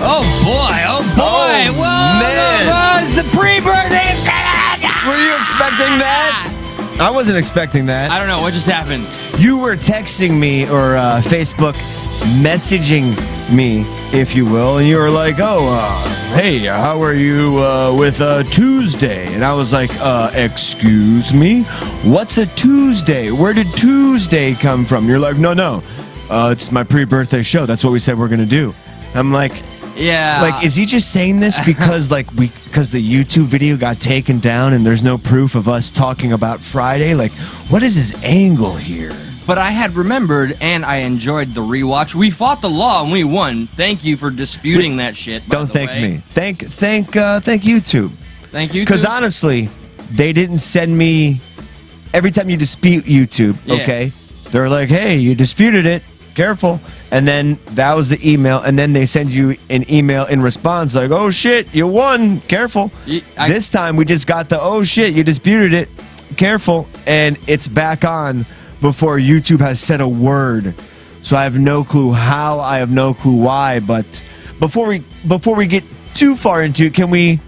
Oh boy! Whoa, man. the pre-birthday is Were you expecting that? I wasn't expecting that. I don't know what just happened. You were texting me or Facebook messaging me, if you will, and you were like, hey, how are you with Tuesday? And I was like, excuse me? What's a Tuesday? Where did Tuesday come from? You're like, no, it's my pre-birthday show. That's what we said we're going to do. I'm like, yeah. Like, is he just saying this because because the YouTube video got taken down and there's no proof of us talking about Friday? Like, what is his angle here? But I had remembered, and I enjoyed the rewatch. We fought the law, and we won. Thank you for disputing that shit. Don't thank me. Thank YouTube. Thank YouTube. Because honestly, they didn't send me. Every time you dispute YouTube, okay, they're like, "Hey, you disputed it. Careful." And then that was the email, and then they send you an email in response, like, "Oh shit, you won. Careful." This time we just got the "Oh shit, you disputed it. Careful," and it's back on before YouTube has said a word. So I have no clue how, I have no clue why, but before we get too far into it, can we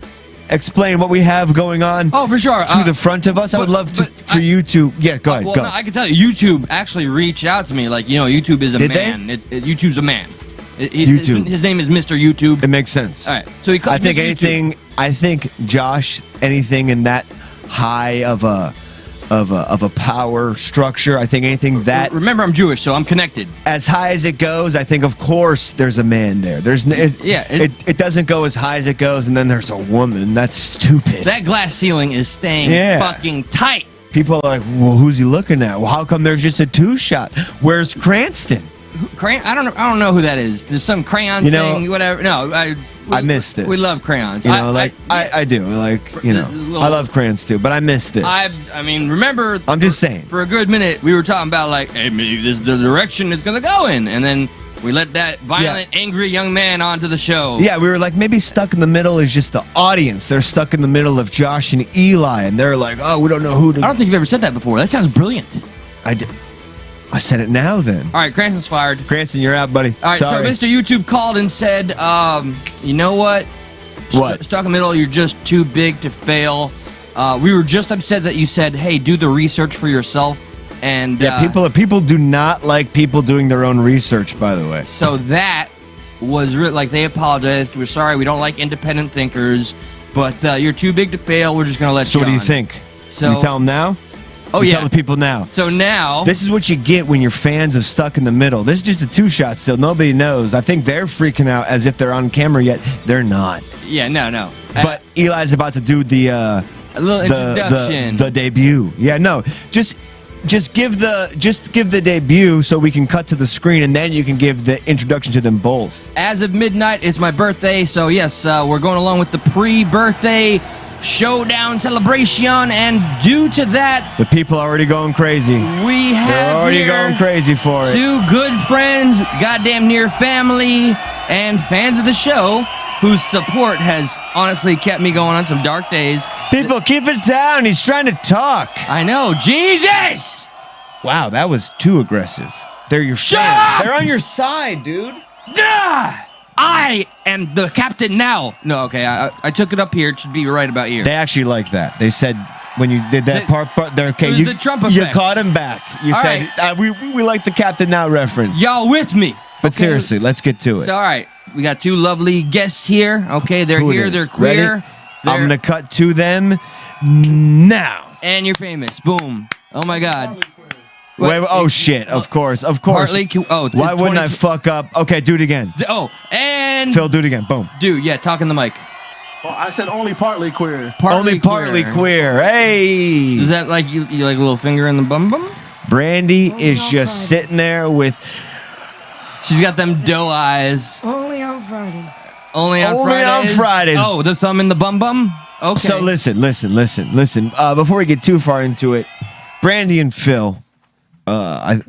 explain what we have going on? Oh, for sure. To the front of us? I would love for you to... Yeah, go ahead. Well, go. no, I can tell you, YouTube actually reached out to me. Like, YouTube is a man. YouTube's a man. YouTube. His name is Mr. YouTube. It makes sense. All right. So he I think Josh, anything in that high of a power structure, I think anything that... Remember, I'm Jewish, so I'm connected. As high as it goes, I think, of course, there's a man there. It doesn't go as high as it goes, and then there's a woman. That's stupid. That glass ceiling is staying fucking tight. People are like, well, who's he looking at? Well, how come there's just a two-shot? Where's Cranston? I don't know who that is. There's some crayon thing, whatever. No, I missed this. We love crayons. I do. I love crayons too, but I missed this. I mean, remember... I'm just saying. For a good minute, we were talking about, like, hey, maybe this is the direction it's going to go in. And then we let that violent, angry young man onto the show. Yeah, we were like, maybe stuck in the middle is just the audience. They're stuck in the middle of Josh and Eli, and they're like, oh, we don't know who to... I don't think you've ever said that before. That sounds brilliant. I said it now, then. All right, Cranston's fired. Cranston, you're out, buddy. All right, sorry. So Mr. YouTube called and said, you know what? What? Stuck in the middle, you're just too big to fail. We were just upset that you said, hey, do the research for yourself. And people do not like people doing their own research, by the way. So that was like they apologized. We're sorry, we don't like independent thinkers, but you're too big to fail. We're just going to let you So what do you on. think? So, you tell them now? Oh, yeah. Tell the people now. So now... This is what you get when your fans are stuck in the middle. This is just a two-shot still. Nobody knows. I think they're freaking out as if they're on camera, yet they're not. Yeah, no. But Eli's about to do the... a little introduction. The debut. Yeah, no. Just give the debut so we can cut to the screen, and then you can give the introduction to them both. As of midnight, it's my birthday, so yes, we're going along with the pre-birthday showdown celebration, and due to that, the people are already going crazy. They're already going crazy for it. Two good friends, goddamn near family, and fans of the show whose support has honestly kept me going on some dark days. People, keep it down. He's trying to talk. I know. Jesus! Wow, that was too aggressive. They're your fans. They're on your side, dude. I am the captain now. No, okay, I took it up here. It should be right about here. They actually like that. They said when you did that part, they're okay. The Trump effect. You caught him back. You said we like the captain now reference. Y'all with me? But seriously, let's get to it. So, all right, we got two lovely guests here. Okay, they're here. They're queer. I'm gonna cut to them now. And you're famous. Boom. Oh my God. Wait, oh shit! Of course. Partly. Why wouldn't I fuck up? Okay, do it again. And Phil, do it again. Boom. Talk in the mic. Well, I said only partly queer. Only partly queer. Hey. Is that like you like a little finger in the bum bum? Brandy is just sitting there with. She's got them doe eyes. Only on Fridays. Only on Fridays. Oh, the thumb in the bum bum. Okay. So listen. Before we get too far into it, Brandy and Phil. At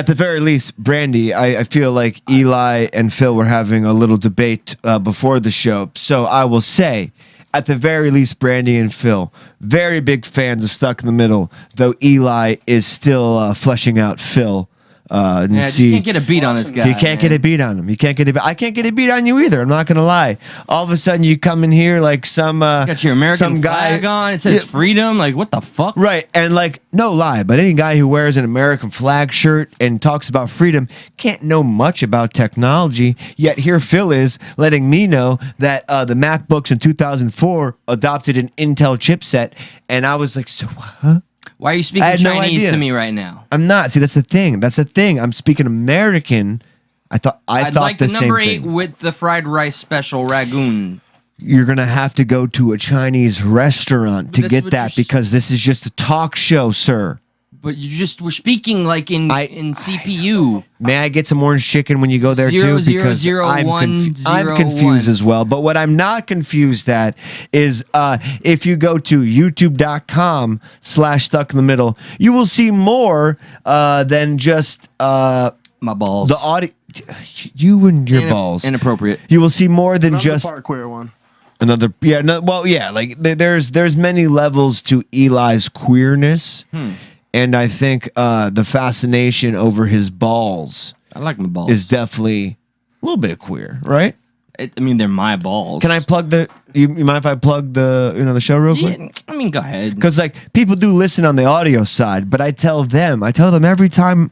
the very least, Brandy, I feel like Eli and Phil were having a little debate before the show. So I will say, at the very least, Brandy and Phil, very big fans of Stuck in the Middle, though Eli is still fleshing out Phil and Yeah, see. you can't get a beat on this guy. You can't get a beat on him. You can't get a. I can't get a beat on you either. I'm not gonna lie. All of a sudden, you come in here like some Got your American some guy, flag on. It says freedom. Like, what the fuck? right? And like, no lie, but any guy who wears an American flag shirt and talks about freedom can't know much about technology. Yet here Phil is letting me know that the MacBooks in 2004 adopted an Intel chipset, and I was like, so what? Why are you I speaking had no Chinese idea. to me right now? I'm not. See, that's the thing. That's the thing. I'm speaking American. I thought I'd thought like the the number same 8 thing. with the fried rice special ragoon. You're gonna have to go to a Chinese restaurant to that's get what that you're because this is just a talk show, sir. But you just were speaking like in CPU. May I get some orange chicken when you go there Zero, too? zero, Because zero, I'm, one, I'm zero, confused one. as well. But what I'm not confused at is if you go to youtube.com/stuck in the middle, you will see more than just My balls. the audio. You and your balls. Inappropriate. You will see more than Another just part queer one. another. Yeah, no, well, yeah. Like there's many levels to Eli's queerness, and I think the fascination over his balls I like my balls. is definitely a little bit queer, right? I mean, they're my balls. Can I plug the? You mind if I plug the the show real quick? Yeah, I mean, go ahead. Because like people do listen on the audio side, but I tell them every time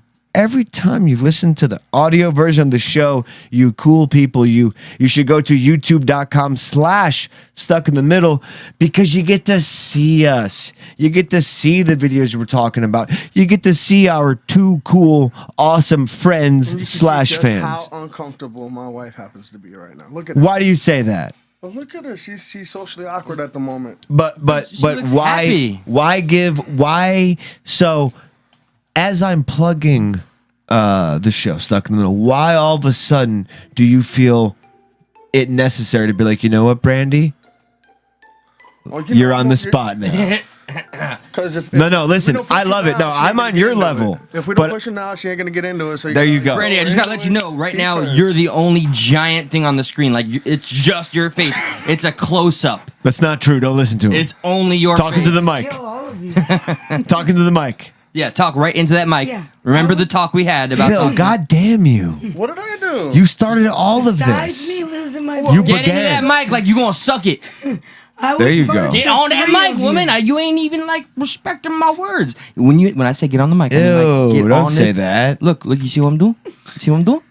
you listen to the audio version of the show, you cool people, you should go to youtube.com/stuck in the middle because you get to see us. You get to see the videos we're talking about. You get to see our two cool, awesome friends And you can see / just fans. How uncomfortable my wife happens to be right now. Look at her. Why do you say that? Well, look at her. She's socially awkward at the moment. But She looks why happy. why so as I'm plugging the show Stuck in the Middle, why all of a sudden do you feel it necessary to be like, you know what, Brandy? Well, You're on the spot now. No, listen, I love it. No, I'm on your level. If we don't But push her now, she ain't gonna get into it. So There you go. Brandy, I just gotta let you know right now, you're the only giant thing on the screen. Like, it's just your face. It's a close up. that's not true. Don't listen to him. It's only your Talking face. to the mic. Kill all of you. Talking to the mic. Yeah, talk right into that mic. Yeah. Remember the talk we had about Phil, talking. God damn you. What did I do? You started all of Besides this. me losing my You voice, Get into began. that mic like you gonna suck it. I There would you go. murder Get on that three mic, of woman. you. You ain't even like respecting my words. When I say get on the mic, I mean, like, Ew, get don't on say it. that. Look, you see what I'm doing? You see what I'm doing?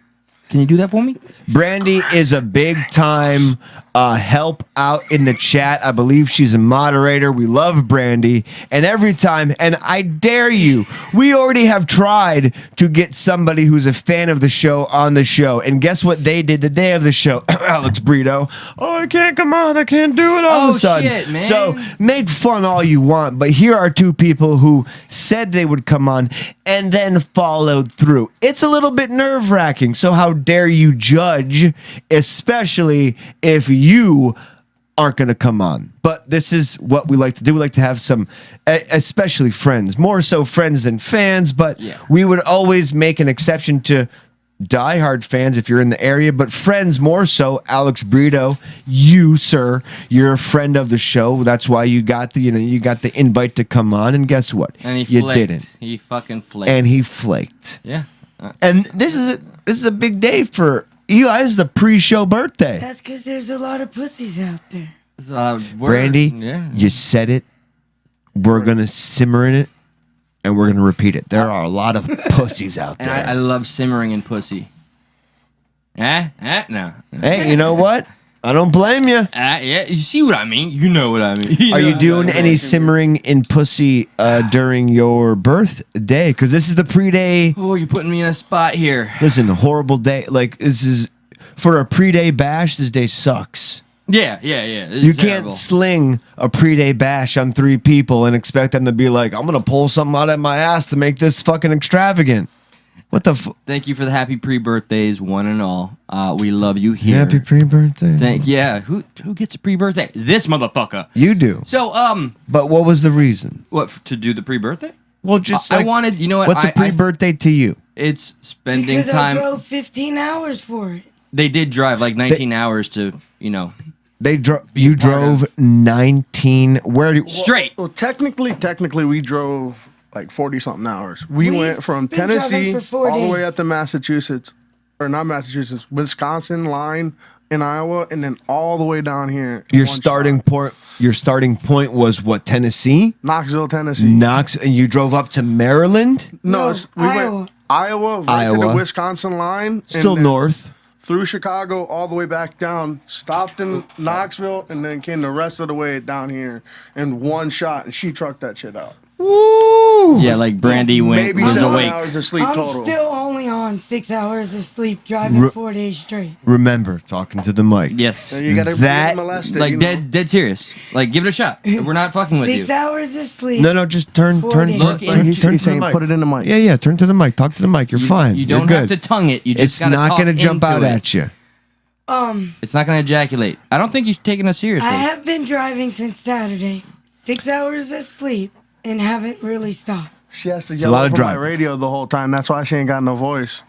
Can you do that for me? Brandy is a big time help out in the chat. I believe she's a moderator. We love Brandy. And every time, and I dare you, we already have tried to get somebody who's a fan of the show on the show. And guess what they did the day of the show? Alex Brito. Oh, I can't come on. I can't do it all of Oh, a sudden. shit, man. So make fun all you want. But here are two people who said they would come on and then followed through. It's a little bit nerve wracking. So how dare you judge, especially if you aren't going to come on. But this is what we like to do. We like to have some, especially friends, more so friends than fans. But Yeah. we would always make an exception to diehard fans if you're in the area, but friends more so. Alex Brito, you sir, you're a friend of the show. That's why you got the you got the invite to come on. And guess what? And he you flaked. didn't. He fucking flaked. And he flaked. yeah. And this is a big day for Eli. This is the pre-show birthday. That's because there's a lot of pussies out there. Brandy, Yeah. you said it. We're gonna simmer in it, and we're gonna repeat it. There are a lot of pussies out And there. I love simmering in pussy. No. Hey, you know what? I don't blame you. Yeah, you see what I mean? You know what I mean. Are you doing know. any simmering in pussy during your birthday? Because this is the pre-day. Oh, you're putting me in a spot here. Listen, horrible day. Like this is for a pre-day bash. This day sucks. Yeah. This You is can't terrible. sling a pre-day bash on 3 people and expect them to be like, I'm gonna pull something out of my ass to make this fucking extravagant. What the? Thank you for the happy pre-birthdays, one and all. We love you here. Happy pre-birthday. Who gets a pre-birthday? This motherfucker. You do. So But what was the reason? to do the pre-birthday? Well, just I like, wanted. You know what? What's a I- pre-birthday to you? It's spending Because time. I drove 15 hours for it. They did drive like 19 hours to They drove. a You part drove of- 19. Where do? straight. Well, technically, we drove like 40 something hours. We We've went from been driving Tennessee for 4 all the way days. up to Massachusetts, or not Massachusetts, Wisconsin line in Iowa, and then all the way down here. in Your one starting shot. point. Your starting point was what? Tennessee, Knoxville, Tennessee. Knox, and you drove up to Maryland. No, No, we Iowa. went Iowa, right to Iowa. the Wisconsin line, and Still then north. through Chicago, all the way back down. Stopped in Knoxville, and then came the rest of the way down here in one shot, and she trucked that shit out. Woo! Yeah, like Brandy Maybe was 7 awake. hours of sleep I'm total. still only on 6 hours of sleep driving 4 days straight. Remember, talking to the mic. Yes. So you gotta That- molest it, Like you know? dead serious. Like give it a shot. We're not fucking with 6 you. hours of sleep. No, just turn, 4 turn, days. turn, Look, turn, he's turn to the saying mic. put it in the mic. Yeah, turn to the mic. Talk to the mic. You're fine. You You're don't have good. to tongue it. You just It's gotta not talk going to jump into out it. at you. It's not gonna ejaculate. I don't think you're taking us seriously. I have been driving since Saturday. 6 hours of sleep and haven't really stopped. She has to a yell lot of over my driving. radio the whole time. That's why she ain't got no voice.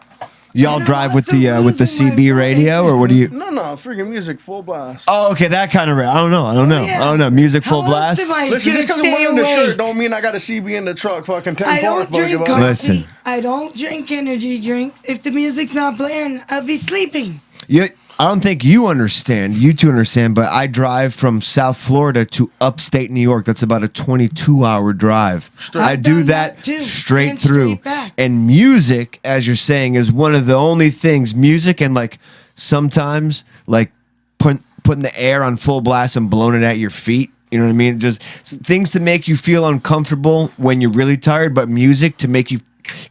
Y'all know drive what's with the losing my CB voice? radio, or what do you? No, freaking music, full blast. Oh, okay, that kind of. I don't know. Yeah. I don't know. Music full How else blast. am I Listen, gonna just because I'm stay wearing the shirt awake? don't mean I got a CB in the truck. Fucking 10 I don't drink about coffee. Listen. I don't drink energy drinks. If the music's not playing, I'll be sleeping. I don't think you understand. You two understand, but I drive from South Florida to upstate New York. That's about a 22-hour drive. I I've do done that that too, straight and through. straight back. And music, as you're saying, is one of the only things. Music and like sometimes like putting the air on full blast and blowing it at your feet. You know what I mean? Just things to make you feel uncomfortable when you're really tired, but music to make you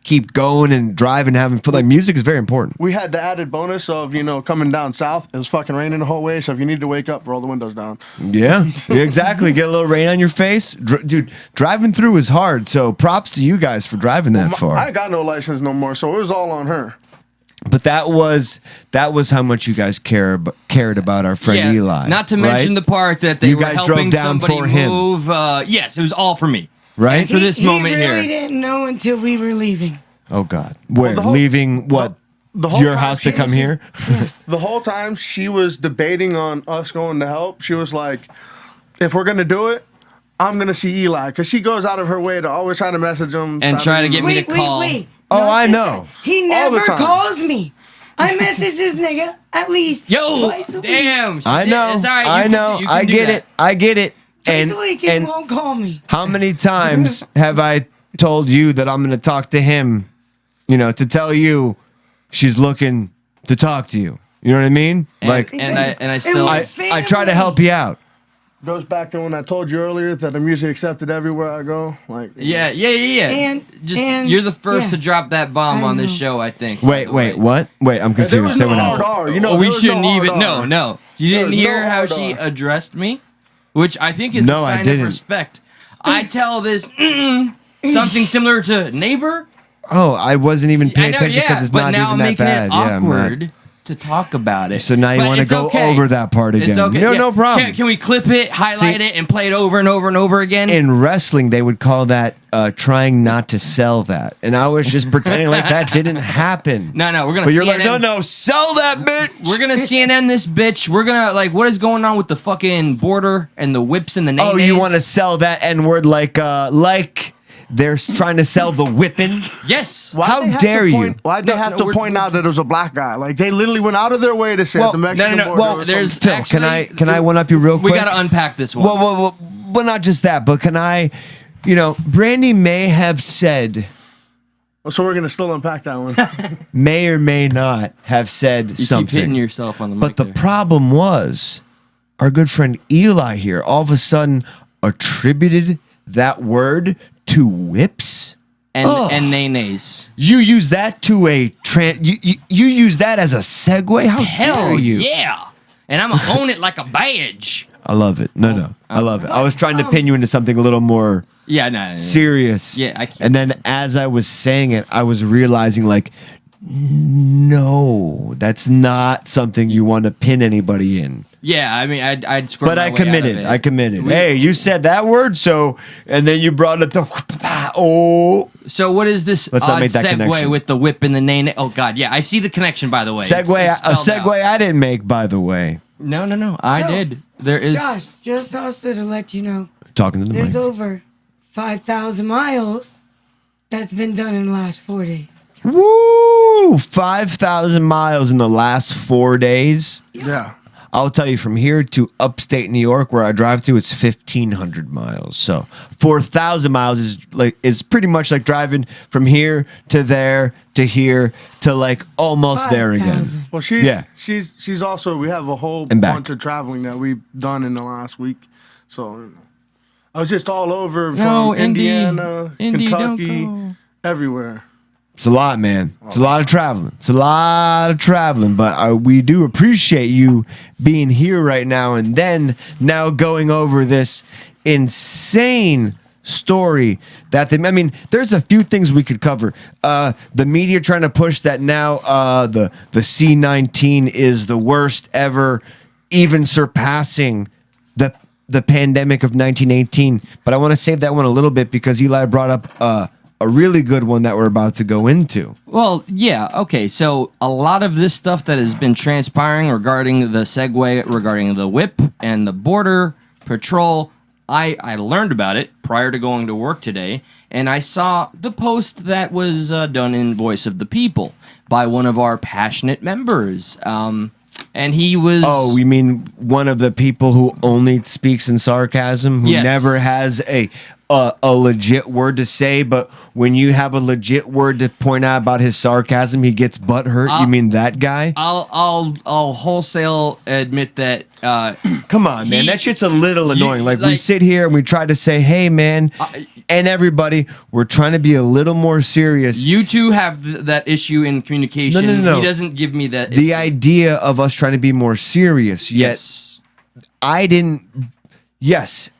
keep going and drive and having fun. Like music is very important. We had the added bonus of, coming down south. It was fucking raining the whole way. So if you need to wake up, roll the windows down. Yeah, exactly. Get a little rain on your face. Dude, driving through is hard. So props to you guys for driving that far. I ain't got no license no more. So it was all on her. But that was how much you guys cared about our friend Eli. Not to mention right? the part that they You were guys helping drove down somebody for him. move. Yes, it was all for me. Right? And for this moment he really here. didn't know until we were leaving. Oh God, where the whole- leaving what? the whole Your time house to she come was- here? The whole time she was debating on us going to help. She was like, if we're going to do it, I'm going to see Eli. Because she goes out of her way to always try to message him. And try to get me Wait, to call. wait. Oh, Not I just know. that. He All the never time. calls me. I message this nigga at least Yo, twice a week. damn. I know. It's all right. I You know. can I do get that. it. I get it. Twice a week, he And won't call me. how many times have I told you that I'm going to talk to him? To tell you she's looking to talk to you. You know what I mean? And, and I still. was- I try to help you out. Goes back to when I told you earlier that I'm usually accepted everywhere I go. Like, Yeah. And- You're the first yeah. to drop that bomb I on this know. show, I think. Wait, what? Wait, I'm there confused. was Say no what hard happened. R. we there was shouldn't hard even. R. No. You There didn't was hear no how hard she R. addressed me, which I think is No, a I sign didn't. of respect. I tell this something similar to neighbor. Oh, I wasn't even I paying know, attention because yeah, it's but not now even I'm that making bad. it Yeah, awkward to talk about it. So now you But wanna it's go okay. over that part It's again. okay. No, no problem. Can we clip it, highlight it, and play it over and over and over again? In wrestling, they would call that trying not to sell that, and I was just pretending like that didn't happen. no, we're gonna. But you're CNN, like, no, sell that bitch. We're gonna CNN this bitch. We're gonna what is going on with the fucking border and the whips and the names? Oh, you want to sell that N word like they're trying to sell the whipping? Yes. Why'd How they have dare to you? point- Why'd they No, have no, to we're- point out that it was a black guy? Like, they literally went out of their way to say Well, at the Mexican no. border. Well, there was there's some- Phil, actually, can I one up you real quick? We gotta unpack this one. Well, not just that, but can I? Brandy may have said, So we're gonna still unpack that one. may or may not have said you keep something. hitting yourself on the mic. But the there. problem was, our good friend Eli here all of a sudden attributed that word to whips. and nays. You use that to a you use that as a segue? How Hell dare you? yeah. And I'm gonna own it like a badge. I love it. No. I love it. I was trying to pin you into something a little more Yeah, no. serious. Yeah, I can't. And then as I was saying it, I was realizing no, that's not something you want to pin anybody in. Yeah, I mean, I'd squirt But my I way out of committed. it. I committed. Hey, you said that word, and then you brought it So what is this Let's not odd make that segue connection. with the whip and the nay? Oh God, yeah, I see the connection. By the way, segue. It's A spelled segue out. I didn't make, by the way. No, I So, did. There is. Josh, just also to let you know, Talking to the there's mic. over 5,000 miles that's been done in the last 4 days. Woo! 5,000 miles in the last 4 days. Yeah. I'll tell you, from here to upstate New York, where I drive to, it's 1,500 miles. So 4,000 miles is pretty much like driving from here to there to here to like almost there again. 5,000. Well, she's also, we have a whole And back. bunch of traveling that we've done in the last week. So you know, I was just all over from No, Indy. Indiana, Indy, don't Kentucky, go. everywhere. It's a lot, man. It's a lot of traveling. It's a lot of traveling, but we do appreciate you being here right now and then now going over this insane story that they, I mean, there's a few things we could cover. The media trying to push that now the C-19 is the worst ever, even surpassing the pandemic of 1918. But I want to save that one a little bit because Eli brought up a really good one that we're about to go into. Well, yeah, okay. So a lot of this stuff that has been transpiring regarding the segue, regarding the whip and the border patrol, I learned about it prior to going to work today, and I saw the post that was done in Voice of the People by one of our passionate members. And he was... Oh, we mean one of the people who only speaks in sarcasm, who Yes. never has a legit word to say, but when you have a legit word to point out about his sarcasm, he gets butthurt. You mean that guy? I'll wholesale admit that Come on, man. That shit's a little annoying. Like, we like- sit here and we try to say, hey, man, and everybody, we're trying to be a little more serious. you two have that issue in communication. No. He doesn't give me that. The idea of us trying to be more serious, yet yes. I didn't. Yes,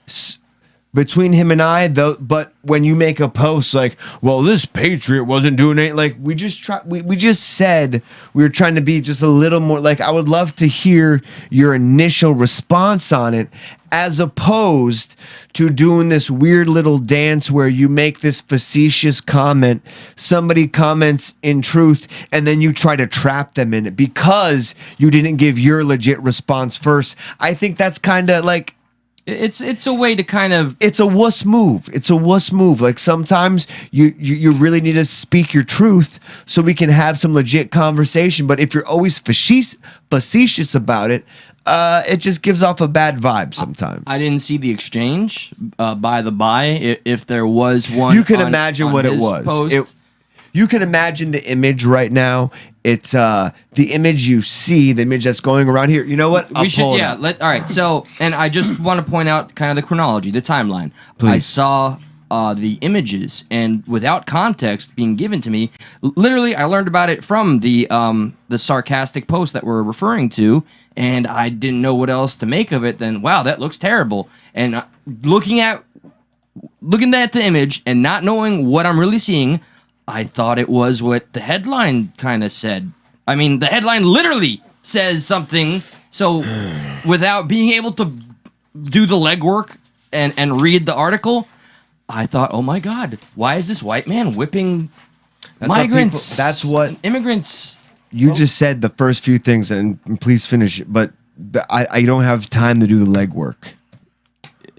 between him and I, though. But when you make a post like, "Well, this patriot wasn't doing it," like we just try. We just said we were trying to be just a little more. Like, I would love to hear your initial response on it, as opposed to doing this weird little dance where you make this facetious comment, somebody comments in truth, and then you try to trap them in it because you didn't give your legit response first. I think that's kind of like, It's a way to kind of... it's a wuss move. It's a wuss move. Like, sometimes you really need to speak your truth so we can have some legit conversation. But if you're always facetious about it, it just gives off a bad vibe sometimes. I didn't see the exchange, by the by, if there was one. You can on- imagine on what it his was. post. You can imagine the image right now. It's the image you see, the image that's going around here. You know what? I'll We should, pull it yeah. up. All right. So, and I just want to point out kind of the chronology, the timeline. Please. I saw the images, and without context being given to me, literally, I learned about it from the sarcastic post that we're referring to, and I didn't know what else to make of it. Then, wow, that looks terrible. And looking at the image and not knowing what I'm really seeing, I thought it was what the headline kind of said. I mean, the headline literally says something. So, without being able to do the legwork and read the article, I thought, oh my God, why is this white man whipping That's what migrants? people- that's what- immigrants. You just said the first few things, and please finish it. But I don't have time to do the legwork.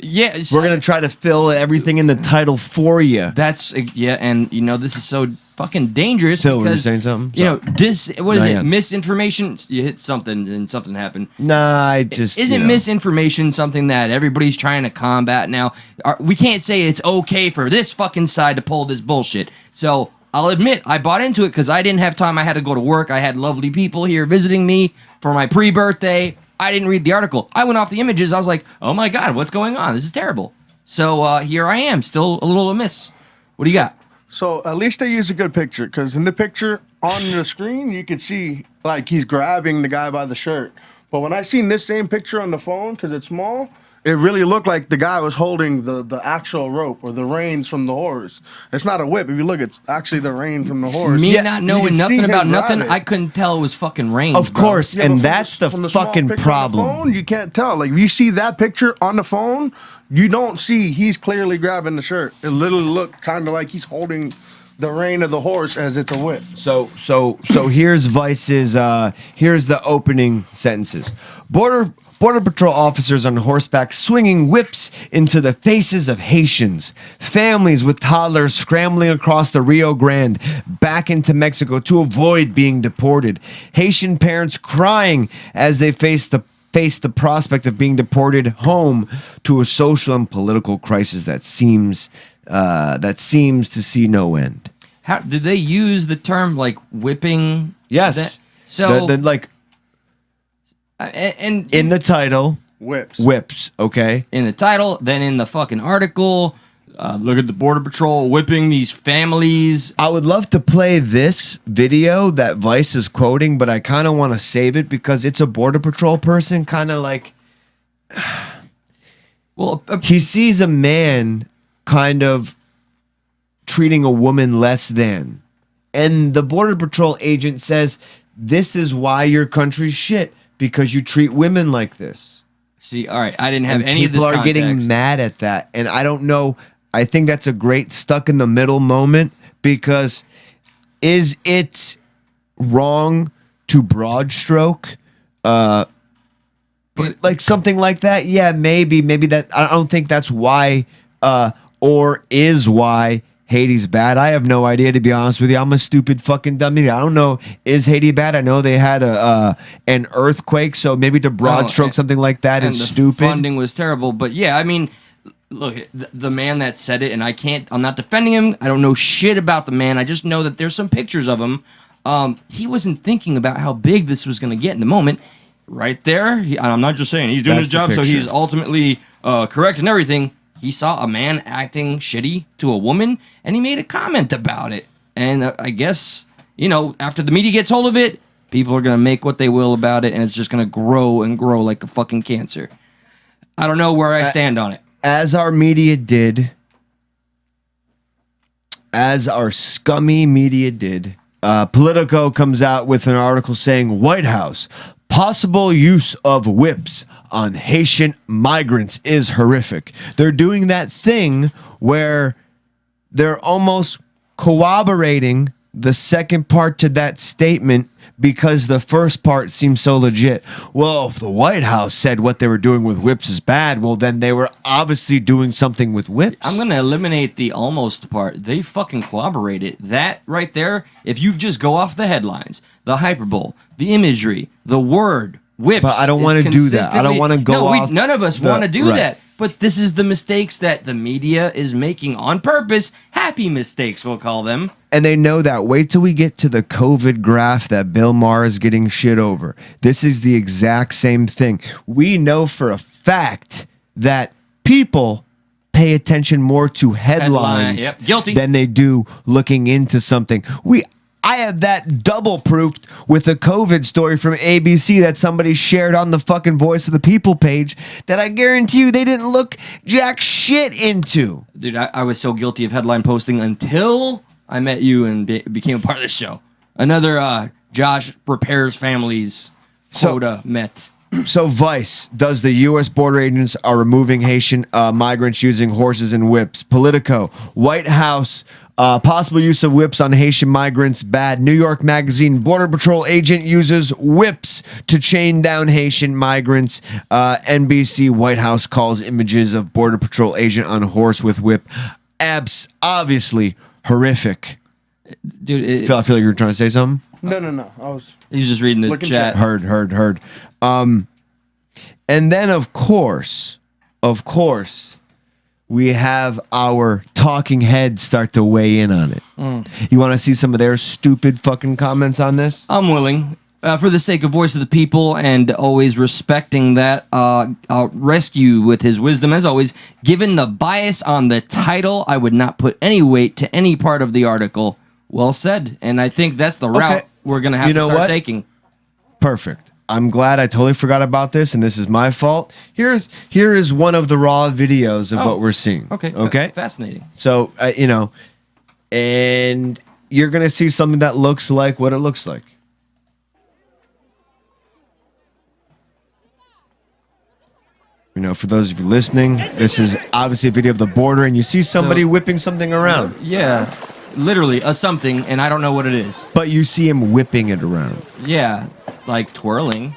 Yeah, We're gonna try to fill everything in the title for you. That's yeah, and you know this is so fucking dangerous. Phil, were you because, saying something? You know, what is No, it? yeah. Misinformation. You hit something and something happened. Nah, I just Isn't you know. misinformation something that everybody's trying to combat now? We can't say it's okay for this fucking side to pull this bullshit. So I'll admit I bought into it because I didn't have time. I had to go to work. I had lovely people here visiting me for my pre-birthday. I didn't read the article. I went off the images. I was like, oh my God, what's going on? This is terrible. So here I am, still a little amiss. What do you got? So at least they used a good picture, because in the picture on the screen you could see like he's grabbing the guy by the shirt. But when I seen this same picture on the phone, because it's small, it really looked like the guy was holding the actual rope or the reins from the horse. It's not a whip. If you look, it's actually the rein from the horse. Me Yeah, not you knowing can see nothing him about grab nothing, it. I couldn't tell it was fucking rain. Of course, Yeah, and but that's the from small fucking picture on the problem. phone, you can't tell. Like, if you see that picture on the phone, you don't see he's clearly grabbing the shirt. It literally looked kind of like he's holding the rein of the horse as it's a whip. So here's Vice's here's the opening sentences. Border Border Patrol officers on horseback swinging whips into the faces of Haitians. Families with toddlers scrambling across the Rio Grande back into Mexico to avoid being deported. Haitian parents crying as they face the prospect of being deported home to a social and political crisis that seems to see no end. How did they use the term like whipping? Yes. So like and in the title, whips. Okay. In the title, then in the fucking article, look at the Border Patrol whipping these families. I would love to play this video that Vice is quoting, but I kind of want to save it because it's a Border Patrol person, kind of like. Well, he sees a man kind of treating a woman less than. And the Border Patrol agent says, this is why your country's shit, because you treat women like this. See, all right, I didn't have And any of this people are context. getting mad at that. And I don't know. I think that's a great stuck in the middle moment, because is it wrong to broad stroke? Like something like that? Yeah, maybe that. I don't think that's why or is why Haiti's bad. I have no idea, to be honest with you. I'm a stupid fucking dummy. I don't know. Is Haiti bad? I know they had an earthquake, so maybe to broad stroke something like that is stupid. Funding was terrible, but yeah, I mean, look, the man that said it, and I'm not defending him. I don't know shit about the man. I just know that there's some pictures of him. He wasn't thinking about how big this was going to get in the moment. Right there, I'm not just saying he's doing his job, so he's ultimately correct and everything. He saw a man acting shitty to a woman, and he made a comment about it. And I guess, after the media gets hold of it, people are going to make what they will about it, and it's just going to grow and grow like a fucking cancer. I don't know where I stand on it. As our media did, as our scummy media did, Politico comes out with an article saying, White House, possible use of whips on Haitian migrants is horrific. They're doing that thing where they're almost corroborating the second part to that statement because the first part seems so legit. Well, if the White House said what they were doing with whips is bad, well, then they were obviously doing something with whips. I'm going to eliminate the almost part. They fucking corroborated that right there. If you just go off the headlines, the hyperbole, the imagery, the word, whips. But I don't want to do that. I don't want to go off. None of us want to do that. But this is the mistakes that the media is making on purpose. Happy mistakes, we'll call them. And they know that. Wait till we get to the COVID graph that Bill Maher is getting shit over. This is the exact same thing. We know for a fact that people pay attention more to headlines Guilty. than they do looking into something. I have that double proofed with a COVID story from ABC that somebody shared on the fucking Voice of the People page that I guarantee you they didn't look jack shit into. Dude, I was so guilty of headline posting until I met you and became a part of the show. Another Josh repairs families quota met. So Vice, does the U.S. border agents are removing Haitian migrants using horses and whips? Politico, White House, possible use of whips on Haitian migrants, bad. New York Magazine, Border Patrol agent uses whips to chain down Haitian migrants. NBC, White House calls images of Border Patrol agent on horse with whip obviously horrific. Dude, I feel like you were trying to say something? No. He's just reading the chat. Heard. And then, of course, we have our talking heads start to weigh in on it. You want to see some of their stupid fucking comments on this? I'm willing. For the sake of Voice of the People and always respecting that, I'll rescue with his wisdom as always. Given the bias on the title, I would not put any weight to any part of the article. Well said. And I think that's the route we're going to have to start taking. Perfect. I'm glad I totally forgot about this, and this is my fault. Here is one of the raw videos of what we're seeing. Okay. Fascinating. So, and you're going to see something that looks like what it looks like. For those of you listening, this is obviously a video of the border, and you see somebody whipping something around. Yeah, literally a something, and I don't know what it is. But you see him whipping it around. Yeah, like twirling.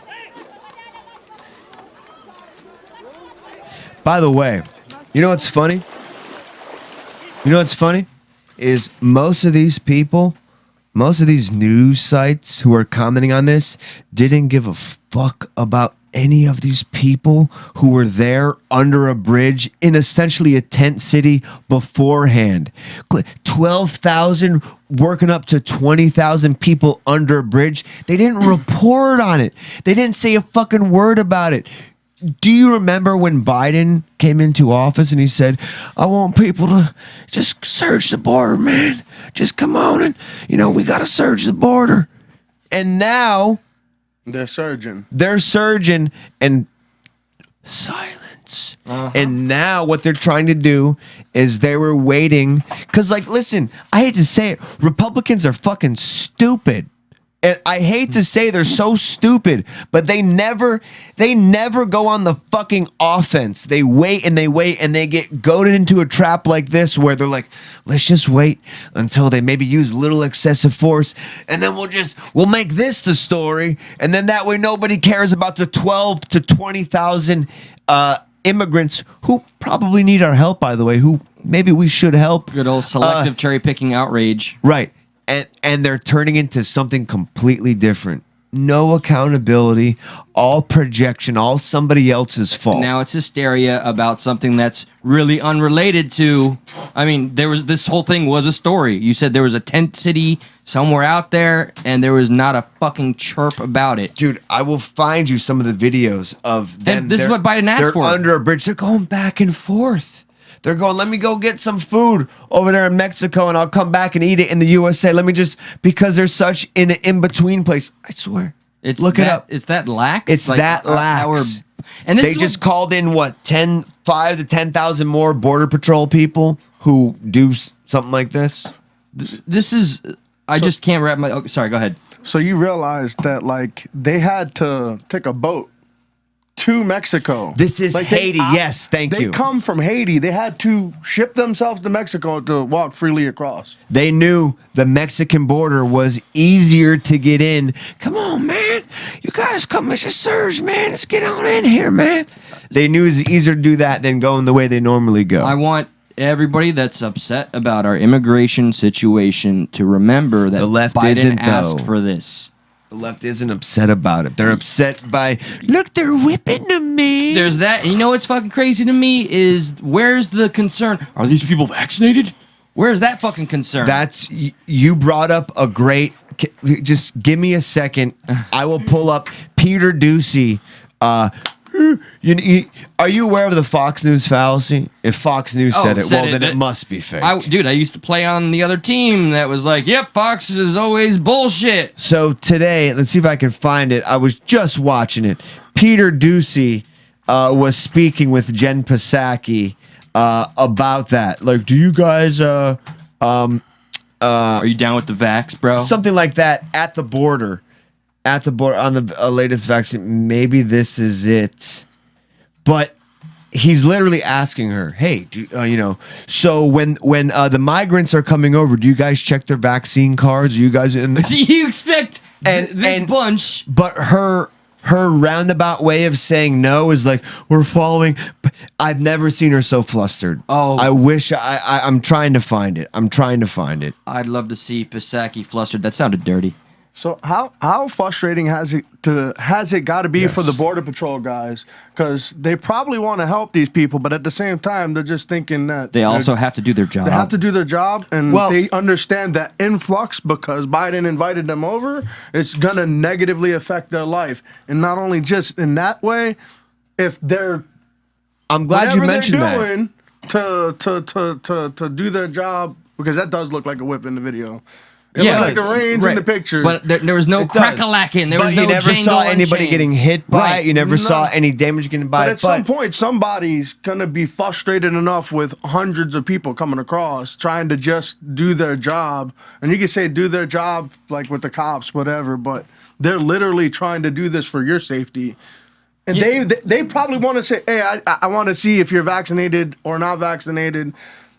By the way, you know what's funny? You know what's funny? Is most of these people, most of these news sites who are commenting on this didn't give a fuck about any of these people who were there under a bridge in essentially a tent city beforehand. 12,000 working up to 20,000 people under a bridge. They didn't report on it. They didn't say a fucking word about it. Do you remember when Biden came into office and he said, I want people to just search the border, man. Just come on and, we got to search the border. And now they're surging and silence. And now what they're trying to do is they were waiting. Because, listen, I hate to say it. Republicans are fucking stupid. And I hate to say they're so stupid, but they never go on the fucking offense. They wait and they get goaded into a trap like this where they're like, let's just wait until they maybe use little excessive force, and then we'll make this the story, and then that way nobody cares about the 12 to 20,000 immigrants who probably need our help, by the way, who maybe we should help. Good old selective cherry picking outrage. Right. And they're turning into something completely different. No accountability, all projection, all somebody else's fault. Now it's hysteria about something that's really unrelated to. I mean, this whole thing was a story. You said there was a tent city somewhere out there, and there was not a fucking chirp about it. Dude, I will find you some of the videos of them. And this is what Biden asked for. They're under a bridge. They're going back and forth. They're going, let me go get some food over there in Mexico and I'll come back and eat it in the USA. Because they're such in an in-between place. I swear. Look it up. It's that lax? It's that lax. And they just called in, 5 to 10,000 more Border Patrol people who do something like this? This is, I just can't wrap my, sorry, go ahead. So you realize that, they had to take a boat to Mexico. This is Haiti. Yes, thank you. They come from Haiti. They had to ship themselves to Mexico to walk freely across. They knew the Mexican border was easier to get in. Come on, man. You guys come as a surge, man. Let's get on in here, man. They knew it was easier to do that than going the way they normally go. I want everybody that's upset about our immigration situation to remember that the left Biden asked for this. The left isn't upset about it. They're upset by, look, they're whipping to me. There's that. You know what's fucking crazy to me is where's the concern? Are these people vaccinated? Where's that fucking concern? You brought up a great, just give me a second. I will pull up Peter Ducey. Are you aware of the Fox News fallacy? If Fox News said it, then it must be fake. I used to play on the other team that was like, yep, Fox is always bullshit. So today, let's see if I can find it. I was just watching it. Peter Ducey was speaking with Jen Psaki about that. Like, do you guys... are you down with the vax, bro? Something like that at the border. On the latest vaccine, maybe this is it, but he's literally asking her, "Hey, so when the migrants are coming over, do you guys check their vaccine cards? Are you guys in? Do you expect this bunch?" But her roundabout way of saying no is like, "We're following." I've never seen her so flustered. Oh, I wish I'm trying to find it. I'd love to see Psaki flustered. That sounded dirty. So how frustrating has it got to be for the Border Patrol guys? Because they probably want to help these people, but at the same time, they're just thinking that they also have to do their job. They have to do their job, and they understand that influx because Biden invited them over. It's gonna negatively affect their life, and not only just in that way. If they're, I'm glad you mentioned doing to do their job, because that does look like a whip in the video. It looked like the rains in the picture. But there was no crack-a-lacking. There was no you never saw anybody getting hit by it. You never saw any damage getting by it. But at some point, somebody's going to be frustrated enough with hundreds of people coming across trying to just do their job. And you can say do their job like with the cops, whatever, but they're literally trying to do this for your safety. And they probably want to say, hey, I want to see if you're vaccinated or not vaccinated.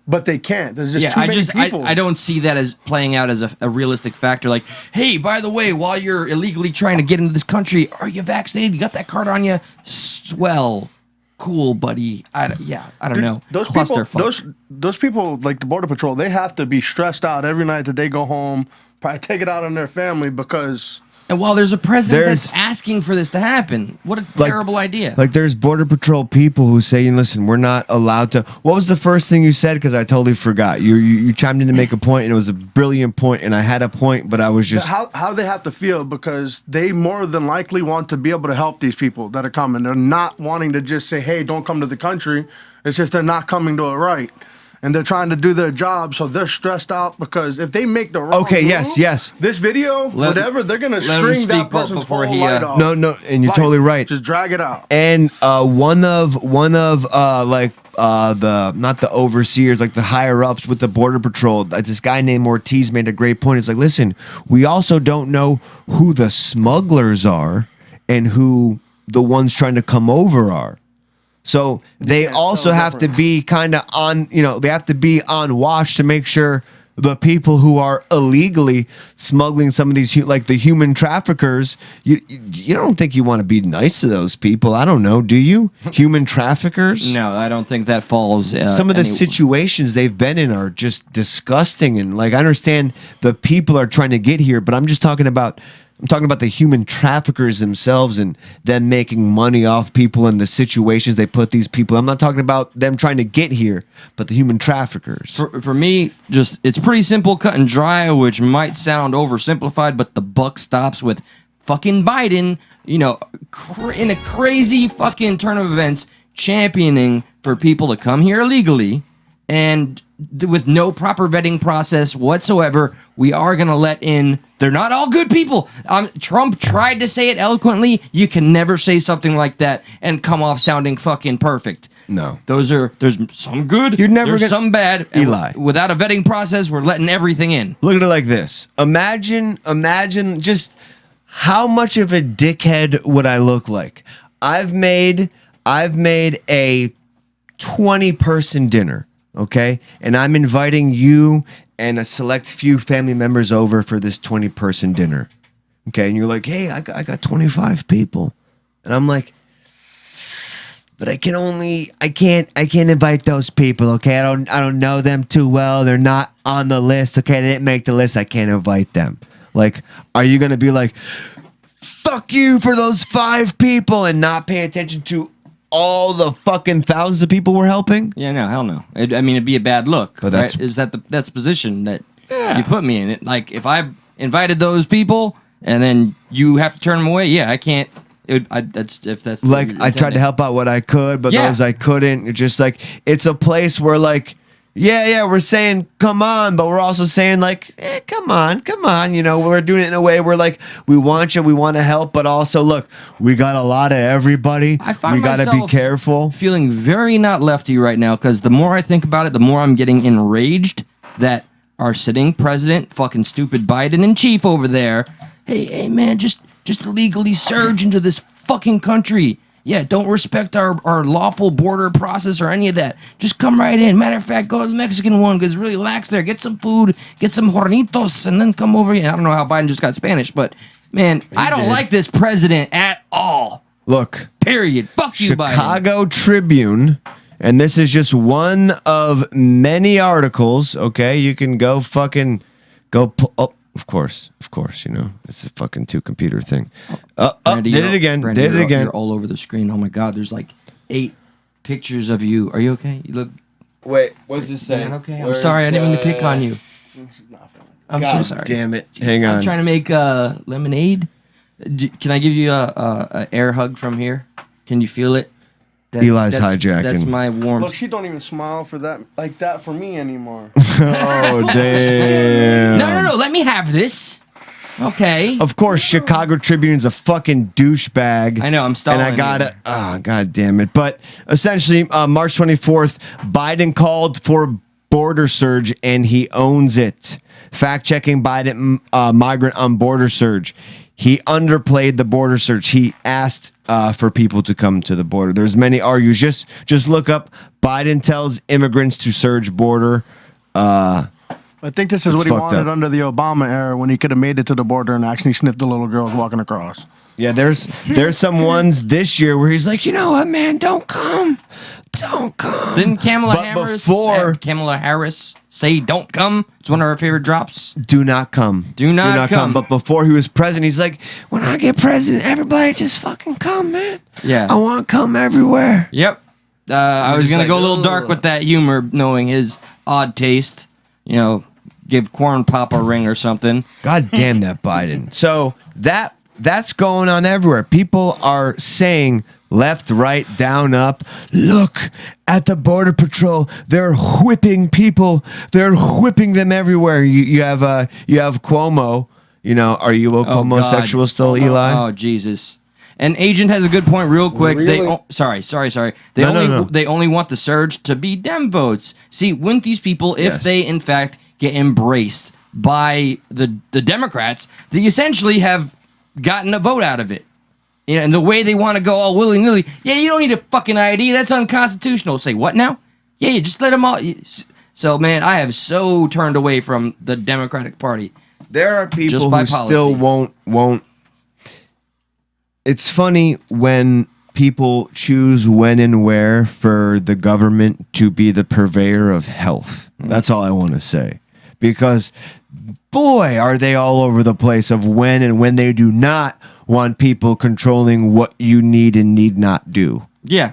But they can't. There's just too many people. I don't see that as playing out as a realistic factor. Like, hey, by the way, while you're illegally trying to get into this country, are you vaccinated? You got that card on you? Swell. cool, buddy. I don't know. Those Clusterfuck. those people like the Border Patrol, they have to be stressed out every night that they go home, probably take it out on their family because. And while there's a president that's asking for this to happen, what a terrible idea. Like there's Border Patrol people who say, listen, we're not allowed to. What was the first thing you said? Because I totally forgot. You chimed in to make a point, and it was a brilliant point, and I had a point, but I was just. How they have to feel because they more than likely want to be able to help these people that are coming. They're not wanting to just say, hey, don't come to the country. It's just they're not coming to it right. And they're trying to do their job, so they're stressed out because if they make the wrong move, yes. This video, whatever, they're gonna string that person's whole light off. No, and you're totally right. Just drag it out. And one of the not the overseers, like the higher ups with the Border Patrol, this guy named Ortiz made a great point. It's like, listen, we also don't know who the smugglers are and who the ones trying to come over are. So they also have to be kind of on, they have to be on watch to make sure the people who are illegally smuggling some of these, like the human traffickers, you don't think you want to be nice to those people. I don't know. Do you? Human traffickers? No, I don't think that falls. Some of the situations they've been in are just disgusting. And like, I understand the people are trying to get here, but I'm talking about the human traffickers themselves and them making money off people and the situations they put these people. I'm not talking about them trying to get here, but the human traffickers. For me, it's pretty simple, cut and dry, which might sound oversimplified, but the buck stops with fucking Biden, in a crazy fucking turn of events, championing for people to come here illegally and with no proper vetting process whatsoever. We are going to let in. They're not all good people. Trump tried to say it eloquently. You can never say something like that and come off sounding fucking perfect. No. There's some good. There's some bad. Eli. Without a vetting process, we're letting everything in. Look at it like this. Imagine just how much of a dickhead would I look like? I've made a 20-person dinner. Okay, and I'm inviting you and a select few family members over for this 20-person dinner. Okay, and you're like, hey, I got 25 people, and I'm like, but I can't invite those people. Okay, I don't know them too well. They're not on the list. Okay, they didn't make the list. I can't invite them. Like, are you gonna be like, fuck you for those 5 people and not pay attention to all the fucking thousands of people we're helping? Yeah, no, hell no. It'd be a bad look. But that's the position that you put me in. Like, if I invited those people and then you have to turn them away, yeah, I can't. That's like I tried to help out what I could, but those I couldn't. It's just like it's a place where like. Yeah, we're saying come on, but we're also saying like, come on. We're doing it in a way where like we want you, we want to help, but also look, we got a lot of everybody. We got to be careful. Feeling very not lefty right now because the more I think about it, the more I'm getting enraged that our sitting president, fucking stupid Biden in chief over there, hey man, just illegally surge into this fucking country. Yeah, don't respect our lawful border process or any of that. Just come right in. Matter of fact, go to the Mexican one because it's really lax there. Get some food, get some hornitos, and then come over here. I don't know how Biden just got Spanish, but, man, I don't like this president at all. Look. Period. Fuck you, Biden. Chicago Tribune, and this is just one of many articles, okay? You can go fucking go Of course, it's a fucking 2-computer thing. Brandy, did it again. Brandy, did it again. You're all over the screen. Oh my God, there's like 8 pictures of you. Are you okay? You look. Wait, what's this saying? Okay, I'm sorry. I didn't mean to pick on you. I'm so sorry. Damn it! Hang on. I'm trying to make lemonade. Can I give you a air hug from here? Can you feel it? Eli's hijacking. That's my warmth. Look, she don't even smile for that like that for me anymore. Oh damn! No. Let me have this. Okay. Of course, Chicago Tribune's a fucking douchebag. I know. I'm stalling. And I gotta. Oh god damn it! But essentially, March 24th, Biden called for border surge, and he owns it. Fact checking Biden migrant on border surge. He underplayed the border surge. He asked for people to come to the border. There's many argues. Just look up Biden tells immigrants to surge border. I think this is what he wanted under the Obama era when he could have made it to the border and actually sniffed the little girls walking across. Yeah, there's some ones this year where he's like, you know what, man, don't come. Didn't Kamala But Harris say don't come? It's one of our favorite drops. Do not come. Do not come. But before he was president, he's like, when I get president, everybody just fucking come, man. Yeah. I want to come everywhere. Yep. I was going to like, go a little dark with that humor, knowing his odd taste. You know, give Corn Pop a ring or something. God damn that Biden. So that's going on everywhere. People are saying left, right, down, up. Look at the Border Patrol. They're whipping people. They're whipping them everywhere. You have Cuomo. You know, are you a homosexual God. still, Eli? Oh, Jesus. And Agent has a good point real quick. Really? Sorry. They No. They only want the surge to be Dem votes. See, wouldn't these people, if Yes. they in fact get embraced by the Democrats, they essentially have gotten a vote out of it. You know, and the way they want to go all willy-nilly, yeah, you don't need a fucking ID. That's unconstitutional. Say, what now? Yeah, you just let them all. So, man, I have so turned away from the Democratic Party. There are people Just who by still policy. won't. It's funny when people choose when and where for the government to be the purveyor of health. That's all I want to say. Because, boy, are they all over the place of when and when they do not want people controlling what you need and need not do. Yeah,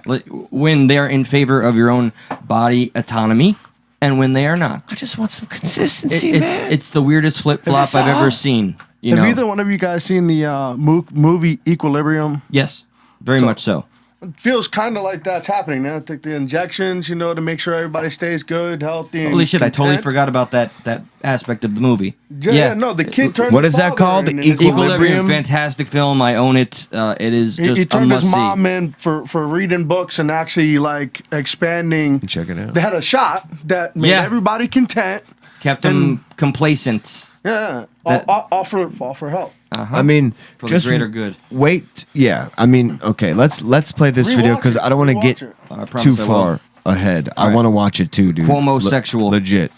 when they're in favor of your own body autonomy and when they are not. I just want some consistency, It's the weirdest flip-flop I've ever seen. You Have know? either one of you guys seen the movie Equilibrium? Yes, very much so. It feels kind of like that's happening now. Take the injections, you know, to make sure everybody stays good, healthy. Holy shit, I totally content. forgot about that aspect of the movie. Yeah, no, the kid turned. What his is that father called? in, The and his mom- Equilibrium? Fantastic film. I own it. It is just He a turned his must-see. mom in for reading books and actually like expanding. Check it out. They had a shot that made Yeah. everybody content. Kept them complacent. Yeah, That- offer help. I mean, For the just greater good. Wait, yeah. I mean, okay. Let's play this video Rewatch because it, I don't want to rewatch get it. I promise too I will. far ahead. I right. want to watch it too, dude. Cuomo-sexual. Legit.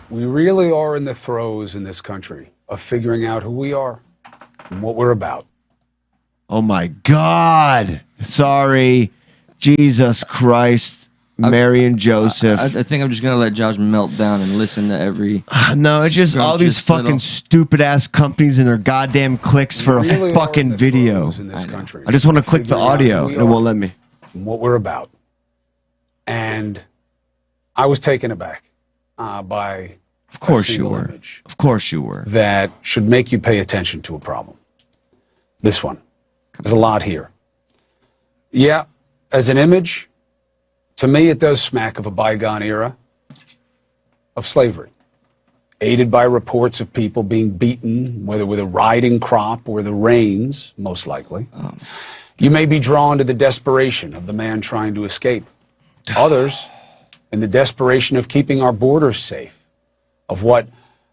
We really are in the throes in this country of figuring out who we are and what we're about. Oh my God. Sorry. Jesus Christ. Mary and Joseph. I think I'm just gonna let Josh melt down and listen to every. No, it's just all these Scrumptious fucking little- stupid ass companies and their goddamn clicks for We a really are in fucking the video. throes in this country I just want to click the figuring out audio. who we It won't are let me. and what we're about. And I was taken aback by Of course a you single were. image Of course you were. that should make you pay attention to a problem. This one. There's a lot here. Yeah, as an image, to me it does smack of a bygone era of slavery, aided by reports of people being beaten, whether with a riding crop or the reins, most likely. You may be drawn to the desperation of the man trying to escape. Others, in the desperation of keeping our borders safe, of what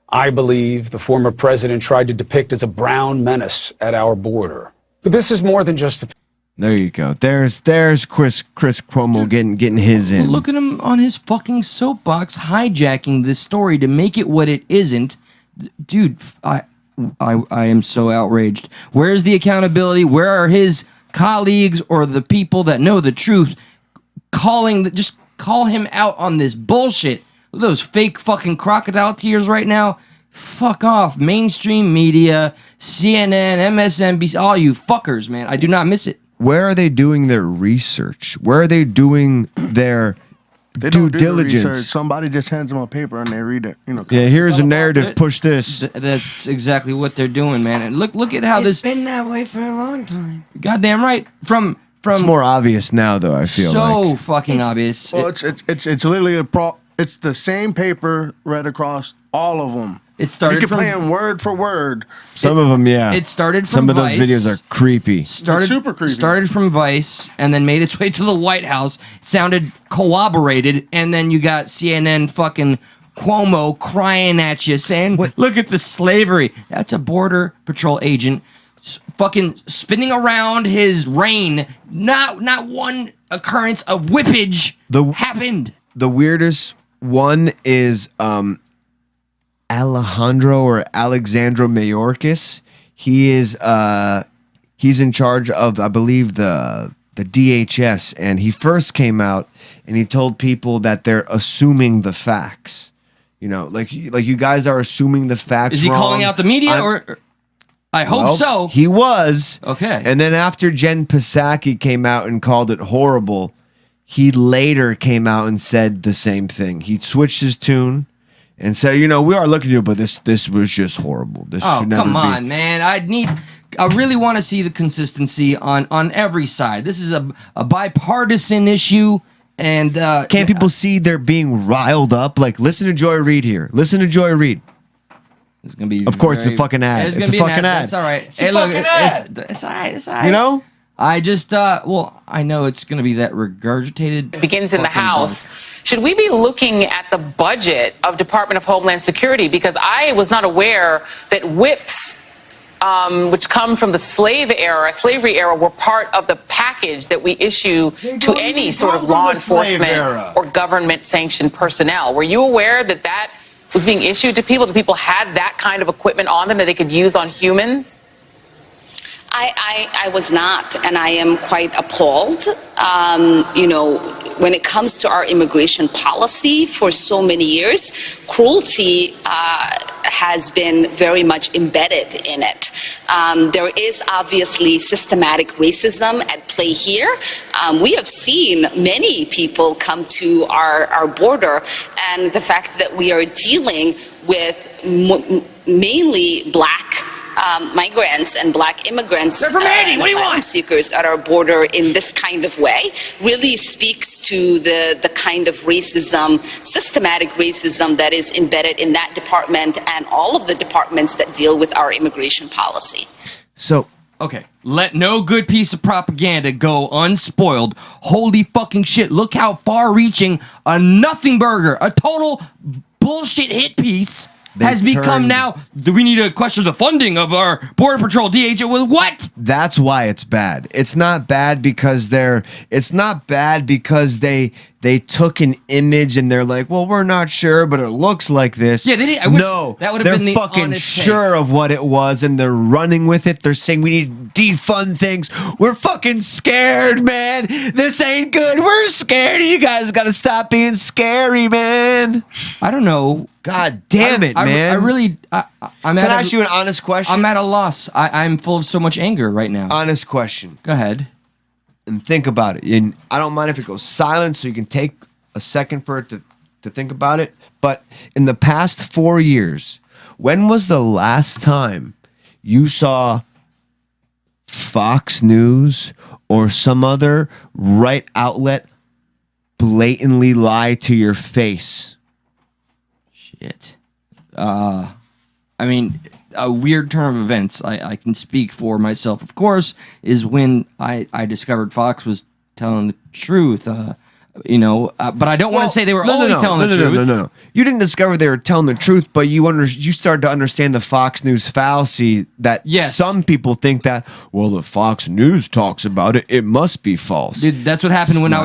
I believe the former president tried to depict as a brown menace at our border. But this is more than just a... There you go. There's Chris Cuomo getting his in. Look at him on his fucking soapbox, hijacking this story to make it what it isn't. Dude, I am so outraged. Where's the accountability? Where are his colleagues or the people that know the truth just call him out on this bullshit? Those fake fucking crocodile tears right now. Fuck off. Mainstream media, CNN, MSNBC, all you fuckers, man. I do not miss it. Where are they doing their research? Where are they doing their They due don't do the research. diligence? Somebody just hands them a paper and they read it. You know. Yeah, here's a narrative. Push this. That's exactly what they're doing, man. And look at how It's this. been that way for a long time. Goddamn right. From It's more obvious now, though. I feel so like fucking obvious. Well, it's literally it's the same paper read across all of them. It started You can from- play them word for word. some of them, yeah. It started from some of those Vice. videos are creepy. started super creepy. Started from Vice and then made its way to the White House. Sounded corroborated, and then you got CNN fucking Cuomo crying at you saying, "Look at the slavery." That's a border patrol agent fucking spinning around his reign. Not one occurrence of whippage happened. The weirdest one is Alejandro or Alexandro Mayorkas. He He's in charge of, I believe, the DHS, and he first came out and he told people that they're assuming the facts. You know, like you guys are assuming the facts. Is he wrong. calling out the media or? I hope so. He was. Okay. And then after Jen Psaki came out and called it horrible, he later came out and said the same thing. He switched his tune and said, you know, we are looking at you, but this was just horrible. This should never come be. on, man. I really want to see the consistency on every side. This is a bipartisan issue. And can't people see they're being riled up? Like, listen to Joy Reid here. Listen to Joy Reid. It's gonna be. Of course, it's a fucking ad. It's a gonna be fucking an ad. ad. That's all right. It's a fucking ad. It's all right. It's all right. You know? I just I know it's gonna be that regurgitated. It begins in the fucking House. bunk. Should we be looking at the budget of Department of Homeland Security? Because I was not aware that WHIPS, which come from the slavery era, were part of the package that we issue to any sort of law enforcement or government-sanctioned personnel. Were you aware that that was being issued to people? That people had that kind of equipment on them that they could use on humans? I was not, and I am quite appalled. You know, when it comes to our immigration policy for so many years, cruelty has been very much embedded in it. There is obviously systematic racism at play here. We have seen many people come to our border, and the fact that we are dealing with mainly black migrants and black immigrants, They're from Haiti. What do you asylum want? seekers at our border in this kind of way really speaks to the kind of racism, systematic racism that is embedded in that department and all of the departments that deal with our immigration policy. So, Okay, let no good piece of propaganda go unspoiled. Holy fucking shit, look how far-reaching a nothing burger, a total bullshit hit piece has become now. Do we need to question the funding of our Border Patrol DHS? What? that's why it's bad. It's not bad because they took an image and they're like, well, we're not sure, but it looks like this. Yeah, they didn't. I wish No, that would've they're been the fucking honest sure of what it was, and they're running with it. They're saying we need to defund things. We're fucking scared, man. This ain't good. We're scared. You guys got to stop being scary, man. I don't know. God damn it, man. I'm Can I ask you an honest question? I'm at a loss. I'm full of so much anger right now. Honest question. Go ahead. And think about it. And I don't mind if it goes silent, so you can take a second for it to think about it. But in the past 4 years, when was the last time you saw Fox News or some other right outlet blatantly lie to your face? Shit. I mean, a weird turn of events, I can speak for myself, of course, is when I discovered Fox was telling the truth. But I don't want to say they were always telling the truth. No. You didn't discover they were telling the truth, but you started to understand the Fox News fallacy that some people think that, well, if Fox News talks about it, it must be false. Dude, that's what happened when I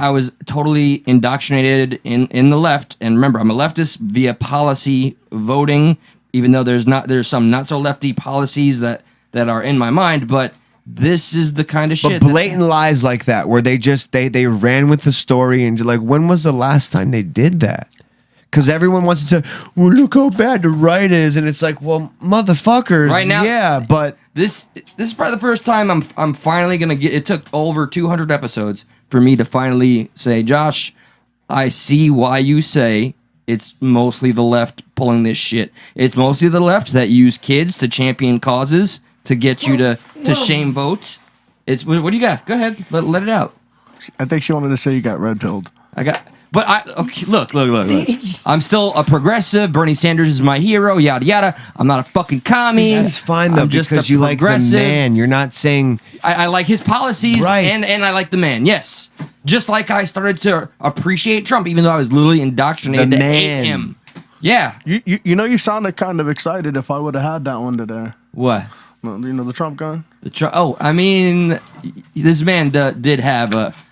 was totally indoctrinated in the left. And remember, I'm a leftist via policy voting, even though there's some not so lefty policies that are in my mind, but this is the kind of shit. But blatant lies like that, where they ran with the story, and like, when was the last time they did that? Because everyone wants to, well, look how bad the right is, and it's like, well, motherfuckers, right now, yeah, but this is probably the first time I'm finally gonna get. It took over 200 episodes for me to finally say, Josh, I see why you say it's mostly the left pulling this shit. It's mostly the left that use kids to champion causes to get you to shame vote. It's what do you got? Go ahead, let it out. I think she wanted to say you got red pilled. Look. I'm still a progressive. Bernie Sanders is my hero. Yada yada. I'm not a fucking commie. that's fine though, I'm just because a you like the progressive. man. You're not saying I like his policies, Right. and I like the man. Yes, just like I started to appreciate Trump, even though I was literally indoctrinated The to hate man. him. Yeah. You sounded kind of excited if I would have had that one today. What? The Trump gun. I mean, this man did have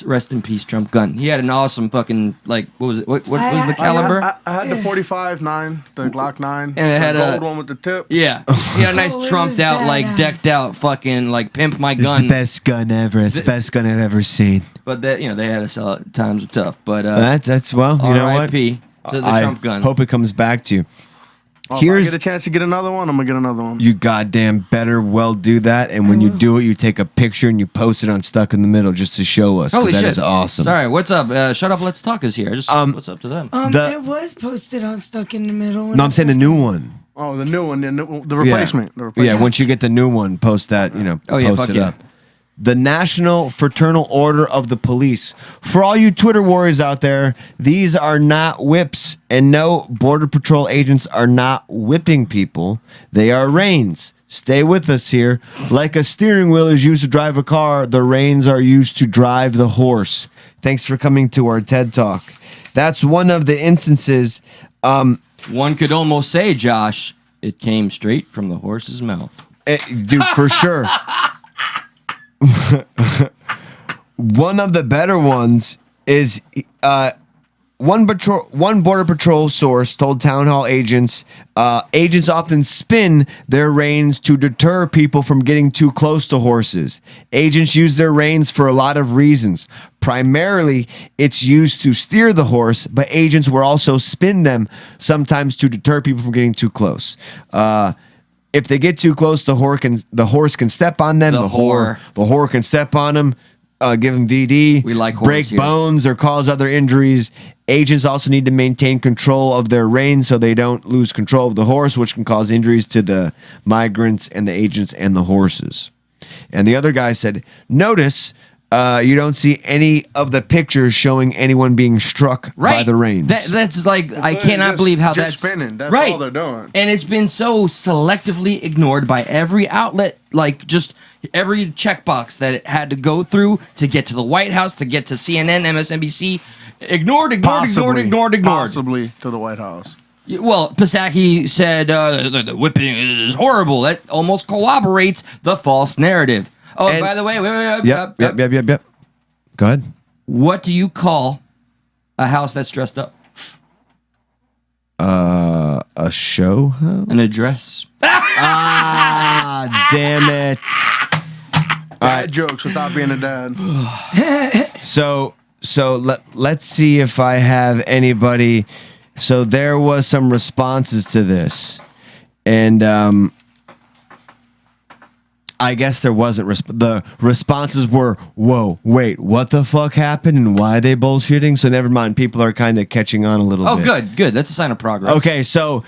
Rest in peace, Trump gun. He had an awesome fucking what was it? What was the caliber? I had the 45-9, the Glock 9, And it had the a gold one with the tip. Yeah, he had a nice Oh, it trumped was out, like badass. decked out, fucking like pimp my This is gun. the best gun ever. It's the best gun I've ever seen. But that they had to sell it. Times were tough. But That's well, you know what? R.I.P. to the I Trump gun. hope it comes back to you. If I Here's get a chance to get another one, I'm gonna get another one. you goddamn better well do that. And when you do it, you take a picture and you post it on Stuck in the Middle just to show us. 'Cause Holy that shit! is awesome. Sorry, what's up? Shut up, let's talk is here. Just what's up to them? The- It was posted on Stuck in the Middle. No, I'm saying the new one. Oh, the new one, the replacement. The Yeah, replacement. once you get the new one, post that, Oh, yeah, post fuck it yeah. up. The National Fraternal Order of the Police. For all you Twitter warriors out there, these are not whips, and no, Border Patrol agents are not whipping people. They are reins. Stay with us here. Like a steering wheel is used to drive a car, the reins are used to drive the horse. Thanks for coming to our TED Talk. That's one of the instances. One could almost say, Josh, it came straight from the horse's mouth. Dude, for sure. One of the better ones is one Border Patrol source told town hall agents agents often spin their reins to deter people from getting too close to horses. Agents use their reins for a lot of reasons. Primarily, it's used to steer the horse, but agents will also spin them sometimes to deter people from getting too close. If they get too close, the horse can step on them. The whore can step on them, give them VD. We like break whores here. bones or cause other injuries. Agents also need to maintain control of their reins so they don't lose control of the horse, which can cause injuries to the migrants and the agents and the horses. And the other guy said, notice you don't see any of the pictures showing anyone being struck by the reins. That's like, I cannot believe how that's spinning. That's right. all they're doing. And it's been so selectively ignored by every outlet, like just every checkbox that it had to go through to get to the White House, to get to CNN, MSNBC. Ignored. Possibly to the White House. Well, Psaki said the whipping is horrible. That almost corroborates the false narrative. Oh, and by the way, wait. Yep. Go ahead. What do you call a house that's dressed up? A show house? An address. Ah, damn it. Dad jokes without being a dad. So let's see if I have anybody. So there was some responses to this, and I guess there wasn't. The responses were, "Whoa, wait, what the fuck happened, and why are they bullshitting?" So never mind. People are kind of catching on a little bit. Oh, good. That's a sign of progress. Okay, so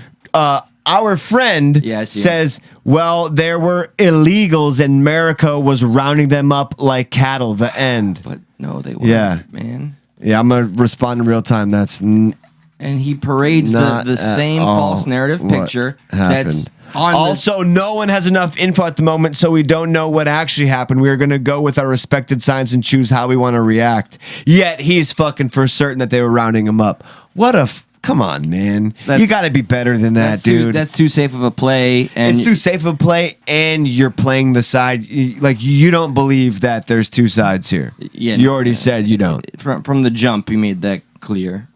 our friend Yeah, I see says, well, there were illegals and America was rounding them up like cattle, the end. But no, they weren't, Yeah. man. Yeah, I'm going to respond in real time. That's And he parades not the same at all false narrative what picture happened. that's on also, no one has enough info at the moment, so we don't know what actually happened. We are going to go with our respected science and choose how we want to react. Yet, he's fucking for certain that they were rounding him up. What a... Come on, man. You got to be better than that, dude. That's too safe of a play. And It's too safe of a play, and you're playing the side. You don't believe that there's two sides here. Yeah, you already said you don't. From the jump, you made that clear.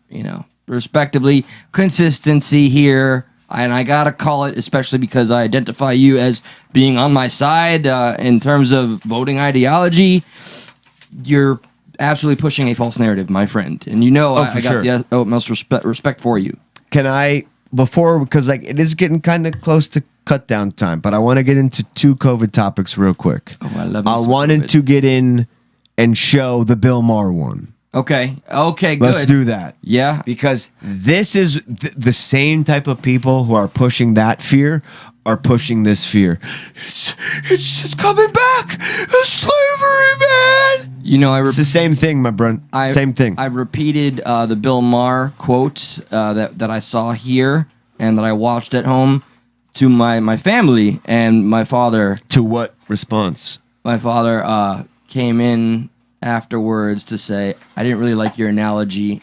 Respectively, consistency here. And I gotta call it, especially because I identify you as being on my side in terms of voting ideology. You're absolutely pushing a false narrative, my friend. And I got the utmost respect for you. Can I, because it is getting kind of close to cut down time, but I want to get into two COVID topics real quick. Oh, I love I wanted to get in and show the Bill Maher one. Okay, good. Let's do that. Yeah. Because this is the same type of people who are pushing that fear are pushing this fear. It's coming back. It's slavery, man. It's the same thing, my friend. Same thing. I repeated the Bill Maher quote that I saw here and that I watched at home to my family and my father. To what response? My father came in afterwards to say, I didn't really like your analogy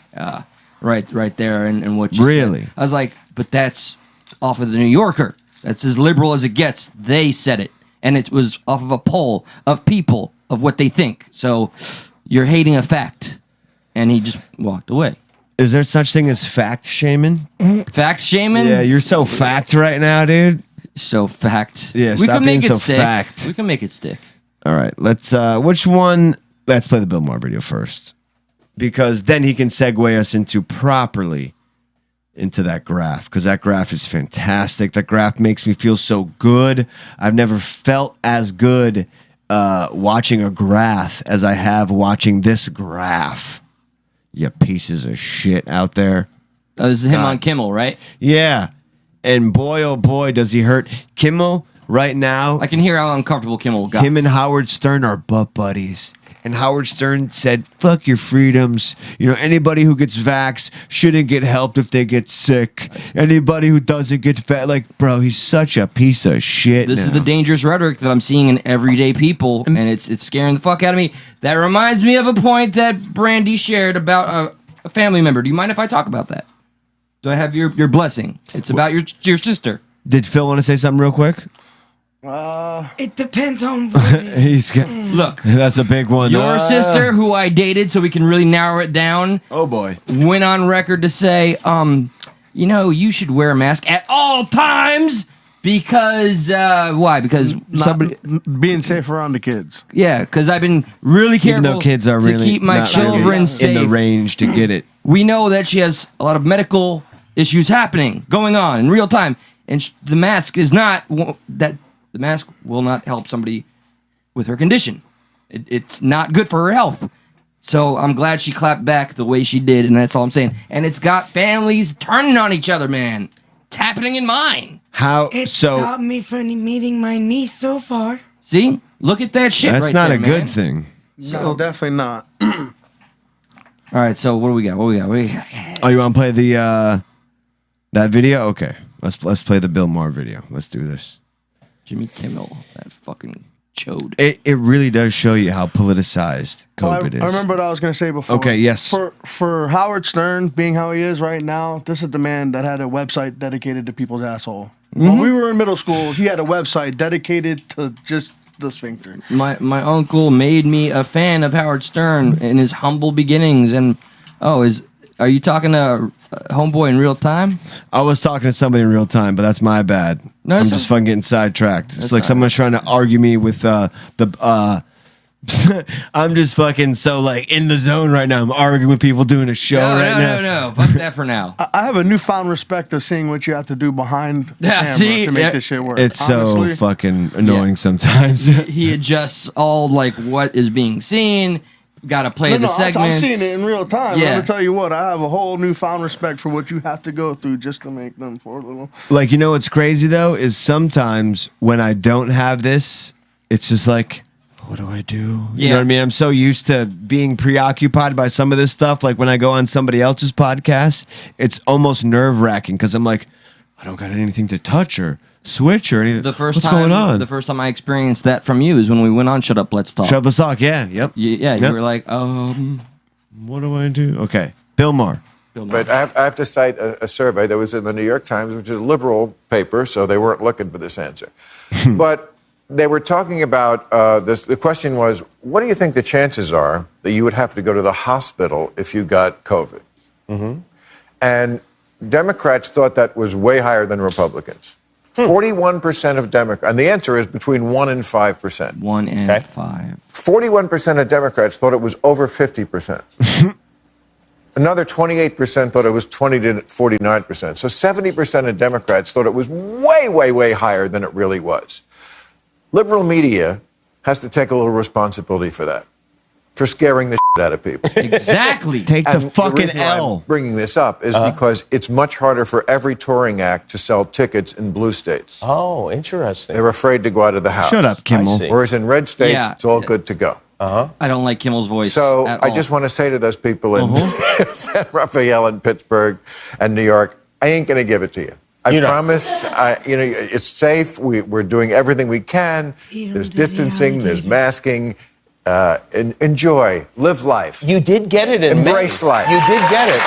right there and what you really said. I was like, but that's off of the New Yorker. That's as liberal as it gets. They said it. And it was off of a poll of people of what they think. So you're hating a fact. And he just walked away. Is there such thing as fact shaming? Fact shaming? Yeah, you're so fact right now, dude. So fact. Yeah, we stop can being make it so stick. fact. We can make it stick. All right, let's. Which one? Let's play the Bill Maher video first, because then he can segue us properly into that graph, because that graph is fantastic. That graph makes me feel so good. I've never felt as good watching a graph as I have watching this graph. You pieces of shit out there. Oh, this is him on Kimmel, right? Yeah. And boy, oh boy, does he hurt. Kimmel, right now, I can hear how uncomfortable Kimmel got. him and Howard Stern are butt buddies. And Howard Stern said, fuck your freedoms. You know, anybody who gets vaxxed shouldn't get helped if they get sick. Anybody who doesn't get fat. Like, bro, he's such a piece of shit. This is the dangerous rhetoric that I'm seeing in everyday people, and it's scaring the fuck out of me. That reminds me of a point that Brandy shared about a family member. Do you mind if I talk about that? Do I have your blessing? It's about your sister. Did Phil want to say something real quick? It depends on what it is. He's got, Look, that's a big one. your sister, who I dated, so we can really narrow it down, Oh, boy. went on record to say, you know, you should wear a mask at all times because, why? Because somebody, Being safe around the kids. yeah, because I've been really careful Even though kids are really to keep my not children really safe. in the range to get it. We know that she has a lot of medical issues happening, going on in real time, and the mask is not that. The mask will not help somebody with her condition. It's not good for her health. So I'm glad she clapped back the way she did, and that's all I'm saying. And it's got families turning on each other, man. It's happening in mine. How? It So stopped me from meeting my niece so far. See? Look at that shit that's right not there, a good man. thing. No, definitely not. All right, so what do we got? Oh, you want to play the that video? Okay, let's play the Bill Maher video. Let's do this. Jimmy Kimmel, that fucking chode. It really does show you how politicized COVID is. I remember what I was going to say before. Okay, yes. For Howard Stern being how he is right now, this is the man that had a website dedicated to people's asshole. When we were in middle school, he had a website dedicated to just the sphincter. My uncle made me a fan of Howard Stern in his humble beginnings, and are you talking to homeboy in real time? I was talking to somebody in real time, but that's my bad. No, I'm it's just okay. fucking getting sidetracked. It's That's like all someone's trying to argue me with the. I'm just fucking so like in the zone right now. I'm arguing with people doing a show now. No. Fuck that for now. I have a newfound respect of seeing what you have to do behind the Yeah, camera see, to make yeah. this shit work. It's Honestly, so fucking annoying sometimes. He adjusts all like what is being seen. Got to play the I'm segments. seeing it in real time. Yeah. I'm gonna tell you what, I have a whole newfound respect for what you have to go through just to make them for a little. Like, you know what's crazy though is sometimes when I don't have this, it's just like, what do I do? You know Yeah. what I mean? I'm so used to being preoccupied by some of this stuff. Like when I go on somebody else's podcast, it's almost nerve wracking because I'm like, I don't got anything to touch or switch or anything. The first What's time, going on? The first time I experienced that from you is when we went on Shut Up, Let's Talk. Shut up, let's talk. Yeah, yep. You Yep. were like, What do I do? Okay, Bill Maher. But I have to cite a survey that was in the New York Times, which is a liberal paper, so they weren't looking for this answer. But they were talking about this. The question was, what do you think the chances are that you would have to go to the hospital if you got COVID? And Democrats thought that was way higher than Republicans. 41% of Democrats, and the answer is between 1 and 5%. 1 and 5. 41% of Democrats thought it was over 50%. Another 28% thought it was 20 to 49%. So 70% of Democrats thought it was way, way, way higher than it really was. Liberal media has to take a little responsibility for that, for scaring the shit out of people. Exactly. Take the And fucking reason why I'm L. bringing this up is because it's much harder for every touring act to sell tickets in blue states. Oh, interesting. They're afraid to go out of the house. Shut up, Kimmel. I see. Whereas in red states, Yeah. it's all good to go. I don't like Kimmel's voice. So at I all. just want to say to those people in San Rafael and Pittsburgh and New York, I ain't going to give it to you. I promise. It's safe. We're doing everything we can. There's distancing. There's masking. Enjoy. Live life. You did get it in Embrace May. life. You did get it.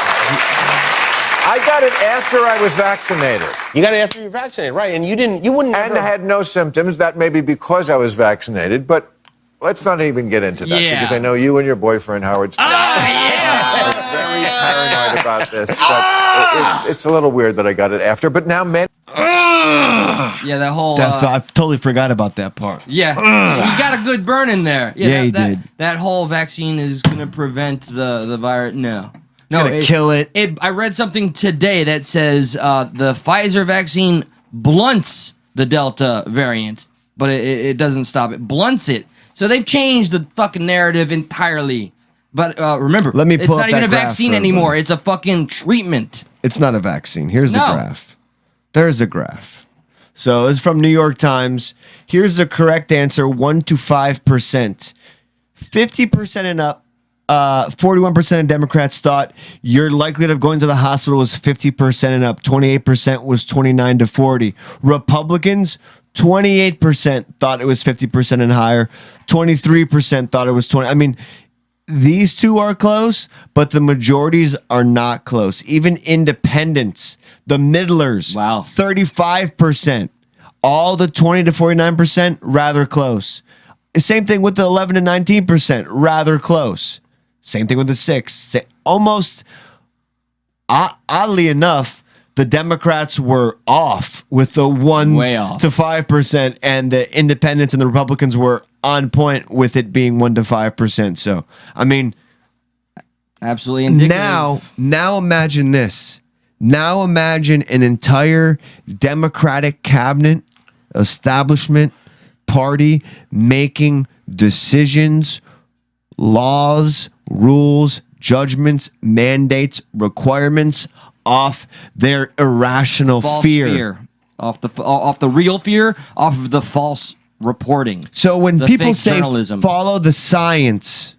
I got it after I was vaccinated. You got it after you were vaccinated, right? And you wouldn't. And I had no symptoms. That may be because I was vaccinated, but let's not even get into that Yeah. because I know you and your boyfriend Howard are very paranoid about this. But it's a little weird that I got it after. But now men. Yeah, that whole. I totally forgot about that part. Yeah, he got a good burn in there. Yeah, he did. That whole vaccine is going to prevent the virus. No, Gonna kill it. I read something today that says the Pfizer vaccine blunts the Delta variant, but it doesn't stop it. Blunts it. So they've changed the fucking narrative entirely. But remember, Let me it's pull not up even that a graph vaccine for anymore. everybody. It's a fucking treatment. It's not a vaccine. Here's the No. graph. There's a graph. So it's from New York Times. Here's the correct answer: 1 to 5%. 50% and up. 41% of Democrats thought your likelihood of going to the hospital was 50% and up. 28% was 29 to 40. Republicans, 28% thought it was 50% and higher. 23% thought it was 20. I mean, these two are close, but the majorities are not close. Even independents, the middlers, Wow. 35%. All the 20 to 49%, rather close. Same thing with the 11 to 19%, rather close. Same thing with the 6. Almost, oddly enough, the Democrats were off with the 1 Way off. to 5%, and the independents and the Republicans were on point with it being 1 to 5%. So, I mean, Absolutely indicative. now imagine this. Now imagine an entire Democratic cabinet, establishment, party making decisions, laws, rules, judgments, mandates, requirements off their irrational false fear. off the real fear, off of the false reporting. So when The people fake say journalism. follow the science,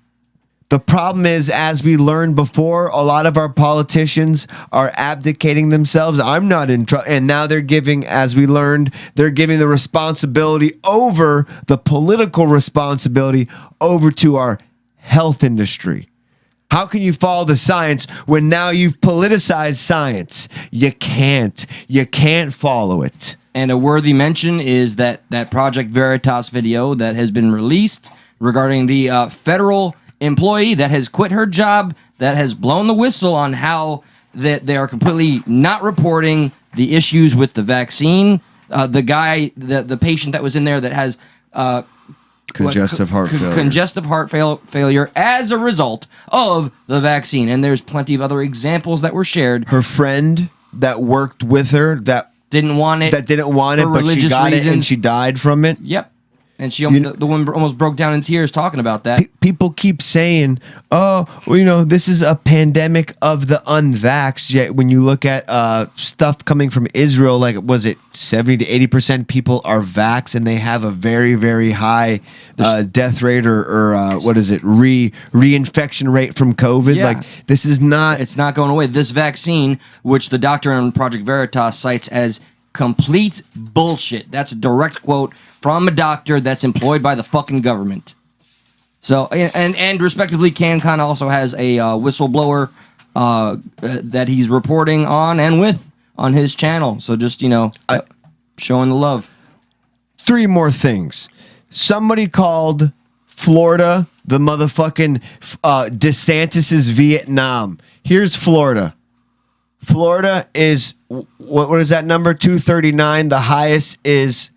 the problem is, as we learned before, a lot of our politicians are abdicating themselves. I'm not in trouble. And now they're giving, as we learned, they're giving the responsibility over, the political responsibility over to our health industry. How can you follow the science when now you've politicized science? You can't. You can't follow it. And a worthy mention is that Project Veritas video that has been released regarding the federal employee that has quit her job, that has blown the whistle on how that they are completely not reporting the issues with the vaccine. The patient that was in there that has Congestive heart failure. Congestive heart failure as a result of the vaccine. And there's plenty of other examples that were shared. Her friend that worked with her that didn't want it. but she religious got it and reasons. she died from it. Yep. And the woman almost broke down in tears talking about that. People keep saying, "Oh, well, this is a pandemic of the unvaxxed." Yet when you look at stuff coming from Israel, like was it 70 to 80% people are vaxxed, and they have a very, very high death rate or what is it, reinfection rate from COVID? Yeah. Like this is not. It's not going away. This vaccine, which the doctor on Project Veritas cites as complete bullshit. That's a direct quote from a doctor that's employed by the fucking government. So, and respectively, CanCon also has a whistleblower that he's reporting on and with on his channel. So just, showing the love. 3 more things. Somebody called Florida the motherfucking DeSantis's Vietnam. Here's Florida. Florida is, what is that number? 239. The highest is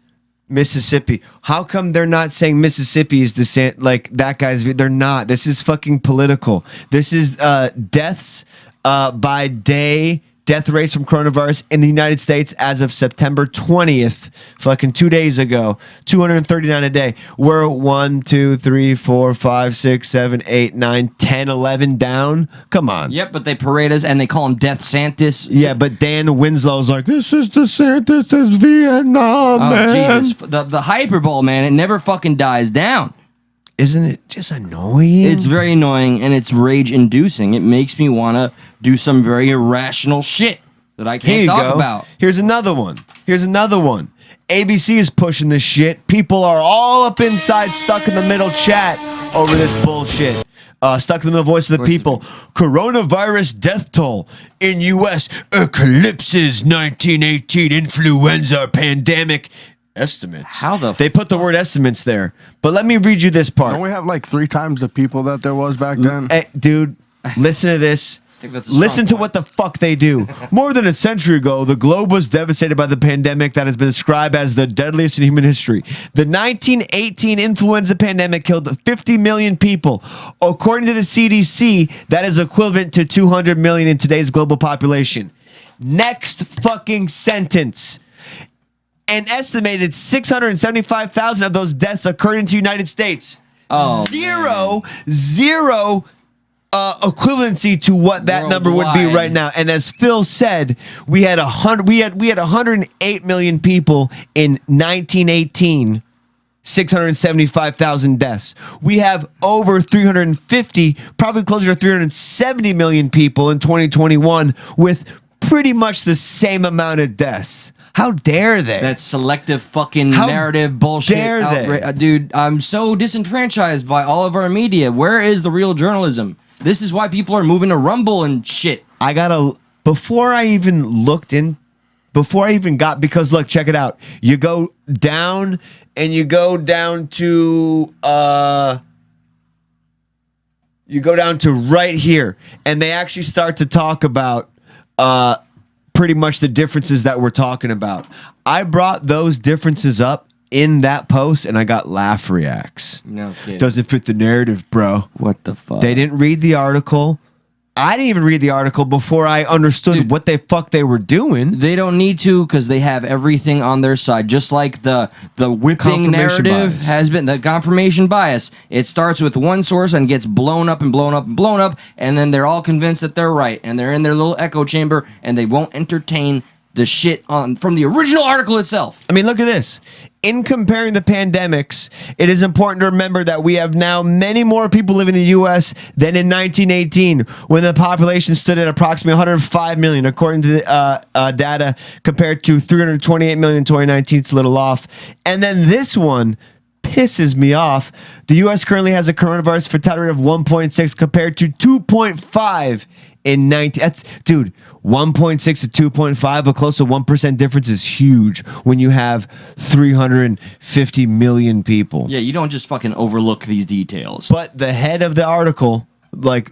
Mississippi. How come they're not saying Mississippi is like that guy's? They're not. This is fucking political. This is deaths by day. Death rates from coronavirus in the United States as of September 20th, fucking 2 days ago, 239 a day. We're 1, 2, 3, 4, 5, 6, 7, 8, 9, 10, 11 down. Come on. Yep, but they parade us and they call him Death Santis. Yeah, but Dan Winslow's like, this is DeSantis' Vietnam, man. Jesus. The hyperbole, man, it never fucking dies down. Isn't it just annoying? It's very annoying and it's rage-inducing. It makes me want to do some very irrational shit that I can't talk about. Here's another one. ABC is pushing this shit. People are all up inside, stuck in the middle chat over this bullshit. Stuck in the middle voice of the people. Coronavirus death toll in U.S. eclipses 1918 influenza pandemic. estimates. How the They put the word estimates there. But let me read you this part. Don't we have like 3 times the people that there was back then? Hey, dude, listen to this. think that's a strong Listen to point. what the fuck they do. More than a century ago, the globe was devastated by the pandemic that has been described as the deadliest in human history. The 1918 influenza pandemic killed 50 million people. According to the CDC, that is equivalent to 200 million in today's global population. Next fucking sentence. An estimated 675,000 of those deaths occurred in the United States. Oh, Zero equivalency to what that number would be Worldwide. right now. And as Phil said, we had 108 million people in 1918. 675,000 deaths. We have over 350, probably closer to 370 million people in 2021 with pretty much the same amount of deaths. How dare they? That selective fucking How narrative bullshit. dare they? Dude, I'm so disenfranchised by all of our media. Where is the real journalism? This is why people are moving to Rumble and shit. Before I even got, because look, check it out. You go down and you go down to right here, and they actually start to talk about pretty much the differences that we're talking about. I brought those differences up in that post, and I got laugh reacts. No kidding. Doesn't fit the narrative, bro. What the fuck? They didn't read the article. I didn't even read the article before I understood what the fuck they were doing. They don't need to because they have everything on their side. Just like the whipping Confirmation narrative bias. has been, the confirmation bias. It starts with one source and gets blown up and blown up and blown up, and then they're all convinced that they're right, and they're in their little echo chamber, and they won't entertain the shit from the original article itself. I mean, look at this. In comparing the pandemics, it is important to remember that we have now many more people living in the U.S. than in 1918, when the population stood at approximately 105 million, according to the data, compared to 328 million in 2019. It's a little off. And then this one pisses me off. The U.S. currently has a coronavirus fatality rate of 1.6 compared to 2.5 in 19. That's, dude, 1.6 to 2.5, a close to 1% difference is huge when you have 350 million people. Yeah, you don't just fucking overlook these details. But the head of the article, like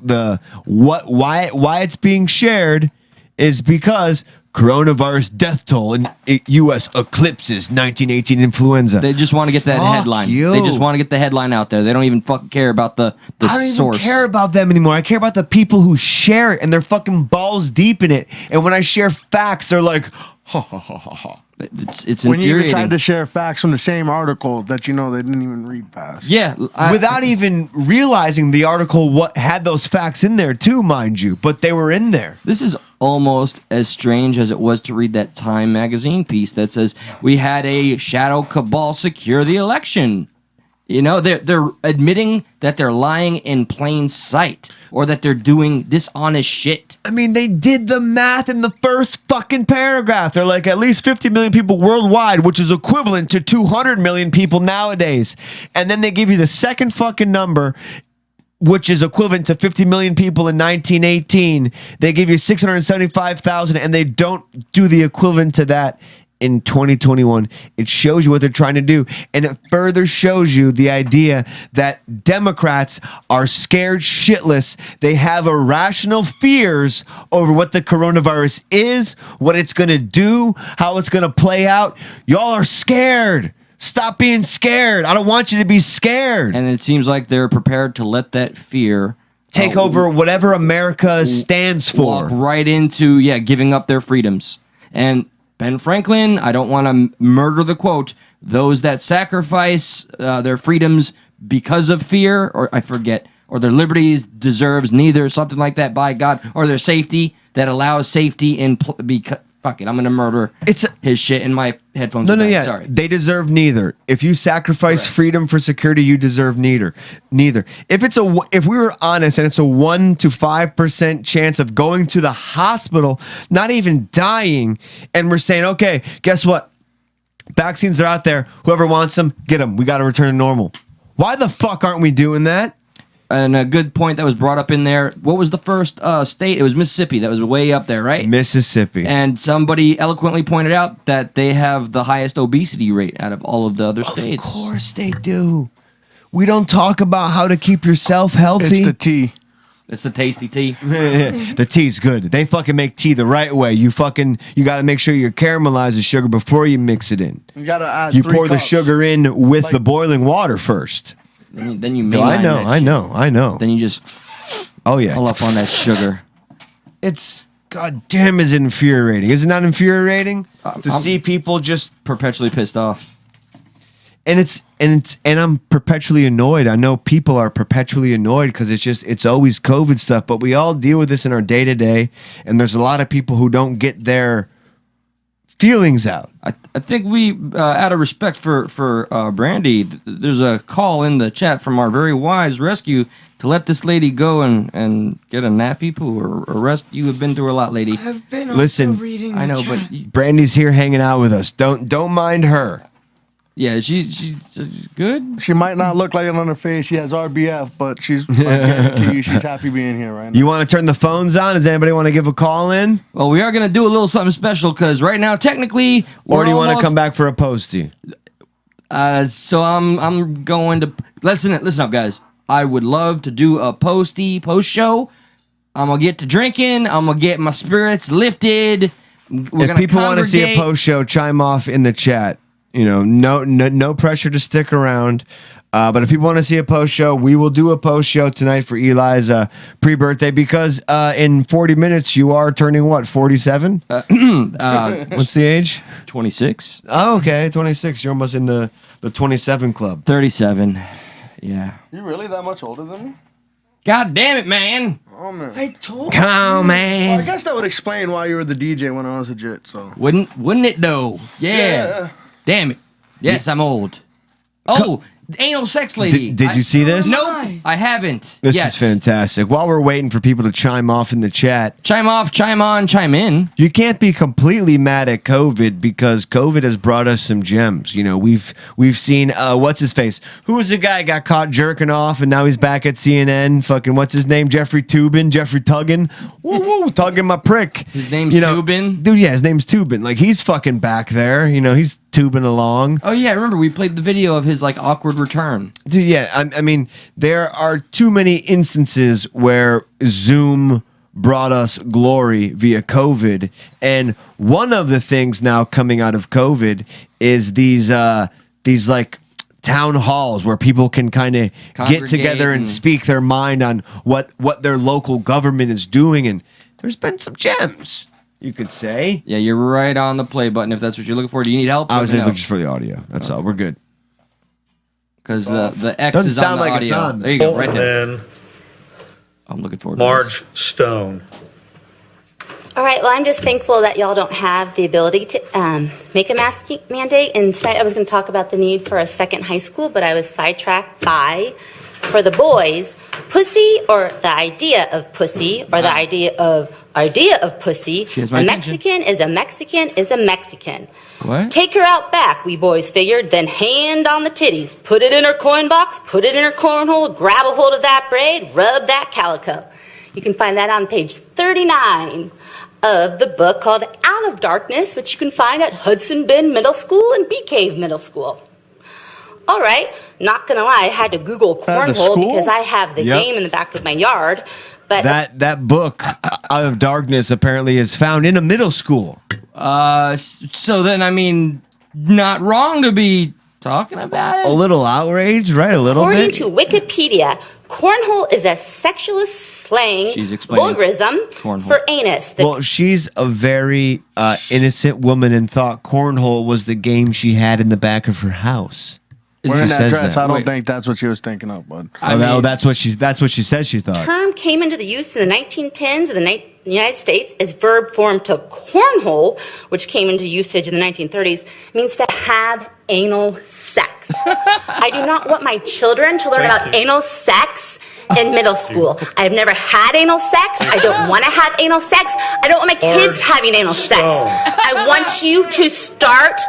why it's being shared is because coronavirus death toll in U.S. eclipses 1918 influenza. They just want to get that Fuck headline. you. They just want to get the headline out there. They don't even fucking care about the I don't source. even care about them anymore. I care about the people who share it, and they're fucking balls deep in it. And when I share facts, they're like, ha ha ha ha ha. It's When you even infuriating. tried to share facts from the same article that they didn't even read past. Yeah, Without even realizing the article had those facts in there too, mind you, but they were in there. This is almost as strange as it was to read that Time magazine piece that says we had a shadow cabal secure the election. You know, they're admitting that they're lying in plain sight or that they're doing dishonest shit. I mean, they did the math in the first fucking paragraph. They're like, at least 50 million people worldwide, which is equivalent to 200 million people nowadays. And then they give you the second fucking number, which is equivalent to 50 million people in 1918. They give you 675,000, and they don't do the equivalent to that in 2021. It shows you what they're trying to do, and it further shows you the idea that Democrats are scared shitless. They have irrational fears over what the coronavirus is, what it's going to do, how it's going to play out. Y'all are scared. Stop being scared. I don't want you to be scared. And it seems like they're prepared to let that fear Take over whatever America stands for. walk right into giving up their freedoms. And Ben Franklin, I don't want to murder the quote, those that sacrifice their freedoms because of fear, or I forget, or their liberties deserves neither, something like that, by God, or their safety that allows safety in fuck it, I'm gonna murder his shit in my headphones. Sorry. They deserve neither. If you sacrifice freedom for security, you deserve neither. If we were honest, and it's a 1 to 5% chance of going to the hospital, not even dying, and we're saying, okay, guess what? Vaccines are out there. Whoever wants them, get them. We got to return to normal. Why the fuck aren't we doing that? and a good point that was brought up in there. What was the first state? It was Mississippi. That was way up there, right? Mississippi. And somebody eloquently pointed out that they have the highest obesity rate out of all of the other states. Of course they do. We don't talk about how to keep yourself healthy. It's the tea. It's the tasty tea. The tea's good. They fucking make tea the right way. You got to make sure you caramelize the sugar before you mix it in. You gotta add. You 3 pour the cups. sugar in with the boiling water first. Then you So I know. Then you just Oh yeah. all up on that sugar. It's goddamn is it infuriating. Is it not infuriating to see people just Perpetually pissed off. and I'm perpetually annoyed. I know people are perpetually annoyed because it's always COVID stuff, but we all deal with this in our day to day, and there's a lot of people who don't get their feelings out. I think we, out of respect for Brandy, there's a call in the chat from our very wise rescue to let this lady go and get a nappy poo or rest. You have been through a lot, lady. I've been Listen, also reading I know, the but chat. Brandy's here hanging out with us. Don't mind her. yeah, she's good. She might not look like it on her face. She has RBF, but I guarantee you she's happy being here right now. You want to turn the phones on? Does anybody want to give a call in? Well, we are going to do a little something special because right now, technically, Or do you want to almost- come back for a postie? So I'm going to listen up, guys. I would love to do a post show. I'm gonna get to drinking. I'm gonna get my spirits lifted. If people want to see a post show, chime off in the chat. You know, no pressure to stick around. But if people want to see a post show, we will do a post show tonight for Eli's pre-birthday because in 40 minutes you are turning what, 47? What's the age? 26, Oh, okay, 26. You're almost in the 27 club. 37. Yeah. You really that much older than me? God damn it, man. Oh man. I told Come on, Well, I man. guess that would explain why you were the DJ when I was legit. So. Wouldn't it though? Yeah. Damn it. Yes, I'm old. Oh, anal sex lady. Did you see this? Nope, I haven't. This Yes. is fantastic. While we're waiting for people to chime off in the chat, Chime off, chime on, chime in. you can't be completely mad at COVID because COVID has brought us some gems. You know, we've seen what's his face? Who was the guy got caught jerking off and now he's back at CNN? Fucking what's his name? Jeffrey Tubin. Woo, tugging my prick. His name's Tubin? Dude, yeah, his name's Tubin. Like he's fucking back there. You know, he's tubing along. Oh yeah, I remember we played the video of his like awkward return. Dude, yeah, I mean, there are too many instances where Zoom brought us glory via COVID, and one of the things now coming out of COVID is these like town halls where people can kind of get Congregate together and and- speak their mind on what their local government is doing, and there's been some gems, you could say. Yeah, you're right on the play button if that's what you're looking for. Do you need help? I was looking just for the audio. That's all. We're good. Because the X Doesn't is on sound the like it's audio. on. There you go, right there. And I'm looking forward to Marge this. Stone. All right, well, I'm just thankful that y'all don't have the ability to make a mask mandate. And tonight I was going to talk about the need for a second high school, but I was sidetracked by, for the boys, pussy or the idea of pussy or the idea of pussy. She has my a attention. Mexican is a Mexican is a Mexican. What? Take her out back, we boys figured, then hand on the titties. Put it in her coin box, put it in her cornhole, grab a hold of that braid, rub that calico. You can find that on page 39 of the book called Out of Darkness, which you can find at Hudson Bend Middle School and Bee Cave Middle School. All right, not gonna lie, I had to Google At the cornhole school? because I have the Yep. game in the back of my yard. But That book, Out of Darkness, apparently is found in a middle school. So then, I mean, not wrong to be talking about A it. little outrage, right? A little according bit. to Wikipedia, cornhole is a sexualist slang She's explaining vulgarism cornhole. for anus. The Well, she's a very innocent woman and thought cornhole was the game she had in the back of her house. Wearing She that says dress, that. I don't Wait. think that's what she was thinking of, bud. That's what she said she thought. term came into the use in the 1910s in the United States as verb form to cornhole, which came into usage in the 1930s, means to have anal sex. I do not want my children to learn about anal sex in middle school. I've never had anal sex. I don't want to have anal sex. I don't want my kids having anal sex. I want you to start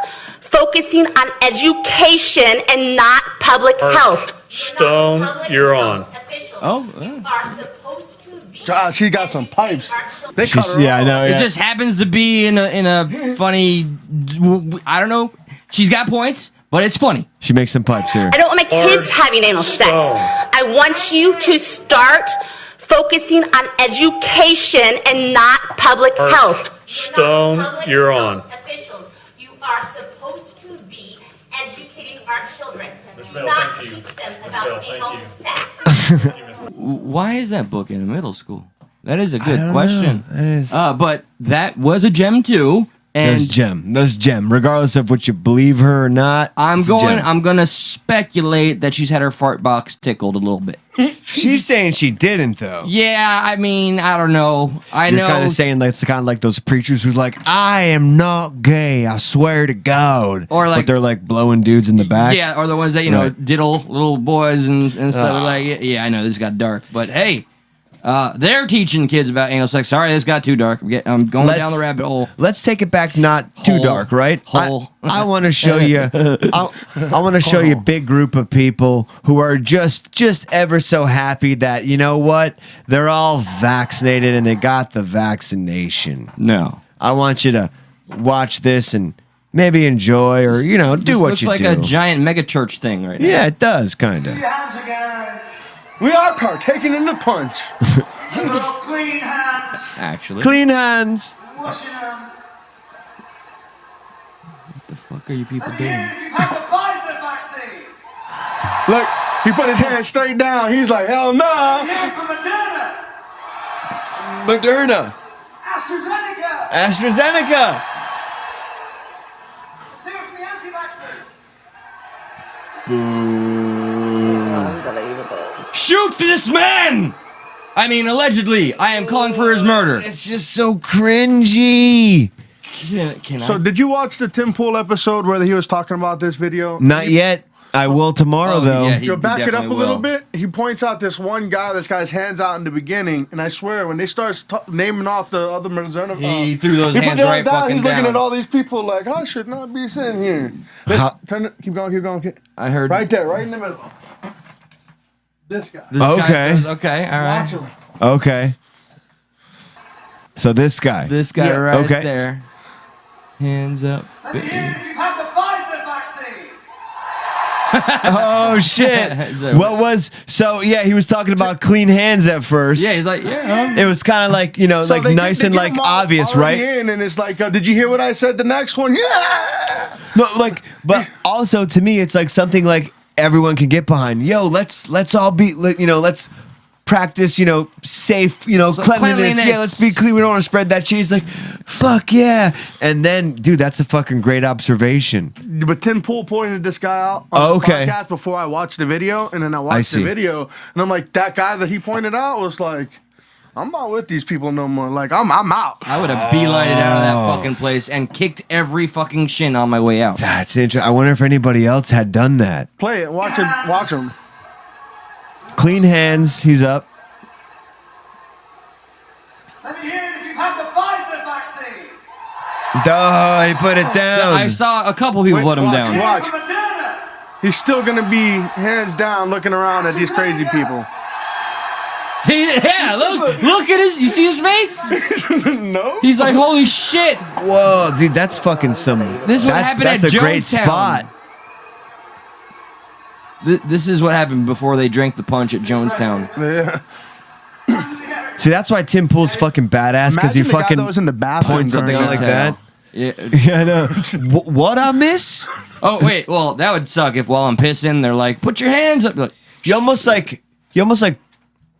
focusing on education and not public health. Stone, you're on. Oh, God, she got some pipes. They cut her Yeah, I off. know. it Yeah. just happens to be in a funny. I don't know. She's got points, but it's funny. She makes some pipes here. I don't want my kids having anal sex. I want you to start focusing on education and not public health. Stone, you're on. Officials, you are supposed to be educating our children, not teach them about anal sex. Why is that book in a middle school? That is a good don't question. know. That is- But that was a gem too. And That's Gem. Regardless of what you believe her or not, I'm it's a gem. I'm gonna speculate that she's had her fart box tickled a little bit. She's saying she didn't though. Yeah, I mean, I don't know. I You're know. kind of saying like it's kind of like those preachers who's like, I am not gay, I swear to God. Or like- but they're like blowing dudes in the back. Yeah, or the ones that, you know, Right. diddle little boys and stuff like yeah, I know this got dark. But hey, they're teaching kids about anal sex. Sorry, this got too dark. I'm going down the rabbit hole. Let's take it back, not too Hole. dark, right? Hole. I want to show you. I want to show you a big group of people who are just ever so happy that you know what, they're all vaccinated and they got the vaccination. No. I want you to watch this and maybe enjoy or do This what looks you like do. a giant mega church thing right now. Yeah, it does kind of. We are partaking in the punch. Clean hands. Actually. Clean hands. Washing them. What the fuck are you people doing? If you've had the Pfizer vaccine. Look, he put his hand straight down. He's like, hell no. Here for Moderna. Moderna. AstraZeneca. AstraZeneca. Zero for the anti-vaxxers. Shoot this man! I mean, allegedly, I am calling for his murder. It's just so cringy. Can So did you watch the Tim Pool episode where he was talking about this video? Not yet. I will tomorrow though. yeah, You'll back it up a definitely little will. bit. He points out this one guy that's got his hands out in the beginning, and I swear when they start naming off the other Moderna, He threw those he put hands it right down. fucking He's looking down. at all these people like, I should not be sitting here. Turn it, keep going. I heard. Right there, right in the middle. This guy. This guy Okay. goes, okay, all right. Watch him. Okay. So this guy. This guy Yeah, right okay. there. Hands up. And here if you've had the Pfizer vaccine. Oh shit. What was so yeah, he was talking about clean hands at first. Yeah, he's like, yeah. It was kind of like, So like they nice get and like them all obvious, already right? In, and it's like, did you hear what I said? The next one, yeah. No, like, but also to me, it's like something like everyone can get behind. Yo, let's all be, let's practice, safe, So cleanliness. Yeah, let's be clean. We don't want to spread that shit. He's like, fuck yeah. And then, dude, that's a fucking great observation. But Tim Pool pointed this guy out on Oh, the okay. podcast before I watched the video, and then I watched see. the video, and I'm like, that guy that he pointed out was like, I'm not with these people no more. Like, I'm out. I would have beelined it out of that fucking place and kicked every fucking shin on my way out. That's interesting. I wonder if anybody else had done that. Play it. Watch him. Watch him. Clean hands. He's up. Let me hear it if you've had the Pfizer vaccine. Duh, he put it down. I saw a couple people put him watch, down. watch. For Moderna. He's still gonna be hands down looking around at these crazy people. Yeah, look at his. You see his face? No. He's like, holy shit. Whoa, dude, that's fucking some. This is what happened that's at a great Jonestown. spot. This is what happened before they drank the punch at Jonestown. Yeah. See, that's why Tim Pool's fucking badass because he Imagine the guy fucking that was in the bathroom points something during out like that. that. Yeah. Yeah, I know. What I miss? Oh wait, well that would suck if while I'm pissing they're like, put your hands up. Like, You almost like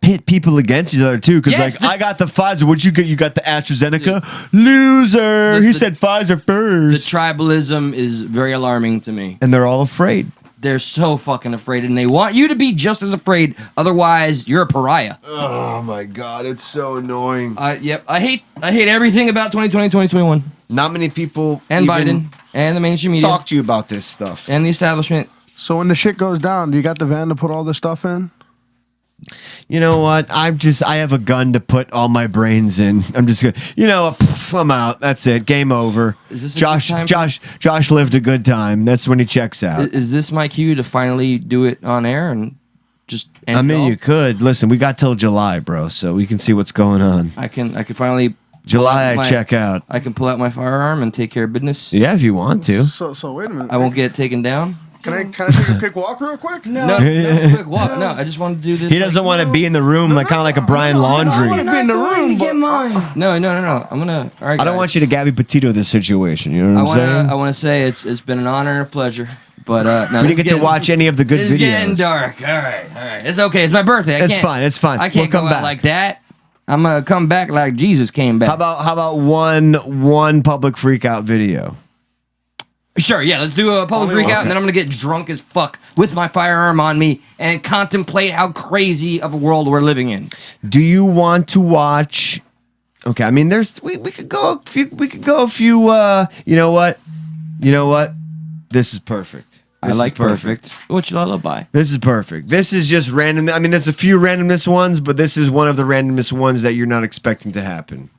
pit people against each other too, because Yes, I got the Pfizer. What'd you get? You got the AstraZeneca. Loser. He said Pfizer the first. tribalism is very alarming to me. And they're all afraid. They're so fucking afraid, and they want you to be just as afraid. Otherwise, you're a pariah. Oh my god, it's so annoying. Yep, I hate everything about 2020, 2021, Not many people and even Biden, and the mainstream media, talk to you about this stuff. and the establishment. So when the shit goes down, do you got the van to put all this stuff in? You know what? I have a gun to put all my brains in. I'm just gonna, I'm out. That's it. Game over. Is this a good time? Josh lived a good time. That's when he checks out. Is this my cue to finally do it on air and just end it all? You could. Listen, we got till July, bro, so we can see what's going on. I can finally July I check out. I can pull out my firearm and take care of business. Yeah, if you want to. So wait a minute. I won't get it taken down. Can I take a quick walk real quick? No, quick walk. No, I just want to do this. He doesn't want to be in the room, kind of like a Brian Laundrie. I want to be in the room. Get mine. No. I'm gonna. All right, I don't want you to Gabby Petito this situation. You know what I'm saying? I want to say it's been an honor and a pleasure. But no, we didn't get to watch any of the good videos. It's getting dark. All right. It's okay. It's my birthday. It's fine. I can't come go back out like that. I'm gonna come back like Jesus came back. How about one public freak out video? Sure, yeah, let's do a public freak out, and then I'm gonna get drunk as fuck with my firearm on me and contemplate how crazy of a world we're living in. Do you want to watch? Okay, I mean, we could go a few. You know what? This is perfect. I like perfect. What's your lullaby? This is perfect. This is just random. I mean, there's a few randomness ones, but this is one of the randomness ones that you're not expecting to happen.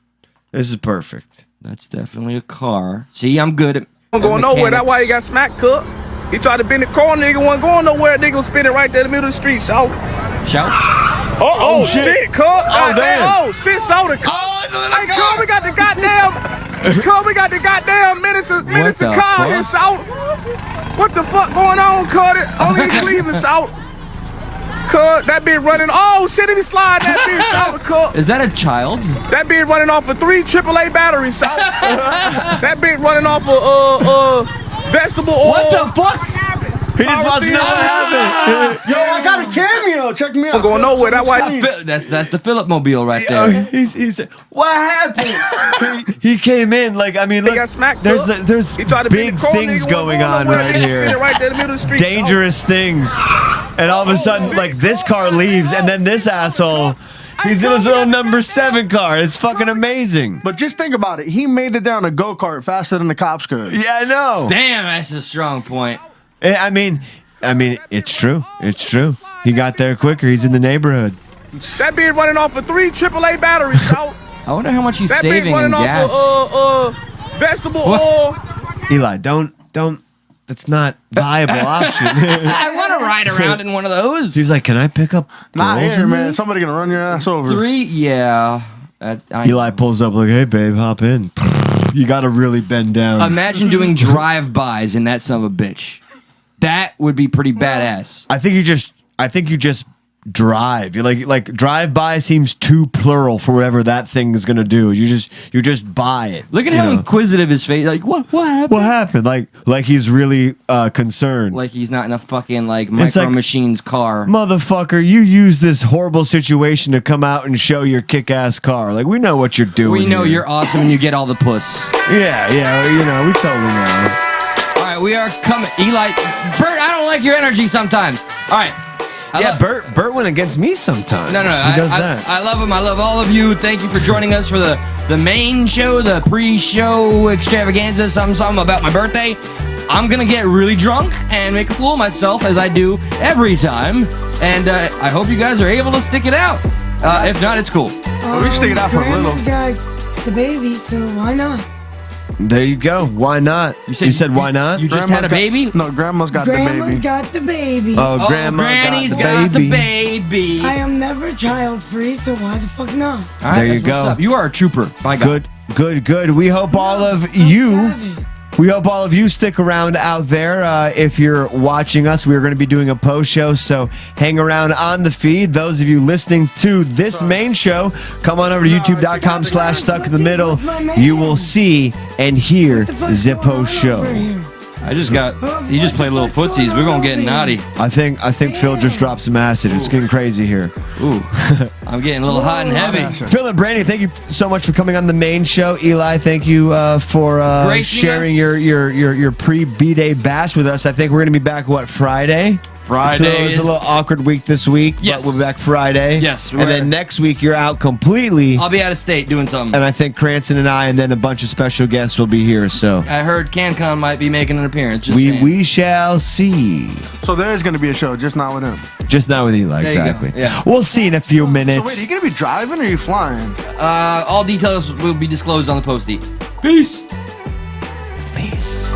This is perfect. That's definitely a car. See, I'm good at. Don't go nowhere. That's why he got smacked, cook. He tried to bend the corner, nigga wasn't going nowhere. Nigga was spinning right there in the middle of the street, shout. Oh shit, cook. Oh, damn. Oh, shit, soda, cook. Hey, cook, we got the goddamn minutes of car here, shout. What the fuck going on, cut it? Only in Cleveland, shout. Cut, that bitch running. Oh shit, did he slide that bitch, shout, cut. Is that a child? That bitch running off of 3 AAA batteries, shout. That bitch running off of vegetable oil. What the fuck? He just wants to know what happened. Yo, I got a cameo. Check me out. I'm going nowhere. That's why. That's the Philip Mobile right there. He said, "What happened?" He came in like, I mean, look, got smacked there's up. big things going on right here. Right there in the middle of the street. Dangerous things, and all of a sudden, like this car leaves, and then this asshole. He's in his little number 7 car. It's fucking amazing. But just think about it. He made it down a go-kart faster than the cops could. Yeah, I know. Damn, that's a strong point. I mean, it's true. It's true. He got there quicker. He's in the neighborhood. That bitch running off of 3 AAA batteries, shout. I wonder how much he's that saving running in gas. Off of, vegetable oil. Eli, don't. That's not viable option. I want to ride around in one of those. He's like, can I pick up Not girls here, in man. there? Somebody gonna run your ass over. 3, yeah. Eli pulls up like, hey, babe, hop in. You got to really bend down. Imagine doing drive-bys in that son of a bitch. That would be pretty badass. I think you just drive. You like drive by seems too plural for whatever that thing is gonna do. You just buy it. Look at how inquisitive his face. Like what happened? What happened? Like he's really concerned. Like he's not in a fucking Micro Machines car. Motherfucker, you use this horrible situation to come out and show your kick-ass car. Like we know what you're doing. We know here. you're awesome and you get all the puss. Yeah, we totally know. All right, we are coming. Eli, Bert, I don't like your energy sometimes. All right. Bert went against me sometimes. No. He does that. I love him. I love all of you. Thank you for joining us for the main show, the pre-show extravaganza, something about my birthday. I'm going to get really drunk and make a fool of myself, as I do every time. And I hope you guys are able to stick it out. If not, it's cool. Well, we can stick it out for a little. Got the baby, so why not? There you go. Why not? You said why not? You just had a baby? No, Grandma's got the baby. Grandma's got the baby. Oh, Granny's got the baby. I am never child free, so why the fuck not? All right, there you that's what's go. up. You are a trooper. By God. Good. We hope all of you stick around out there. If you're watching us, we're going to be doing a post show, so hang around on the feed. Those of you listening to this main show, come on over to youtube.com/stuckinthe-middle. You will see and hear Zippo's show. He just played little footsies. We're going to get naughty. I think Phil just dropped some acid. It's getting crazy here. Ooh. I'm getting a little hot and heavy. Phil and Brandy, thank you so much for coming on the main show. Eli, thank you for sharing your pre-B-Day bash with us. I think we're going to be back, Friday? Friday. It's a little awkward week this week, but we'll be back Friday. Yes. And then next week, you're out completely. I'll be out of state doing something. And I think Cranston and I and then a bunch of special guests will be here. So I heard CanCon might be making an appearance. We shall see. So there is going to be a show, just not with him. Just not with Eli, There you go. exactly. Yeah. We'll see in a few So wait, minutes. are you gonna be driving or are you flying? All details will be disclosed on the postie. Peace. Peace.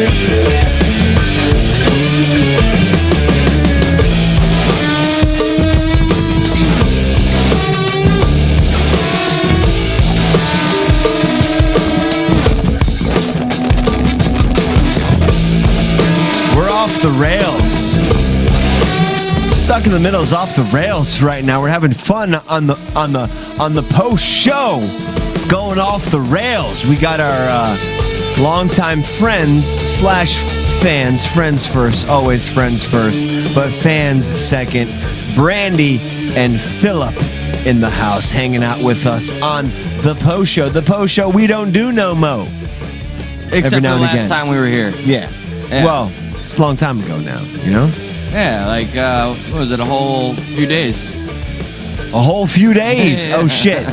We're off the rails. Stuck in the Middle is off the rails right now. We're having fun on the post show, going off the rails. We got our longtime friends / fans, friends first, always friends first, but fans second. Brandy and Philip in the house, hanging out with us on the post show. The post show we don't do no mo. Except for the last time we were here. Yeah. Well, it's a long time ago now, you know? Yeah, like, what was it, a whole few days? A whole few days? Oh, shit.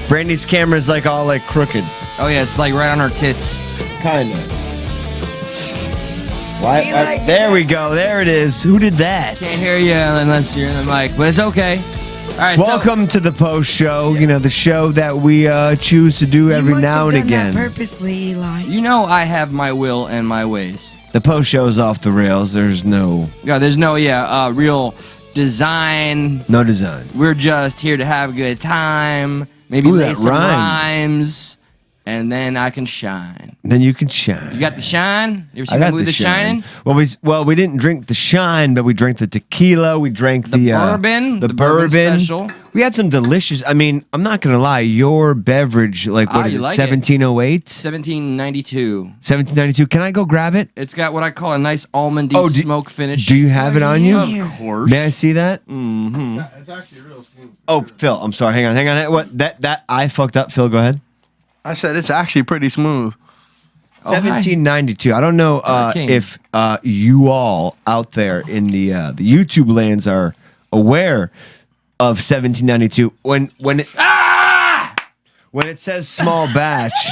Brandy's camera's like all like crooked. Oh, yeah, it's like right on her tits. Kinda. There we go. There it is. Who did that? Can't hear you unless you're in the mic, but it's okay. All right, welcome to the post show. You know, the show that we choose to do every now and again. Purposely, Eli. You know I have my will and my ways. The post show is off the rails. There's no... Yeah, there's no, real design. No design. We're just here to have a good time. Maybe make some rhymes. And then I can shine. Then you can shine. You got the shine? You ever seen the movie The Shining? Well, we didn't drink the shine, but we drank the tequila. We drank the bourbon. The bourbon special. We had some delicious. I mean, I'm not gonna lie. Your beverage, like what is it? 1708. 1792. 1792. Can I go grab it? It's got what I call a nice almondy smoke finish. Do you have it on you? Of course. May I see that? Mm-hmm. It's actually real smooth. Oh, Phil, I'm sorry. Hang on. What? That I fucked up. Phil, go ahead. I said it's actually pretty smooth. 1792. I don't know if you all out there in the YouTube lands are aware of 1792. When it says small batch.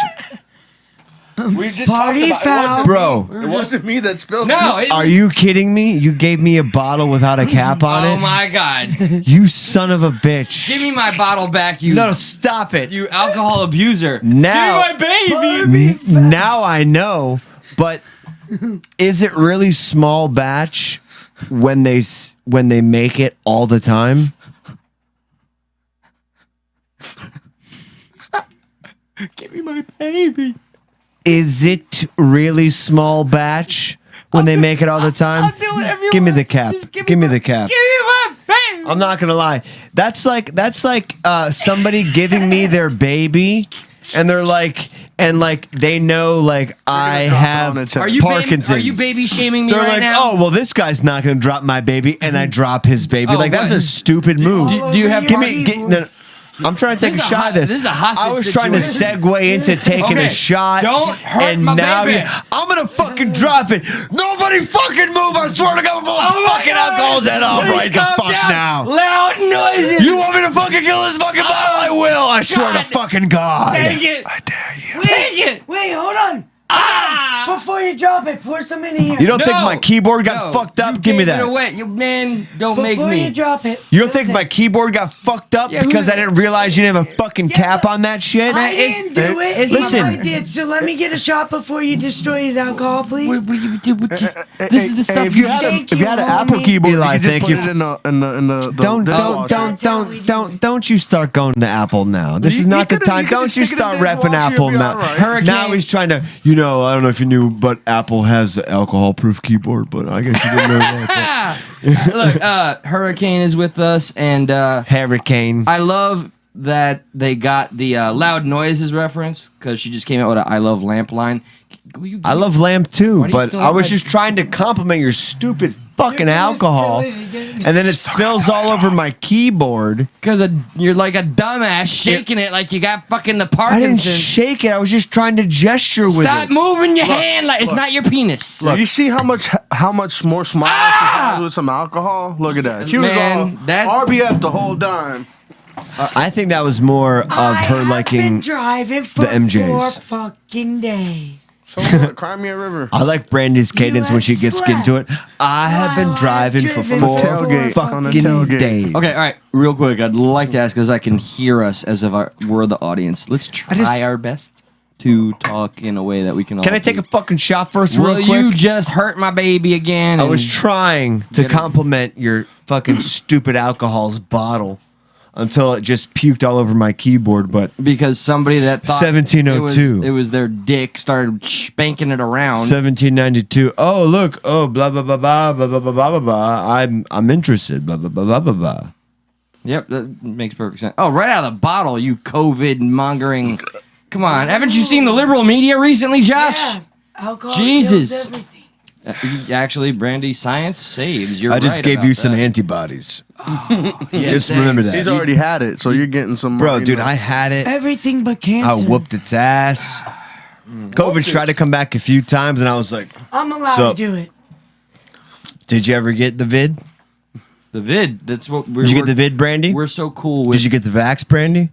We just Party talked about Bro. It wasn't me that spilled it. Are you kidding me? You gave me a bottle without a cap on it? Oh my God. You son of a bitch. Give me my bottle back, you. No, stop it. You alcohol abuser. Now, give me my baby. Now I know, but is it really small batch when they make it all the time? Give me my baby. Is it really small batch when they make it all the time? I'll do whatever you Give me want. the cap. Give me the cap. Give me my baby. I'm not gonna lie. That's like somebody giving me their baby, and they're like, they know like I have Parkinson's. Are you baby shaming me They're right like, now? oh well, this guy's not gonna drop my baby, and I drop his baby. Oh, like that's what? a stupid move. Do you have no, I'm trying to take a shot at this. This is a hostage I was trying to segue into taking a shot. Don't hurt and my now baby. I'm gonna fucking drop it. Nobody fucking move! I swear to God, I'm gonna fucking alcohol's head off Please right the calm fuck down. now. Loud noises. You want me to fucking kill this fucking bottle? I will. I swear to fucking God. Take it. I dare you. Take it. Wait, hold on. Before you drop it, pour some in here. You don't think my keyboard got fucked up? Give me that. You man, don't Before make me. you drop it. You don't think my keyboard got fucked up because I didn't realize you didn't have a fucking cap on that shit? I didn't do it. Listen. I did. So let me get a shot before you destroy his alcohol, please. This is the stuff If you had an Apple keyboard, Eli, you could just thank put you. it in the Don't you start going to Apple now. This is not the time. Don't you start repping Apple now. Now he's trying to, I don't know if you knew, but Apple has an alcohol-proof keyboard, but I guess you didn't know that. Look, Hurricane is with us, and Hurricane. I love that they got the loud noises reference because she just came out with a I love lamp line. I love lamp too, but still I was like- just trying to compliment your stupid fucking alcohol, and then it spills all over my keyboard. Because you're like a dumbass shaking it like you got fucking the I didn't Parkinson's. shake it. I was just trying to gesture with Stop it. moving your hand like it's not your penis. Look, you see how much more smiles she has with some alcohol? Look at that. She was all RBF the whole time. I think that was more of her liking driving for the MJs. 4 fucking days. So what? Cry me a river. I like Brandy's cadence when she gets into it. I have been driving for 4 fucking days. Okay, all right, real quick. I'd like to ask, because I can hear us as if we're the audience. Let's try our best. to talk in a way that we can all Can I take a fucking shot first, real Will quick? you just hurt my baby again? I and was trying to compliment your fucking stupid alcohol's bottle until it just puked all over my keyboard, but because somebody that thought 1702. it was their dick started spanking it around. 1792. Oh, look. Oh, blah, blah, blah, blah, blah, blah, blah, blah, blah. I'm interested. Blah, blah, blah, blah, blah, blah. Yep, that makes perfect sense. Oh, right out of the bottle, you COVID mongering. Come on, haven't you seen the liberal media recently, Josh? Yeah. Alcohol Jesus. kills everything. Actually, Brandy, science saves. You're I just right gave about you some that. antibodies. Yeah, Just remember that. He's already had it, so you're getting some. Bro, dude, I had it. Everything but cancer. I whooped its ass. COVID tried to come back a few times, and I was like, I'm allowed So- to do it. did you ever get the vid? The vid. That's what we're. Did you get the vid, Brandy? We're so cool with. Did you get the vax, Brandy?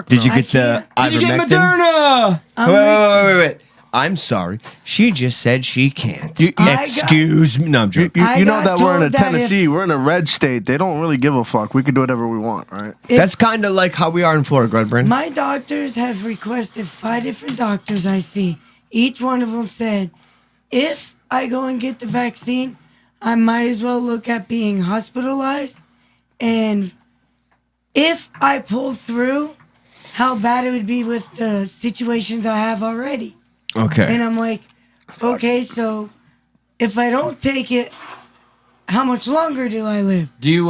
Did you I get the Did you get ivermectin? Moderna? Wait. I'm sorry. She just said she can't. I Excuse me. No, I'm joking. You I know got that we're in a told that Tennessee, we're in a red state. They don't really give a fuck. We can do whatever we want, right? That's kind of like how we are in Florida, go ahead, Brandon. My doctors have requested 5 different doctors I see. Each one of them said, if I go and get the vaccine, I might as well look at being hospitalized. And if I pull through, how bad it would be with the situations I have already. Okay. And I'm like, okay, so if I don't take it, how much longer do I live? Do you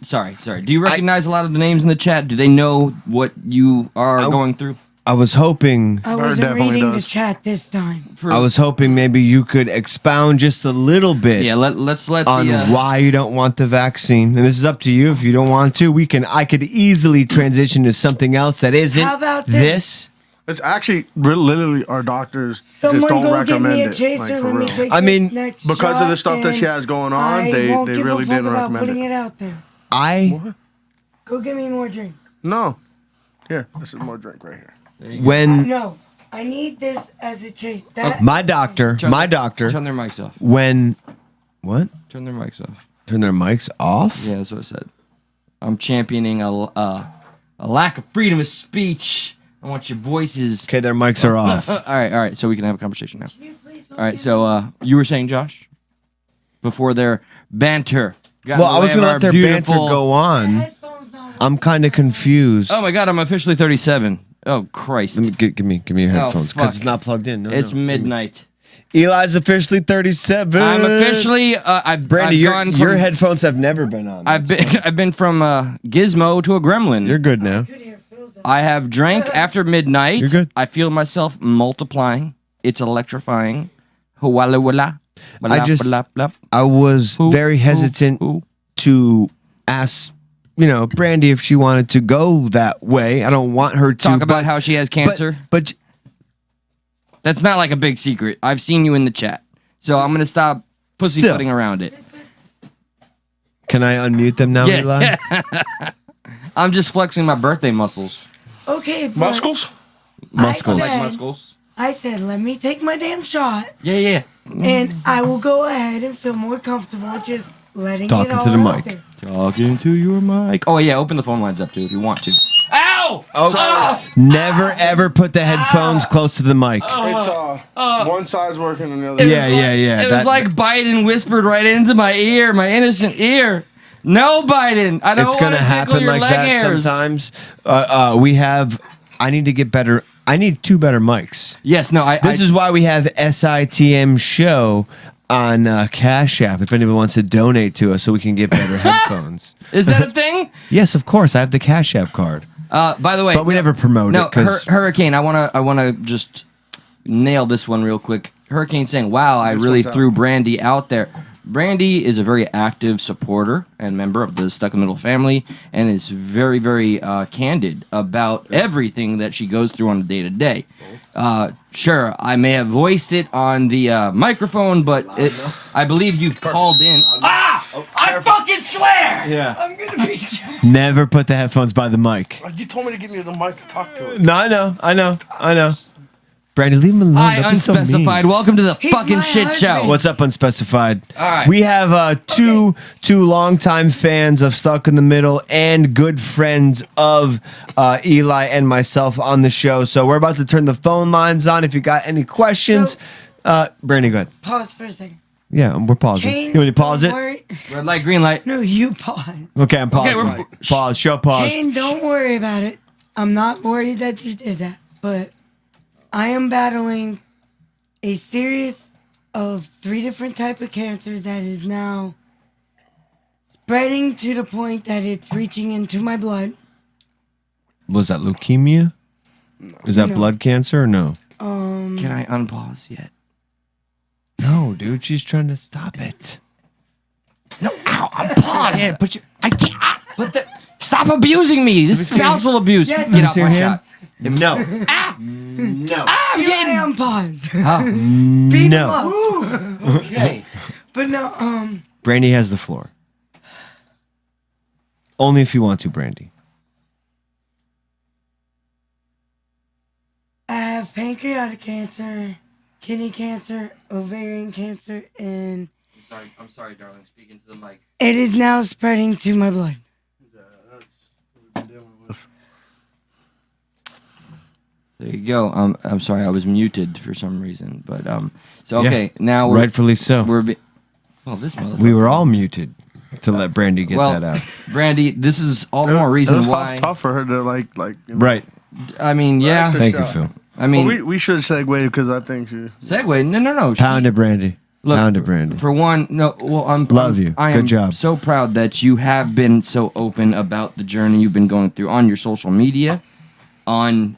sorry. Do you recognize a lot of the names in the chat? Do they know what you are going through? I was hoping. I wasn't reading the chat this time. I was hoping maybe you could expound just a little bit. Yeah, let's let on why you don't want the vaccine. And this is up to you. If you don't want to, I could easily transition to something else that isn't How about this. It's actually literally our doctors Someone just don't go get recommend me a it. chaser. Like, for let me real. take I mean, this next because of the shot, stuff that she and has going on, I they won't give really a fuck didn't about recommend putting it. it out there. Go get me more drink. No. Here, this is more drink right here. When No, I need this as a chase. That my doctor, Turn their mics off. When what? Turn their mics off. Turn their mics off? Yeah, that's what I said. I'm championing a lack of freedom of speech. I want your voices. Okay, their mics are off. all right. So we can have a conversation now. All right. So you were saying, Josh, before their banter. got in Well, the I was way going to of let their our banter beautiful- go on. I'm kind of confused. Oh my God, I'm officially 37. Oh Christ. Give me your headphones fuck. because it's not plugged in. No, It's no. midnight. Eli's officially 37. I'm officially. I've Brandy, gone from, your headphones have never been on. I've been from Gizmo to a gremlin. You're good now. I have drank after midnight. You're good. I feel myself multiplying. It's electrifying. Walla walla. I was very hesitant to ask, Brandy if she wanted to go that way. I don't want her to talk about how she has cancer. But that's not like a big secret. I've seen you in the chat, so I'm gonna stop pussyfooting around it. Can I unmute them now, Eli? I'm just flexing my birthday muscles. Okay, but Muscles? Muscles. I said- Muscles. I said, let me take my damn shot, Yeah. and I will go ahead and feel more comfortable just letting Talking it all to the out mic. there. Talking to your mic. Oh yeah, open the phone lines up too if you want to. Ow! Oh, never ever put the headphones close to the mic. It's one side's working and the other. Yeah. It was like Biden whispered right into my ear, my innocent ear. No, Biden. I don't It's want gonna to tickle happen your like leg that hairs. sometimes. I need to get better. I need 2 better mics. Yes, no. This is why we have SITM show on Cash App. If anyone wants to donate to us, so we can get better headphones. Is that a thing? Yes, of course. I have the Cash App card. By the way, But we never promote it. no. 'Cause Hurricane. I wanna just nail this one real quick. Hurricane saying, "Wow, I really threw Brandy out there." Brandy is a very active supporter and member of the Stuck in the Middle family, and is very, very candid about everything that she goes through on a day to day. Sure, I may have voiced it on the microphone, but I believe you called in. I fucking swear! Yeah. I'm gonna beat you. Never put the headphones by the mic. You told me to give me the mic to talk to it. No, I know. Brandy, leave him alone. Hi, Don't be so Unspecified. mean. Welcome to the He's fucking my shit show. husband. What's up, Unspecified? All right. We have two longtime fans of Stuck in the Middle and good friends of Eli and myself on the show. So we're about to turn the phone lines on. If you got any questions, Brandy, go ahead. Pause for a second. Yeah, we're pausing. Kane, You want me to pause don't it? worry. Red light, green light. No, you pause. Okay, I'm pausing. we're- Pause. Show pause. Kane, don't worry about it. I'm not worried that you did that, but I am battling a series of 3 different type of cancers that is now spreading to the point that it's reaching into my blood. Was that leukemia? Is that No. blood cancer or no? Can I unpause yet? No, dude. She's trying to stop it. No, ow, I'm paused. Yeah, but you. I can't. But the, stop abusing me. This is spousal abuse. Yes, Get let off me my see your shot. No. No. No. I'm You getting. am pause. Oh, No. okay. But no, Brandy has the floor. Only if you want to, Brandy. I have pancreatic cancer, kidney cancer, ovarian cancer, and I'm sorry, darling. Speaking to the mic. it is now spreading to my blood. There you go. I'm sorry. I was muted for some reason, but So okay, now rightfully so. Well, this motherfucker. We were all muted to let Brandy get that out. Brandy, this is all the more It reason was why. tough for her to like. You know, Right. I mean, yeah. extra Thank you, shot. Phil. I mean, Well, we should segue because I think she. segue. No. Pound it, Brandy. Look, Pound it, Brandy. For one, no. Well, Love you. I Good am job. so proud that you have been so open about the journey you've been going through on your social media, on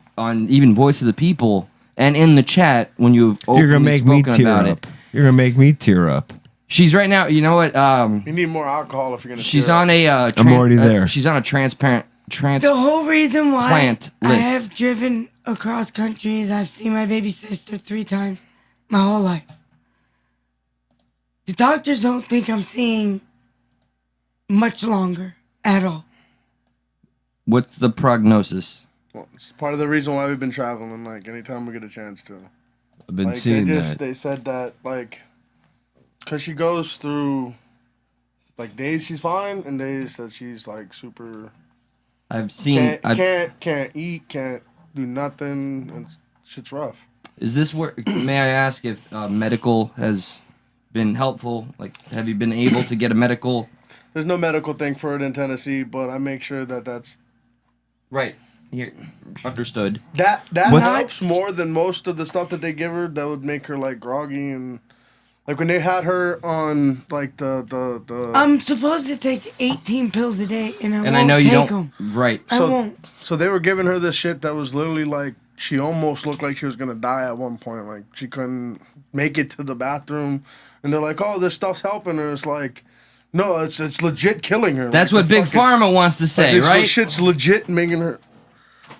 even Voice of the People, and in the chat when you've openly You're gonna make me spoken tear about up. it. You're gonna make me tear up. She's right now. You know what? You need more alcohol if you're gonna. She's tear up. on a. I'm already there. She's on a transparent. The whole reason why Plant I list. have driven across countries, I've seen my baby sister 3 times my whole life. The doctors don't think I'm seeing much longer at all. What's the prognosis? Well, it's part of the reason why we've been traveling. Like anytime we get a chance to. I've been Like seeing that. they said that like, cause she goes through, like days she's fine and days that she's like super. I've seen. Can't eat, can't do nothing, and shit's rough. Is this where? May I ask if medical has been helpful? Like, have you been able to get a medical? There's no medical thing for it in Tennessee, but I make sure that that's right here. Understood. that What's- helps more than most of the stuff that they give her. That would make her like groggy and like when they had her on like the. I'm supposed to take 18 pills a day, and I won't I know you take don't. 'em. Right. I won't. So they were giving her this shit that was literally like she almost looked like she was gonna die at one point. Like she couldn't make it to the bathroom, and they're like, "Oh, this stuff's helping her." It's like, no, it's legit killing her. That's Like, what the Big fucking- Pharma wants to say, like, right? This shit's legit making her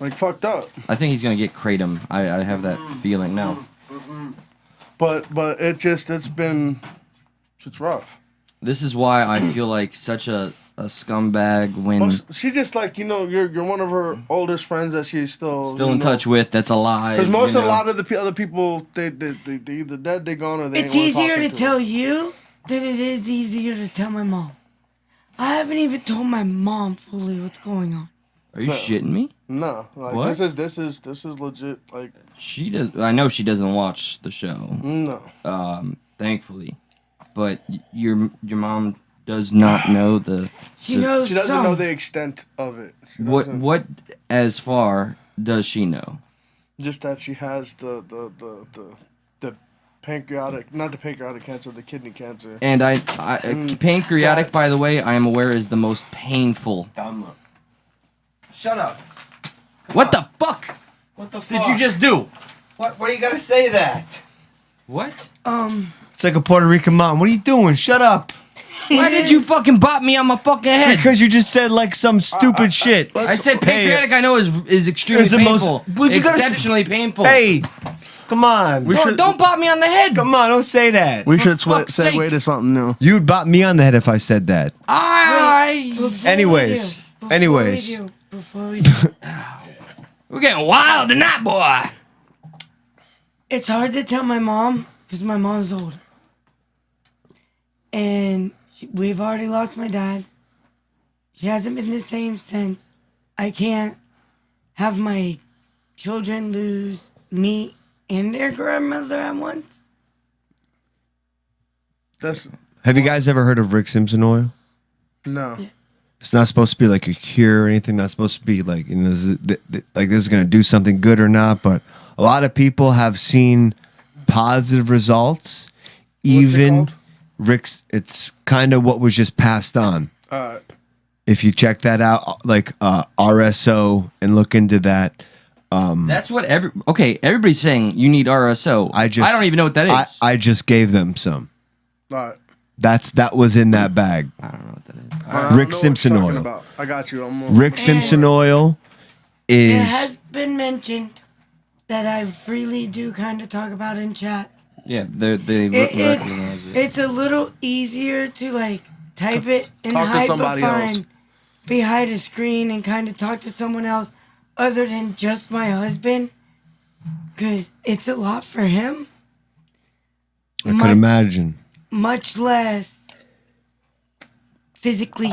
like fucked up. I think he's gonna get kratom. I have that feeling now. But it's rough. This is why I feel like such a scumbag when Well, she just like you're one of her oldest friends that she's still in touch with. That's alive. Because most you a know. lot of the other people they either dead, they gone, or they. It's ain't wanna easier talk to tell you than it is easier to tell my mom. I haven't even told my mom fully what's going on. Are you shitting me? No, like What? this is legit. Like She does. I know she doesn't watch the show. no, Thankfully, but your mom does not know the. She knows she doesn't some. know the extent of it. She What doesn't- what as far does she know? Just that she has the pancreatic, not the pancreatic cancer, the kidney cancer. And pancreatic, by the way, I am aware is the most painful. Shut up. What the fuck What the did you just do? What do you gotta say that? What? It's like a Puerto Rican mom. What are you doing? Shut up. Why did you fucking bop me on my fucking head? Because you just said like some stupid shit. I said pancreatic. I know is extremely It's the most- painful. What you gotta say- Exceptionally painful. Hey, come on. Don't bop me on the head. Come on, don't say that. We should fuck's sake. segue to something new. You'd bop me on the head if I said that. Anyways. Before we do, We're getting wild tonight, boy. It's hard to tell my mom because my mom's older. And we've already lost my dad. She hasn't been the same since. I can't have my children lose me and their grandmother at once. Have you guys ever heard of Rick Simpson oil? No. Yeah. It's not supposed to be like a cure or anything. Not supposed to be like, this is going to do something good or not. But a lot of people have seen positive results. Even Rick's, it's kind of what was just passed on. If you check that out, like RSO, and look into that. That's what everybody's saying you need RSO. I don't even know what that is. I just gave them some. All right. That was in that bag. I don't know what that is. Rick Simpson oil. I got you. Rick Simpson oil It is. has been mentioned that I freely do kind of talk about in chat. Yeah, they recognize it. It's a little easier to like type it and Talk to somebody else. behind a screen and kind of talk to someone else other than just my husband, because it's a lot for him. I could imagine. Much less physically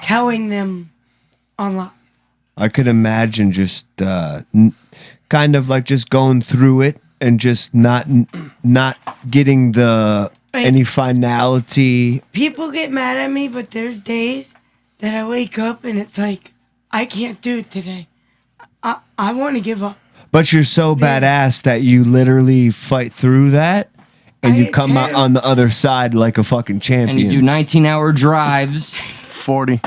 telling them online. I could imagine just kind of like just going through it and just not getting any finality. People get mad at me, but there's days that I wake up and it's like, I can't do it today. I want to give up. But you're so badass that you literally fight through that and you come out on the other side like a fucking champion. And you do 19-hour drives. 40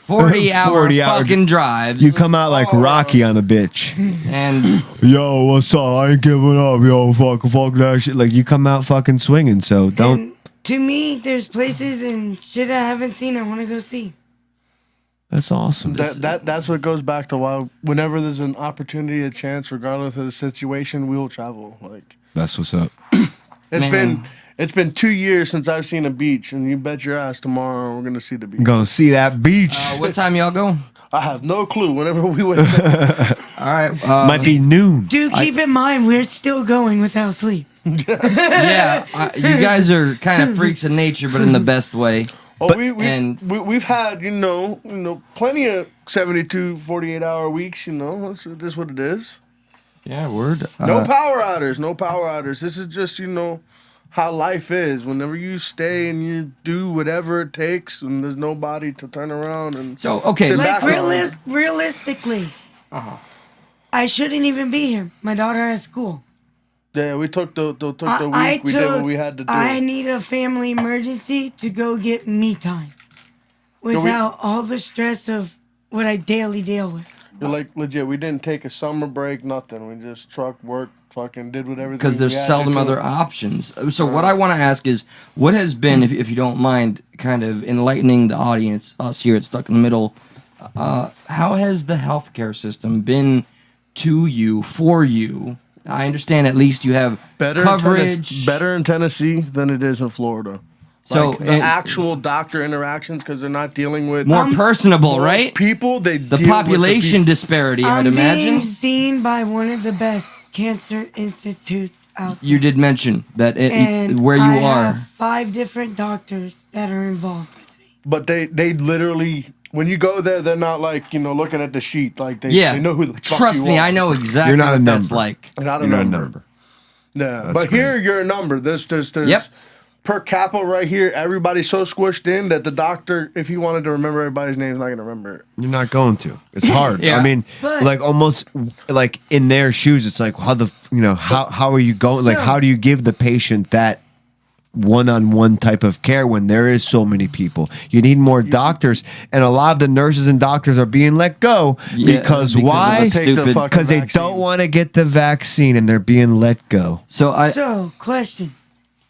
40-hour fucking drives. You come out like Rocky on a bitch. And yo, what's up? I ain't giving up. Yo, fuck that shit. Like you come out fucking swinging. So don't. And to me, there's places and shit I haven't seen I want to go see. That's awesome. That's what goes back to why whenever there's an opportunity, a chance, regardless of the situation, we will travel. Like that's what's up. It's been 2 years since I've seen a beach, and you bet your ass tomorrow we're gonna see the beach. Gonna see that beach. What time y'all go? I have no clue. Whenever we wake up. All right. Might be noon. Dude, keep in mind, we're still going without sleep. Yeah, you guys are kind of freaks of nature, but in the best way. Oh, we've had, plenty of 72, 48-hour weeks, This is what it is. Yeah, word. No power outers. This is just, how life is. Whenever you stay and you do whatever it takes and there's nobody to turn around and sit like back realistically, I shouldn't even be here. My daughter has school. Yeah, we took the week. We did what we had to do. I need a family emergency to go get me time without all the stress of what I daily deal with. You're like legit. We didn't take a summer break, nothing. We just truck work, fucking did whatever. Because there's seldom other options. So what I want to ask is, what has been, if you don't mind, kind of enlightening the audience, us here at Stuck in the Middle, how has the healthcare system been to you, for you? I understand at least you have coverage. Better in Tennessee than it is in Florida. So the actual doctor interactions, because they're not dealing with more personable, right? People. The population disparity, I'd imagine. Being seen by one of the best cancer institutes out there. You did mention that where you are. Have 5 different doctors that are involved with me. But they literally, when you go there, they're not like looking at the sheet. Like they know who the fuck Trust me, you are. I know exactly You're not what a that's number. like. Not a You're number. not a number. Yeah, That's but great. here you're a number. There's per capita right here. Everybody's so squished in that the doctor, if he wanted to remember everybody's name, is not gonna remember it. You're not going to. It's hard. Yeah. I mean, But- like almost like in their shoes. It's like how are you going? Like how do you give the patient that one-on-one type of care when there is so many people? You need more doctors, and a lot of the nurses and doctors are being let go because why? of the stupid- Because they don't want to get the vaccine and they're being let go. So, question.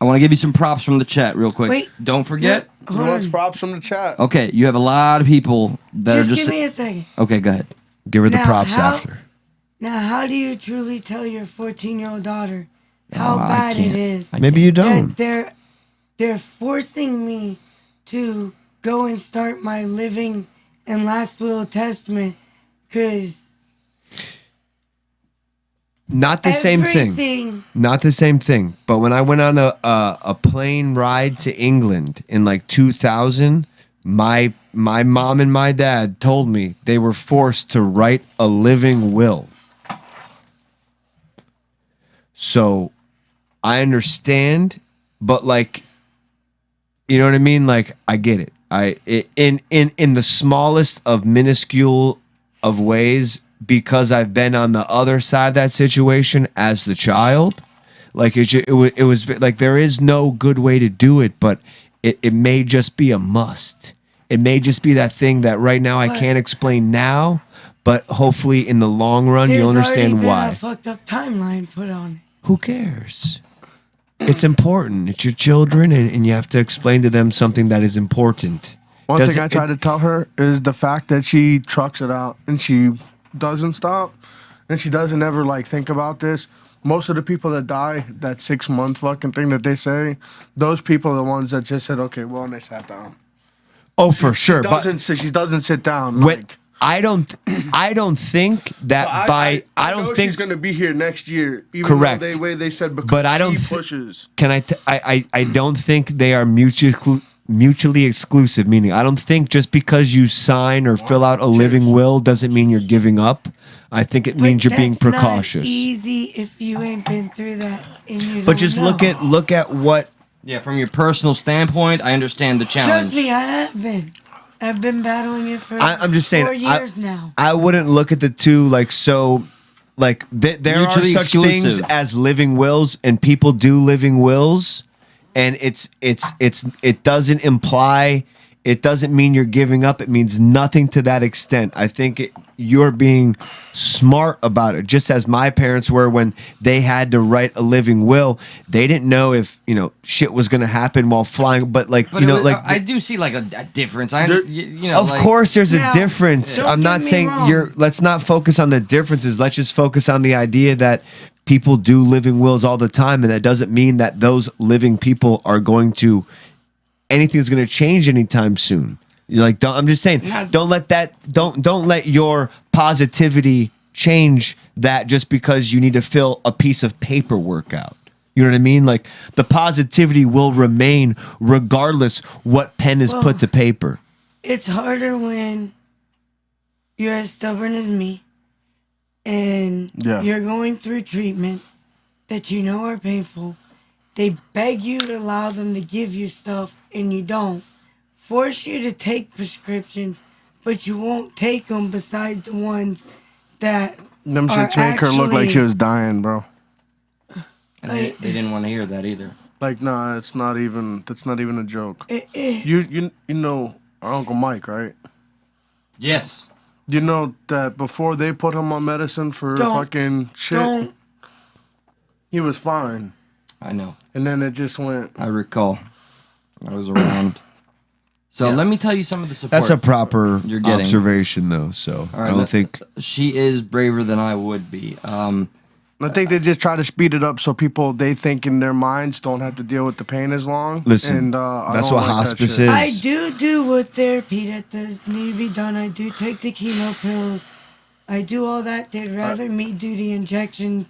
I want to give you some props from the chat real quick. Wait. Don't forget. Who wants props from the chat? Okay, you have a lot of people that are just. Give me a second. Okay, go ahead. Give her the Now, props how- after. Now, how do you truly tell your 14-year-old daughter how Oh, I bad it can't. is? Maybe you don't. That they're forcing me to go and start my living and last will testament because Not the same thing. Everything. Not the same thing. But when I went on a plane ride to England in like 2000, my mom and my dad told me they were forced to write a living will. So I understand, but like, you know what I mean? Like, I get it. In the smallest of minuscule of ways, because I've been on the other side of that situation as the child. Like it was like there is no good way to do it, but it may just be a must. It may just be that thing that right now I can't explain now, but hopefully in the long run you'll understand There's already why. been a fucked up timeline put on it. Who cares? It's important. It's your children, and you have to explain to them something that is important. One thing I try to tell her is the fact that she trucks it out and she doesn't stop and she doesn't ever like think about this. Most of the people that die, that 6-month fucking thing that they say, those people are the ones that just said, okay, well, and they sat down. Oh, for sure. She doesn't sit down. Like, I don't think that I don't think she's going to be here next year. Even correct. Though they said because but I don't she pushes. I don't think they are mutually exclusive. Meaning, I don't think just because you sign or fill out a living will doesn't mean you're giving up. I think it means you're being precautious. Not easy if you ain't been through that. And you But don't just know. look at what. Yeah, from your personal standpoint, I understand the challenge. Trust me, I have been. I've been battling it for I'm just saying. 4 years now. I wouldn't look at the two like so. Like there are Mutually such things exclusive. as living wills, and people do living wills, and it doesn't imply. It doesn't mean you're giving up. It means nothing to that extent. I think you're being smart about it, just as my parents were when they had to write a living will. They didn't know if shit was going to happen while flying, but like But I do see like a difference. Of course, there's a difference. don't I'm not get me saying wrong. let's not focus on the differences. Let's just focus on the idea that people do living wills all the time, and that doesn't mean that those living people are going to. Anything's going to change anytime soon. You're like, I'm just saying, don't let your positivity change that just because you need to fill a piece of paperwork out. You know what I mean? Like the positivity will remain regardless what pen is put to paper. It's harder when you're as stubborn as me and you're going through treatments that you know are painful. They beg you to allow them to give you stuff and you don't. Force you to take prescriptions, but you won't take them besides the ones that Them are shits make her look like she actually- was dying, bro. And they didn't want to hear that either. Like, nah, that's not even a joke. Eh. You know our Uncle Mike, right? Yes. You know that before they put him on medicine for Don't- fucking shit, don't. he was fine. I know. And then it just went. I recall. I was around. So let me tell you some of the support. That's a proper you're getting. observation, though. So All right, I don't think she is braver than I would be. I think they just try to speed it up so people they think in their minds don't have to deal with the pain as long. Listen, and, that's I don't what like that hospice shit. is. I do what therapy that does need to be done. I do take the chemo pills. I do all that. They'd rather me do the injection.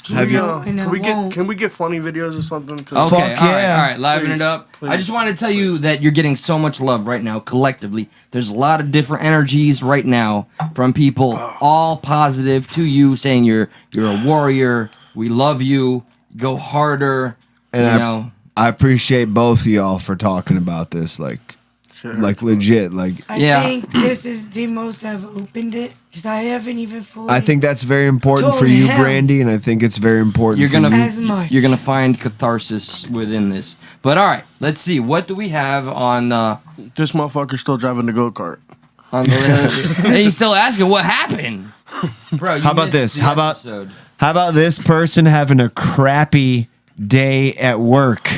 Have you? chemo, and I won't. Can we get funny videos or something? Okay, all right, liven Please, it up. I please. just want to tell you that you're getting so much love right now, collectively. There's a lot of different energies right now from people, all positive to you, saying you're a warrior. We love you. Go harder. And I appreciate both of y'all for talking about this, like legit. Like, I think this is the most I've opened it because I haven't even fully. I think that's very important told for you, him. Brandy, and I think it's very important. You're for gonna you. As much. you're gonna find catharsis within this. But all right, let's see. What do we have on? This motherfucker's still driving the go-kart. On the hey, he's still asking what happened, bro. How about this? How about this person having a crappy day at work?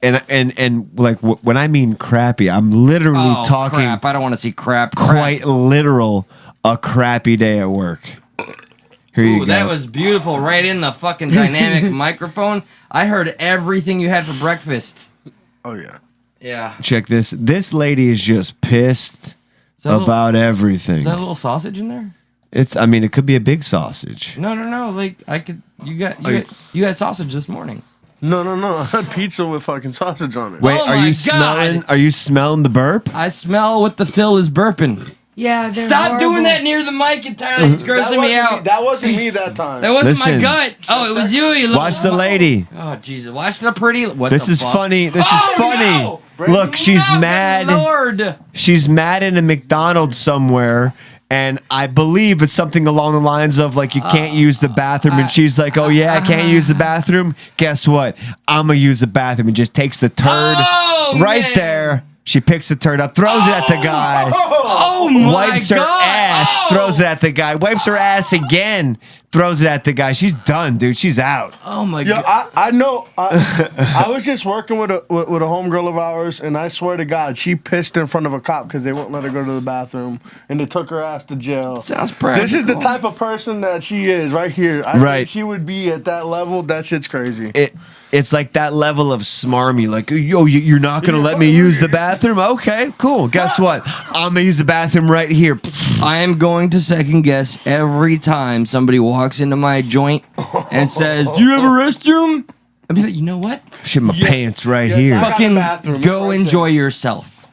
And like when I mean crappy, I'm literally talking. Crap. I don't want to see crap. Quite literal, a crappy day at work. Here you Ooh, go. that was beautiful. Right in the fucking dynamic microphone. I heard everything you had for breakfast. Oh yeah. Yeah. Check this. This lady is just pissed that a little- about everything. Is that a little sausage in there? It could be a big sausage. No. Like I could. You got sausage this morning. No. I had pizza with fucking sausage on it. Wait, Oh are my you God. smelling? Are you smelling the burp? I smell what the Phil is burping. Yeah, they're Stop horrible. doing that near the mic entirely. It's grossing me out. That wasn't me that time. That wasn't Listen. my gut. Oh, it was you. You little- Watch the lady. Oh, Jesus. Watch the pretty. What This the is fuck? funny. This Oh, is funny. no. Look, she's No, mad. Lord. She's mad in a McDonald's somewhere. And I believe it's something along the lines of like you can't use the bathroom, and she's like, "Oh yeah, I can't use the bathroom." Guess what? I'm gonna use the bathroom, and just takes the turd right man. there. She picks the turd up, throws it at the guy, Oh, my wipes her God. ass, Oh. throws it at the guy, wipes her ass again, throws it at the guy. She's done, dude. She's out. Oh, my Yeah, God. I know. I was just working with a homegirl of ours, and I swear to God, she pissed in front of a cop because they wouldn't let her go to the bathroom, and they took her ass to jail. Sounds practical. This is the type of person that she is right here. I Right. think she would be at that level. That shit's crazy. It's like that level of smarmy, like, yo, you're not going to let me use the bathroom? Okay, cool. Guess what? I'm going to use the bathroom right here. I am going to second guess every time somebody walks into my joint and says, "Do you have a restroom?" I'll be like, you know what? Shit, my pants right Yes, here. I got a Fucking bathroom. It's go right enjoy yourself.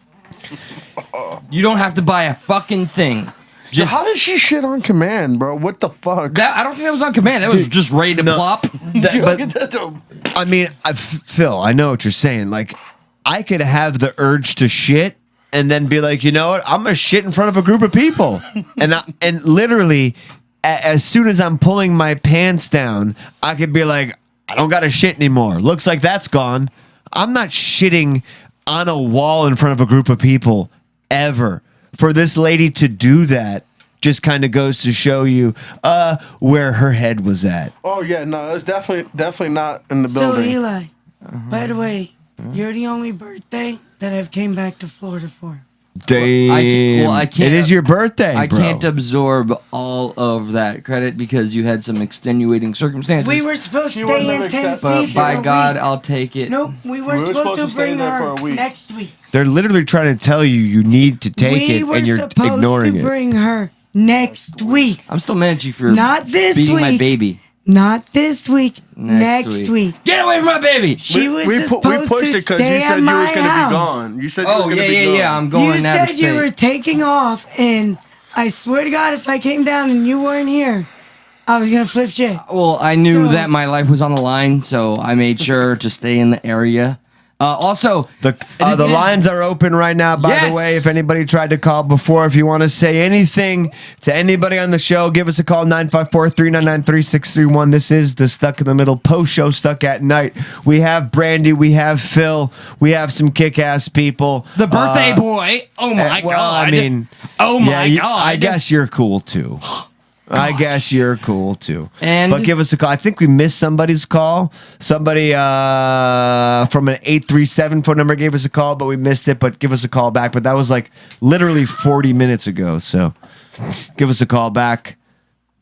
You don't have to buy a fucking thing. Just How did she shit on command, bro? What the fuck? that. I don't think that was on command. That was just ready to plop. I mean, Phil, I know what you're saying. Like, I could have the urge to shit and then be like, you know what? I'm gonna shit in front of a group of people, and literally, as soon as I'm pulling my pants down, I could be like, I don't got to shit anymore. Looks like that's gone. I'm not shitting on a wall in front of a group of people ever. For this lady to do that just kind of goes to show you where her head was at. Oh yeah, no, it's definitely not in the So building. Eli, by the way, you're the only birthday that I've came back to Florida for. Damn. I can't. It is your birthday, I bro. can't absorb all of that credit because you had some extenuating circumstances. We were supposed to She wouldn't stay in have accepted Tennessee but for by a God, week. I'll take it. Nope, we were We were supposed to stay bring there her for a week. next week. They're literally trying to tell you need to take we it, were and you're supposed ignoring to it. bring her next week. I'm still mad at you for Not this beating my week. baby. Not this week. Next week. Get away from my baby. She was we supposed pushed to it because stay you said at you my was going to house. be gone. You said you Oh, was going to yeah, be yeah, gone. yeah. I'm going You out of said you state. were taking off, and I swear to God, if I came down and you weren't here, I was gonna flip shit. Well, I knew So- that my life was on the line, so I made sure to stay in the area. Also, The lines are open right now, by Yes. the way. If anybody tried to call before, if you want to say anything to anybody on the show, give us a call, 954-399-3631. This is the Stuck in the Middle post-show, Stuck at Night. We have Brandy, we have Phil, we have some kick-ass people. the birthday boy. Oh my well, God. I mean, oh my yeah, God. I guess you're cool too. I guess you're cool too. And- but give us a call. I think we missed somebody's call. Somebody from an 837 phone number gave us a call, but we missed it. But give us a call back. But that was like literally 40 minutes ago. So give us a call back.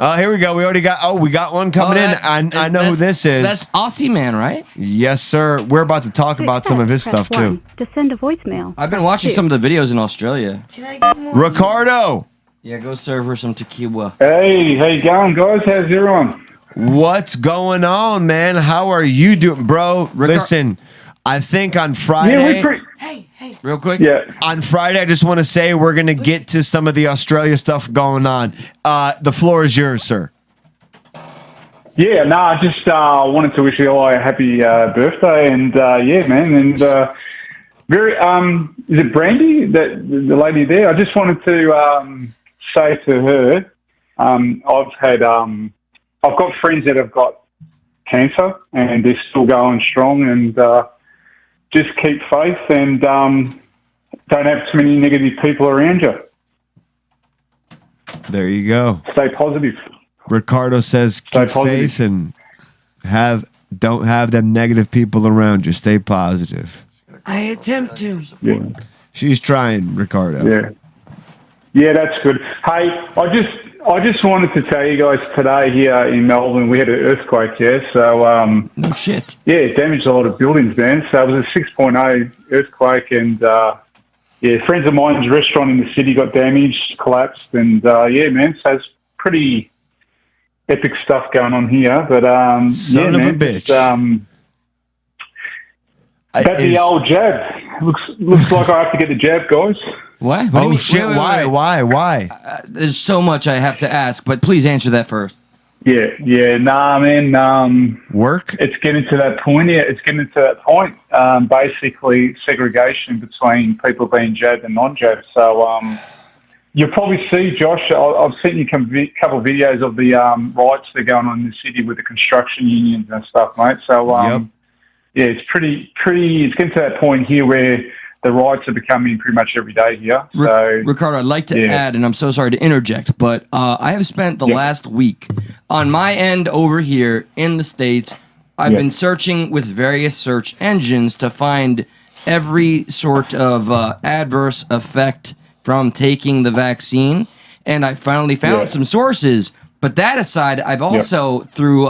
Here we go. We already got. We got one coming in. I know who this is. That's Aussie Man, right? Yes, sir. We're about to talk about some of his stuff too. To send a voicemail. I've been watching some of the videos in Australia. Can I get more? Ricardo, Yeah, go serve her some tequila. Hey, how you going, guys? How's everyone? what's going on, man? How are you doing, bro? Listen, I think on Friday. Real quick. Yeah. On Friday, I just want to say we're going to get to some of the Australia stuff going on. The floor is yours, sir. Yeah, no, I just wanted to wish you all a happy birthday, and yeah, man, and very is it Brandy, that the lady there? I just wanted to say to her, I've got friends that have got cancer, and they're still going strong, and just keep faith, and don't have too many negative people around you. There you go. Stay positive. Ricardo says keep faith and don't have them negative people around you. Stay positive. I attempt to. Yeah. She's trying, Ricardo. Yeah. Yeah, that's good. Hey, I just wanted to tell you guys today here in Melbourne we had an earthquake, yeah. So no shit. Yeah, it damaged a lot of buildings, man. So it was a 6.0 earthquake, and yeah, friends of mine's restaurant in the city got damaged, collapsed, and yeah, man, so it's pretty epic stuff going on here. But Son of a bitch. That's the old jab. Looks like I have to get the jab, guys. What? What do you Oh mean? shit! Wait. Why? There's so much I have to ask, but please answer that first. Yeah, nah, man. Work? It's getting to that point. Yeah, it's getting to that point. Basically, segregation between people being jabbed and non-jabbed. So you'll probably see, Josh. I've sent you a couple of videos of the riots that are going on in the city with the construction unions and stuff, mate. So yeah, it's pretty. It's getting to that point here where the riots are becoming pretty much every day here. So, Ricardo, I'd like to add, and I'm so sorry to interject, but I have spent the last week on my end over here in the States. I've been searching with various search engines to find every sort of adverse effect from taking the vaccine, and I finally found some sources. But that aside, I've also, through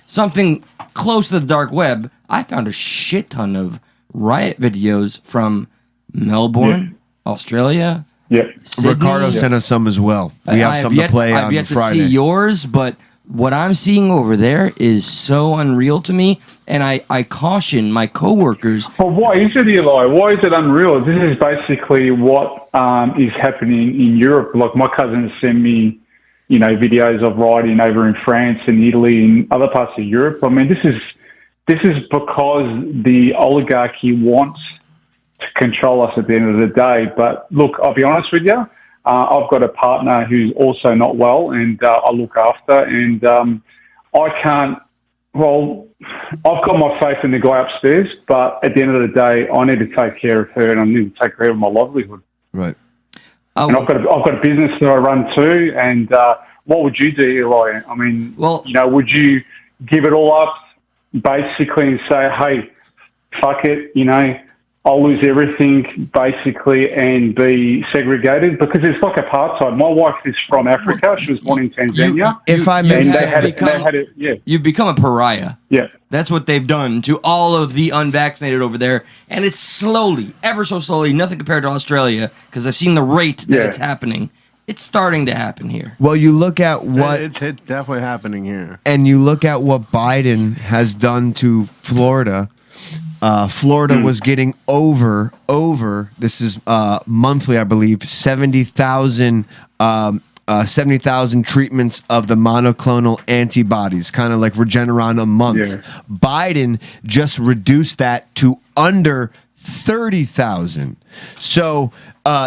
something close to the dark web, I found a shit ton of riot videos from Melbourne, Australia. Sydney. Ricardo sent us some as well. We have some to play on I've yet Friday. to see yours, but what I'm seeing over there is so unreal to me, and I caution my coworkers. Well, why is it, Eli? Why is it unreal? This is basically what is happening in Europe. Like, my cousin sent me, videos of rioting over in France and Italy and other parts of Europe. I mean, this is because the oligarchy wants to control us at the end of the day. But look, I'll be honest with you. I've got a partner who's also not well, and I look after, and I can't. Well, I've got my faith in the guy upstairs, but at the end of the day, I need to take care of her, and I need to take care of my livelihood. Right. And I've got a business that I run too. And what would you do, Eli? I mean, would you give it all up, basically, and say, hey, fuck it, I'll lose everything, basically, and be segregated? Because it's like apartheid. My wife is from Africa. She was born in Tanzania. If I may you've become a pariah. Yeah. That's what they've done to all of the unvaccinated over there. And it's slowly, ever so slowly, nothing compared to Australia, because I've seen the rate that it's happening. It's starting to happen here. Well, you look at what... It's definitely happening here. And you look at what Biden has done to Florida. Florida was getting over, this is monthly, I believe, 70,000 treatments of the monoclonal antibodies, kind of like Regeneron a month. Yeah. Biden just reduced that to under 30,000. So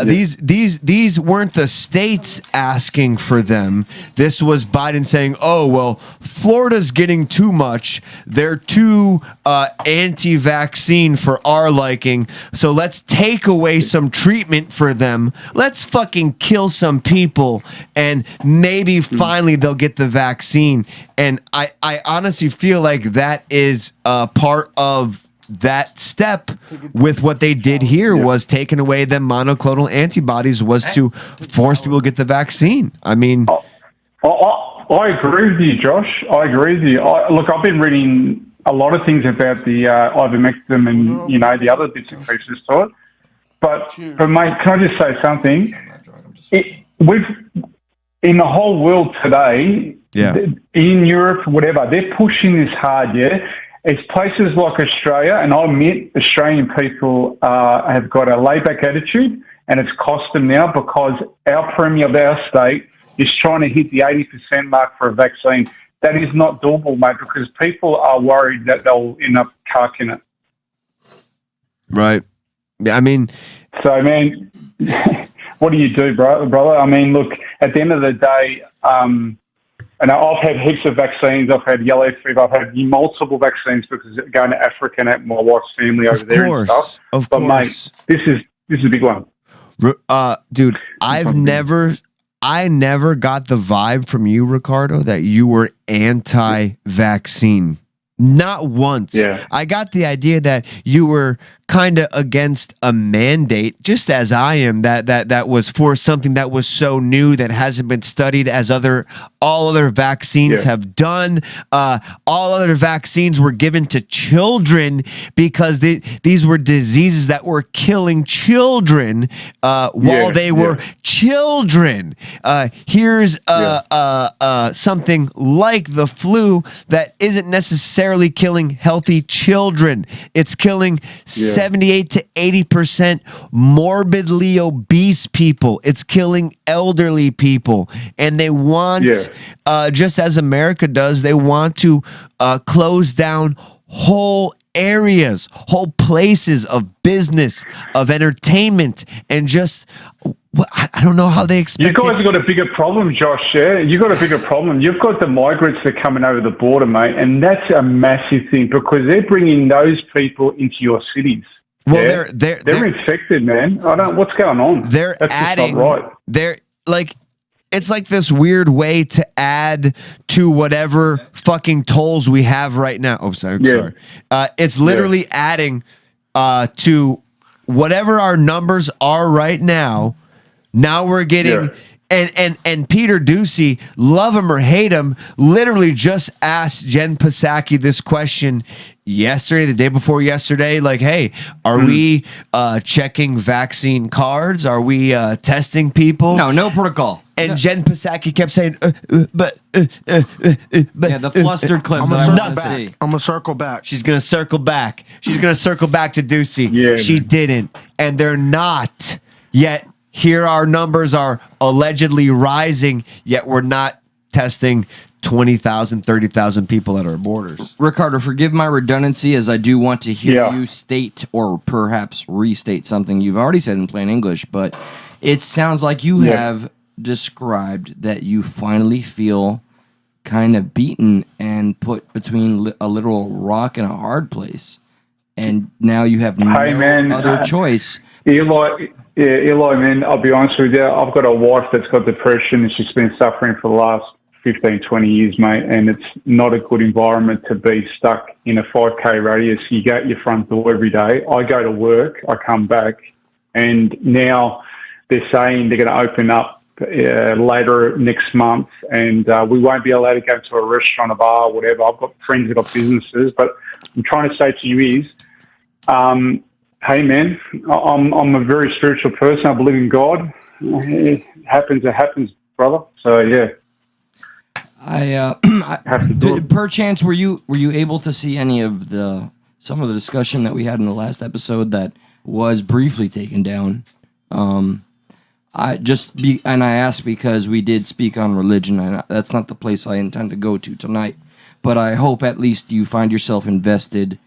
these weren't the states asking for them. This was Biden saying, "Oh well, Florida's getting too much. They're too anti-vaccine for our liking. So let's take away some treatment for them. Let's fucking kill some people, and maybe finally they'll get the vaccine." And I honestly feel like that is part of that step with what they did here was taking away them monoclonal antibodies was to force people to get the vaccine. I mean, I agree with you, Josh. I agree with you. Look, I've been reading a lot of things about the ivermectin and the other bits and pieces to it. But mate, can I just say something? In the whole world today, in Europe, whatever, they're pushing this hard. It's places like Australia, and I admit Australian people have got a laid-back attitude, and it's cost them now because our Premier of our state is trying to hit the 80% mark for a vaccine. That is not doable, mate, because people are worried that they'll end up carking it. Right. Yeah, I mean... So, man, what do you do, brother? I mean, look, at the end of the day... and I've had heaps of vaccines. I've had yellow fever. I've had multiple vaccines because going to Africa and at my wife's family over there and stuff. Of course. Mate, this is a big one. Dude, I never got the vibe from you, Ricardo, that you were anti-vaccine. Not once. Yeah. I got the idea that you were kind of against a mandate, just as I am, that was for something that was so new that hasn't been studied as all other vaccines have done. All other vaccines were given to children because these were diseases that were killing children while they were children. Here's something like the flu that isn't necessarily killing healthy children. It's killing 78 to 80% morbidly obese people. It's killing elderly people. And they want, just as America does, they want to close down whole areas, whole places of business, of entertainment, and just, I don't know how they expect. You guys have got a bigger problem, Josh. Yeah, you've got a bigger problem. You've got the migrants that are coming over the border, mate, and that's a massive thing because they're bringing those people into your cities. Well, they're infected, man. What's going on? That's adding. Just not right. They're like. It's like this weird way to add to whatever fucking tolls we have right now. Oh, sorry. It's literally adding to whatever our numbers are right now. Now we're getting and Peter Ducey, love him or hate him, literally just asked Jen Psaki this question yesterday, the day before yesterday, like, hey, are we checking vaccine cards? Are we testing people? No protocol. And Jen Psaki kept saying, but the flustered clip. I'm gonna circle back. She's gonna circle back. She's gonna circle back to Ducey. Yeah, she didn't, and they're not yet. Here, our numbers are allegedly rising, yet we're not testing 20,000, 30,000 people at our borders. Ricardo, forgive my redundancy, as I do want to hear you state or perhaps restate something you've already said in plain English, but it sounds like you have described that you finally feel kind of beaten and put between a literal rock and a hard place, and now you have no other choice. Eli, man, I'll be honest with you. I've got a wife that's got depression and she's been suffering for the last 15, 20 years, mate, and it's not a good environment to be stuck in a 5K radius. You go at your front door every day. I go to work, I come back, and now they're saying they're going to open up later next month, and we won't be allowed to go to a restaurant, a bar, whatever. I've got friends that got businesses, but I'm trying to say to you is, hey, man, I'm a very spiritual person. I believe in God. It happens, brother. So, yeah. Perchance, were you able to see any of some of the discussion that we had in the last episode that was briefly taken down? I asked because we did speak on religion, and that's not the place I intend to go to tonight. But I hope at least you find yourself invested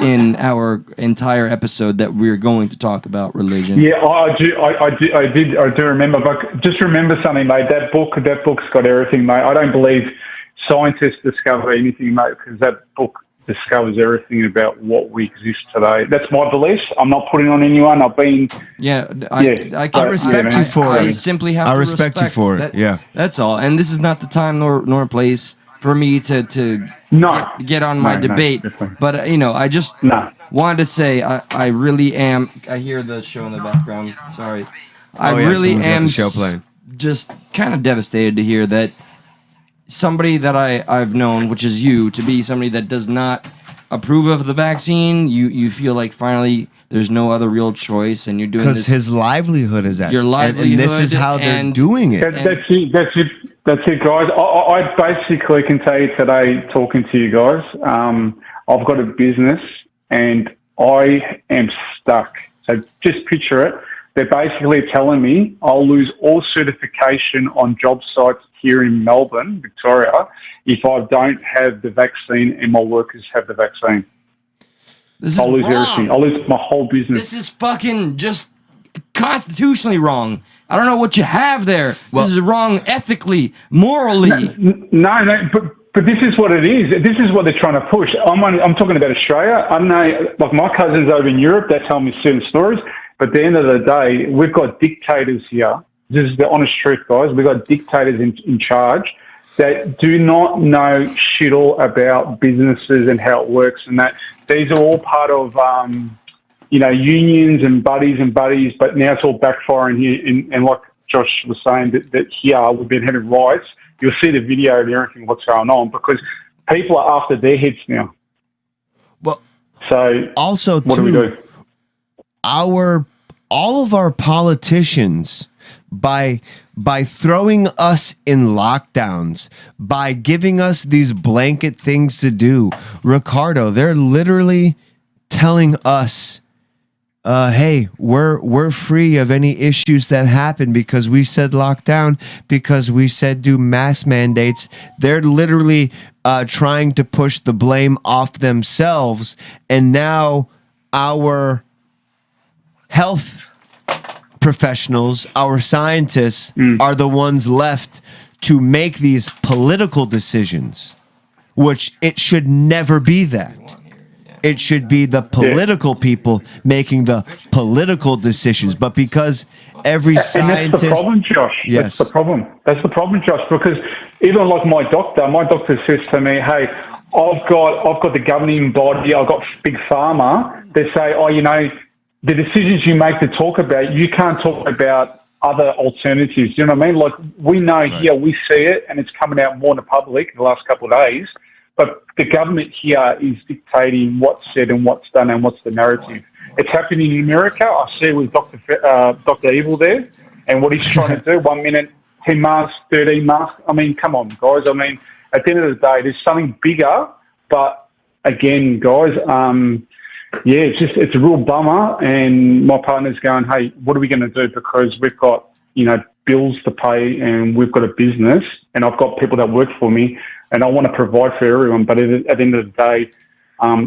in our entire episode that we're going to talk about religion. Yeah, I do remember. But just remember something, mate. That book's got everything, mate. I don't believe scientists discover anything, mate, because that book discovers everything about what we exist today. That's my beliefs. I'm not putting on anyone. I've been. I respect you for it. I simply have to respect you for it. That's all. And this is not the time nor place for me to get on my debate. But, I just wanted to say I really am. I hear the show in the background. Sorry. I really am just kind of devastated to hear that somebody that I've known, which is you, to be somebody that does not approve of the vaccine. You feel like finally there's no other real choice, and you're doing this. Because his livelihood is at your livelihood, and this is how they're doing it. That's it, guys. I basically can tell you today, talking to you guys, I've got a business and I am stuck. So just picture it. They're basically telling me I'll lose all certification on job sites here in Melbourne, Victoria, if I don't have the vaccine and my workers have the vaccine. I'll lose everything. I'll lose my whole business. This is fucking just constitutionally wrong. I don't know what you have there. This is wrong ethically, morally. No, but this is what it is. This is what they're trying to push. I'm talking about Australia. I know, like my cousins over in Europe, they tell me certain stories. But at the end of the day, we've got dictators here. This is the honest truth, guys. We've got dictators in charge that do not know shit all about businesses and how it works, and that these are all part of unions and buddies, but now it's all backfiring here. And like Josh was saying, that here we've been having riots. You'll see the video and everything, what's going on, because people are after their heads now. Well, so also, what do we do? All of our politicians, by throwing us in lockdowns, by giving us these blanket things to do, Ricardo, they're literally telling us, hey, we're free of any issues that happen because we said lockdown, because we said do mask mandates. They're literally trying to push the blame off themselves, and now our health professionals, our scientists are the ones left to make these political decisions, which it should never be that. It should be the political people making the political decisions. But because every scientist... And that's the problem, Josh. Yes. That's the problem. That's the problem, Josh, because even like my doctor says to me, hey, I've got the governing body, I've got Big Pharma. They say, the decisions you make to talk about, you can't talk about other alternatives. You know what I mean? Like, we know here, we see it, and it's coming out more in the public in the last couple of days. But the government here is dictating what's said and what's done and what's the narrative. It's happening in America. I see it with Dr. Evil there, and what he's trying to do, 1 minute, 10 masks, 13 masks. I mean, come on, guys. I mean, at the end of the day, there's something bigger. But again, guys, it's a real bummer. And my partner's going, hey, what are we going to do? Because we've got, bills to pay and we've got a business and I've got people that work for me and I want to provide for everyone. But at the end of the day,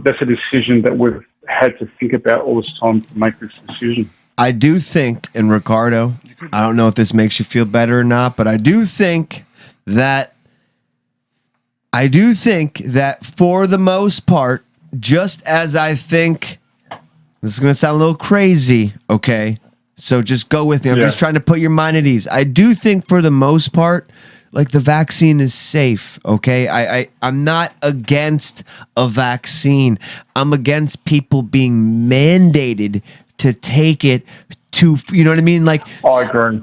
that's a decision that we've had to think about all this time to make this decision. I do think, and Ricardo, I don't know if this makes you feel better or not, but I do think that for the most part, just as I think, this is going to sound a little crazy, okay? So just go with me. I'm just trying to put your mind at ease. I do think for the most part, like, the vaccine is safe, okay? I'm not against a vaccine. I'm against people being mandated to take it to, you know what I mean? Like, I agree.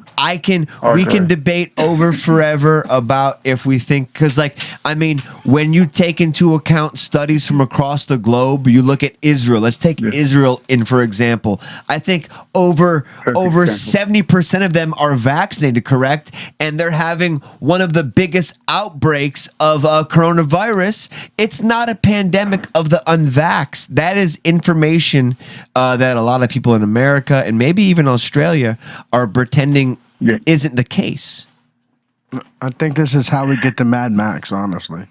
We can debate over forever about if we think, because, like, I mean, when you take into account studies from across the globe, you look at Israel. Let's take Israel in, for example. I think over 70% of them are vaccinated, correct? And they're having one of the biggest outbreaks of coronavirus. It's not a pandemic of the unvaxxed. That is information that a lot of people in America and maybe even Australia are pretending isn't the case. I think this is how we get to Mad Max, honestly.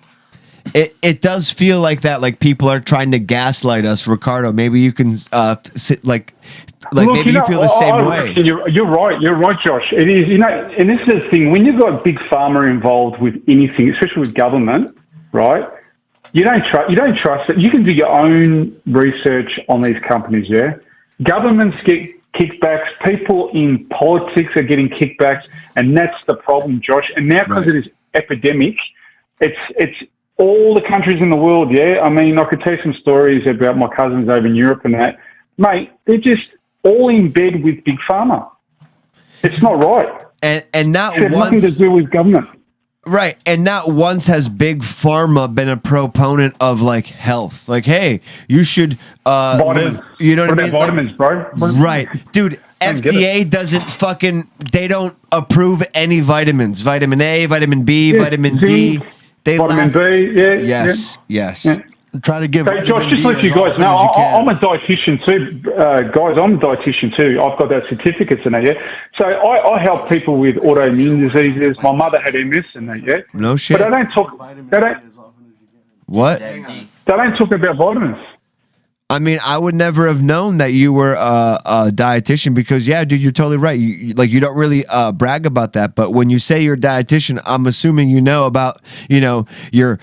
It does feel like that, like people are trying to gaslight us. Ricardo, maybe you can sit like Look, maybe you feel the same way. You're right, Josh. It is, and this is the thing, when you've got big pharma involved with anything, especially with government, right? You don't trust it. You can do your own research on these companies, yeah? Governments get kickbacks, people in politics are getting kickbacks, and that's the problem, Josh. And now, because it is epidemic, it's all the countries in the world, yeah? I mean, I could tell you some stories about my cousins over in Europe and that. Mate, they're just all in bed with Big Pharma. It's not right. And not it has once... nothing to do with government. Right, and not once has Big Pharma been a proponent of, like, health. Like, hey, you should vitamins. live. You know what I mean? Vitamins, bro. Right, dude. FDA doesn't they don't approve any vitamins. Vitamin A, vitamin B, vitamin D. Vitamin B, yes. Yeah. Try to give. So, Josh, just let you guys know, I'm a dietitian too, guys. I'm a dietitian too. I've got that certificates and that, yeah. So I help people with autoimmune diseases. My mother had MS and that, yeah. No shit. But I don't talk. What? They don't talk about vitamins. I mean, I would never have known that you were a dietitian because, yeah, dude, you're totally right. You don't really brag about that. But when you say you're a dietitian, I'm assuming you know about, your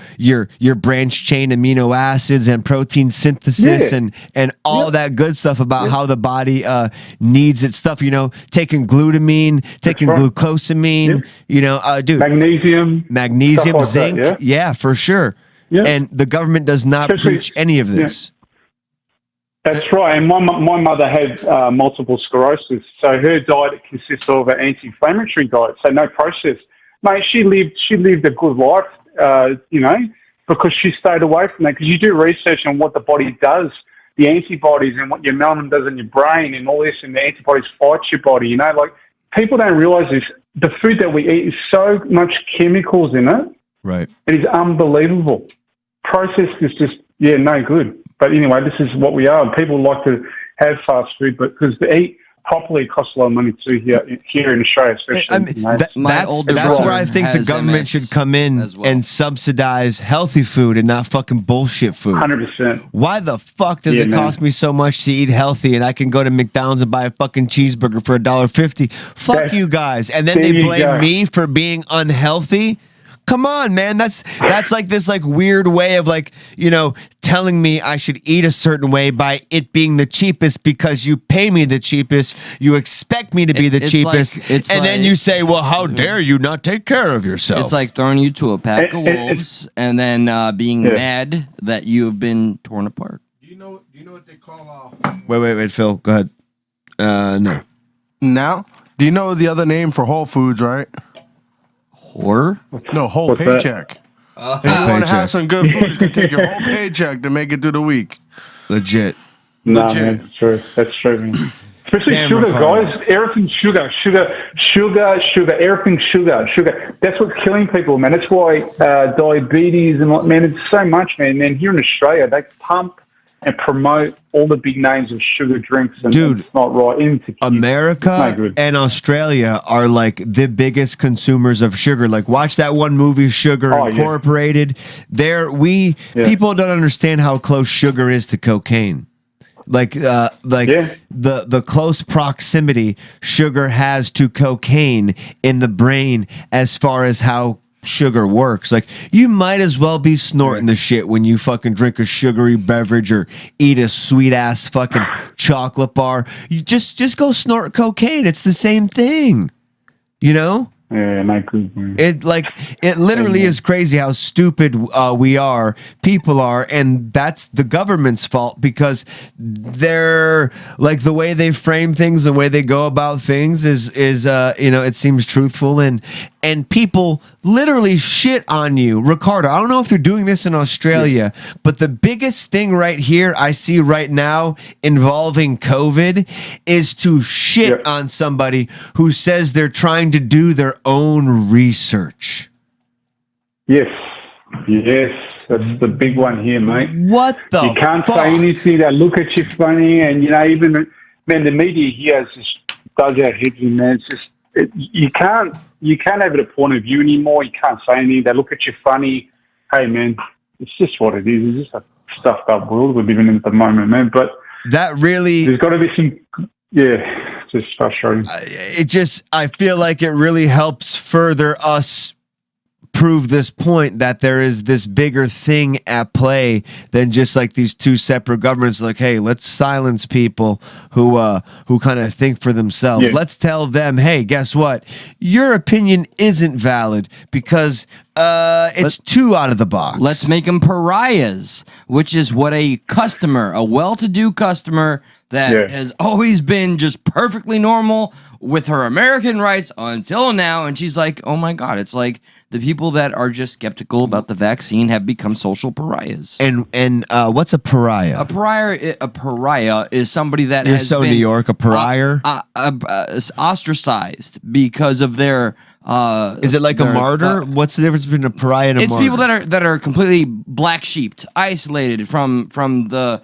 branch chain amino acids and protein synthesis and all that good stuff about how the body needs its stuff. Taking glutamine, taking glucosamine. Dude, magnesium, zinc. That, yeah, for sure. Yeah. And the government does not preach any of this. That's right. And my mother had multiple sclerosis, so her diet consists of an anti-inflammatory diet, so no processed. Mate, she lived a good life, because she stayed away from that. Because you do research on what the body does, the antibodies, and what your melanin does in your brain, and all this, and the antibodies fight your body. Like people don't realize this. The food that we eat is so much chemicals in it. Right. It is unbelievable. Processed is just no good. But anyway, this is what we are. People like to have fast food, but because to eat properly costs a lot of money too here in Australia, especially. That's where I think the government should come in and subsidize healthy food and not fucking bullshit food. 100%. Why the fuck does it cost me so much to eat healthy and I can go to McDonald's and buy a fucking cheeseburger for $1.50? Fuck you guys. And then they blame me for being unhealthy? Come on, man. That's like this weird way of telling me I should eat a certain way by it being the cheapest because you pay me the cheapest. You expect me to be the cheapest. And then you say, well, how dare you not take care of yourself? It's like throwing you to a pack of wolves and then being mad that you have been torn apart. Do you know what they call Wait, Phil. Go ahead. No. Now? Do you know the other name for Whole Foods, right? Horror? No, whole What's paycheck. If you want to have some good food, it's going to take your whole paycheck to make it through the week. Legit. No, man, that's true. That's true, man. Especially sugar, guys. Everything sugar, everything sugar. That's what's killing people, man. That's why diabetes and man, it's so much, man. And here in Australia, they pump and promote all the big names of sugar drinks, and dude, it's not right. America and Australia are like the biggest consumers of sugar. Like, watch that one movie, Sugar Incorporated. People don't understand how close sugar is to cocaine. The close proximity sugar has to cocaine in the brain as far as how sugar works. Like, you might as well be snorting the shit when you fucking drink a sugary beverage or eat a sweet ass fucking chocolate bar. You just go snort cocaine. It's the same thing, Yeah, not good, man. It literally is crazy how stupid people are, and that's the government's fault because they're like the way they frame things, the way they go about things is it seems truthful, and people literally shit on you. Ricardo, I don't know if they're doing this in Australia, but the biggest thing right here I see right now involving COVID is to shit on somebody who says they're trying to do their own research. Yes, that's the big one here, mate. What the You can't say anything. They look at you funny, and even the media here just does our heads in, man. It's just you can't have a point of view anymore. You can't say anything. They look at you funny. Hey, man, it's just what it is. It's just a stuffed up world we're living in at the moment, man. But that really, there's got to be some, it's just frustrating. I feel like it really helps further us prove this point that there is this bigger thing at play than just like these two separate governments. Like, hey, let's silence people who kind of think for themselves. Let's tell them, hey, guess what? Your opinion isn't valid because it's too out of the box. Let's make them pariahs, which is what a well-to-do customer that has always been just perfectly normal with her American rights until now, and she's like, oh my God, it's like the people that are just skeptical about the vaccine have become social pariahs. And what's a pariah? A pariah is somebody that You're has so been New York, a pariah? Ostracized because of their. Is it like a martyr? What's the difference between a pariah and a martyr? It's people that are completely black sheeped, isolated from the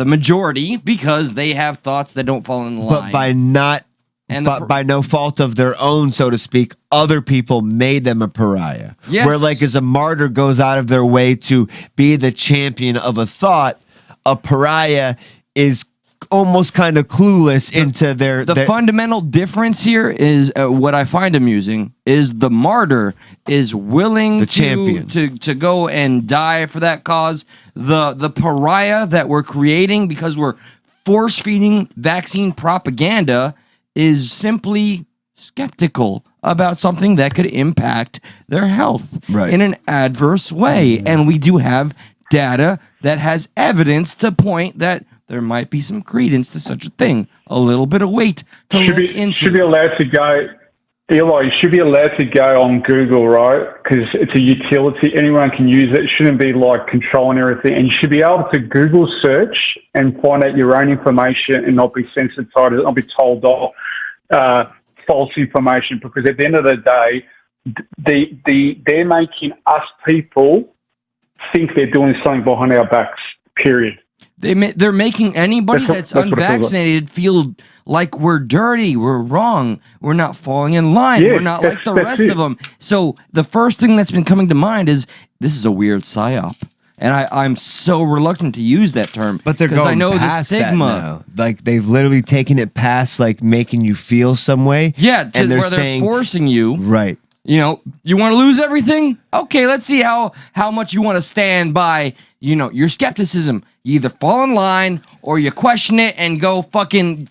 majority because they have thoughts that don't fall in line. But by no fault of their own, so to speak, other people made them a pariah. Yes. Where as a martyr goes out of their way to be the champion of a thought, a pariah is almost kind of clueless into their... The fundamental difference here is what I find amusing is the martyr is willing to go and die for that cause. The pariah that we're creating because we're force-feeding vaccine propaganda is simply skeptical about something that could impact their health in an adverse way. And we do have data that has evidence to point that there might be some credence to such a thing. A little bit of weight to look into. Should be allowed to go. Eli, you should be allowed to go on Google, right? Because it's a utility. Anyone can use it. It shouldn't be like controlling everything. And you should be able to Google search and find out your own information and not be sensitized, not be told off false information. Because at the end of the day, they're making us people think they're doing something behind our backs, period. They're making anybody that's unvaccinated feel like we're dirty, we're wrong, we're not falling in line, we're not like the rest of them. So the first thing that's been coming to mind is this is a weird psyop. And I'm so reluctant to use that term. But they're going I know past the stigma. that now. Like they've literally taken it past like making you feel some way. Yeah, and they're saying, forcing you. Right. You know, you want to lose everything? Okay, let's see how much you want to stand by, you know, your skepticism. You either fall in line or you question it and go fucking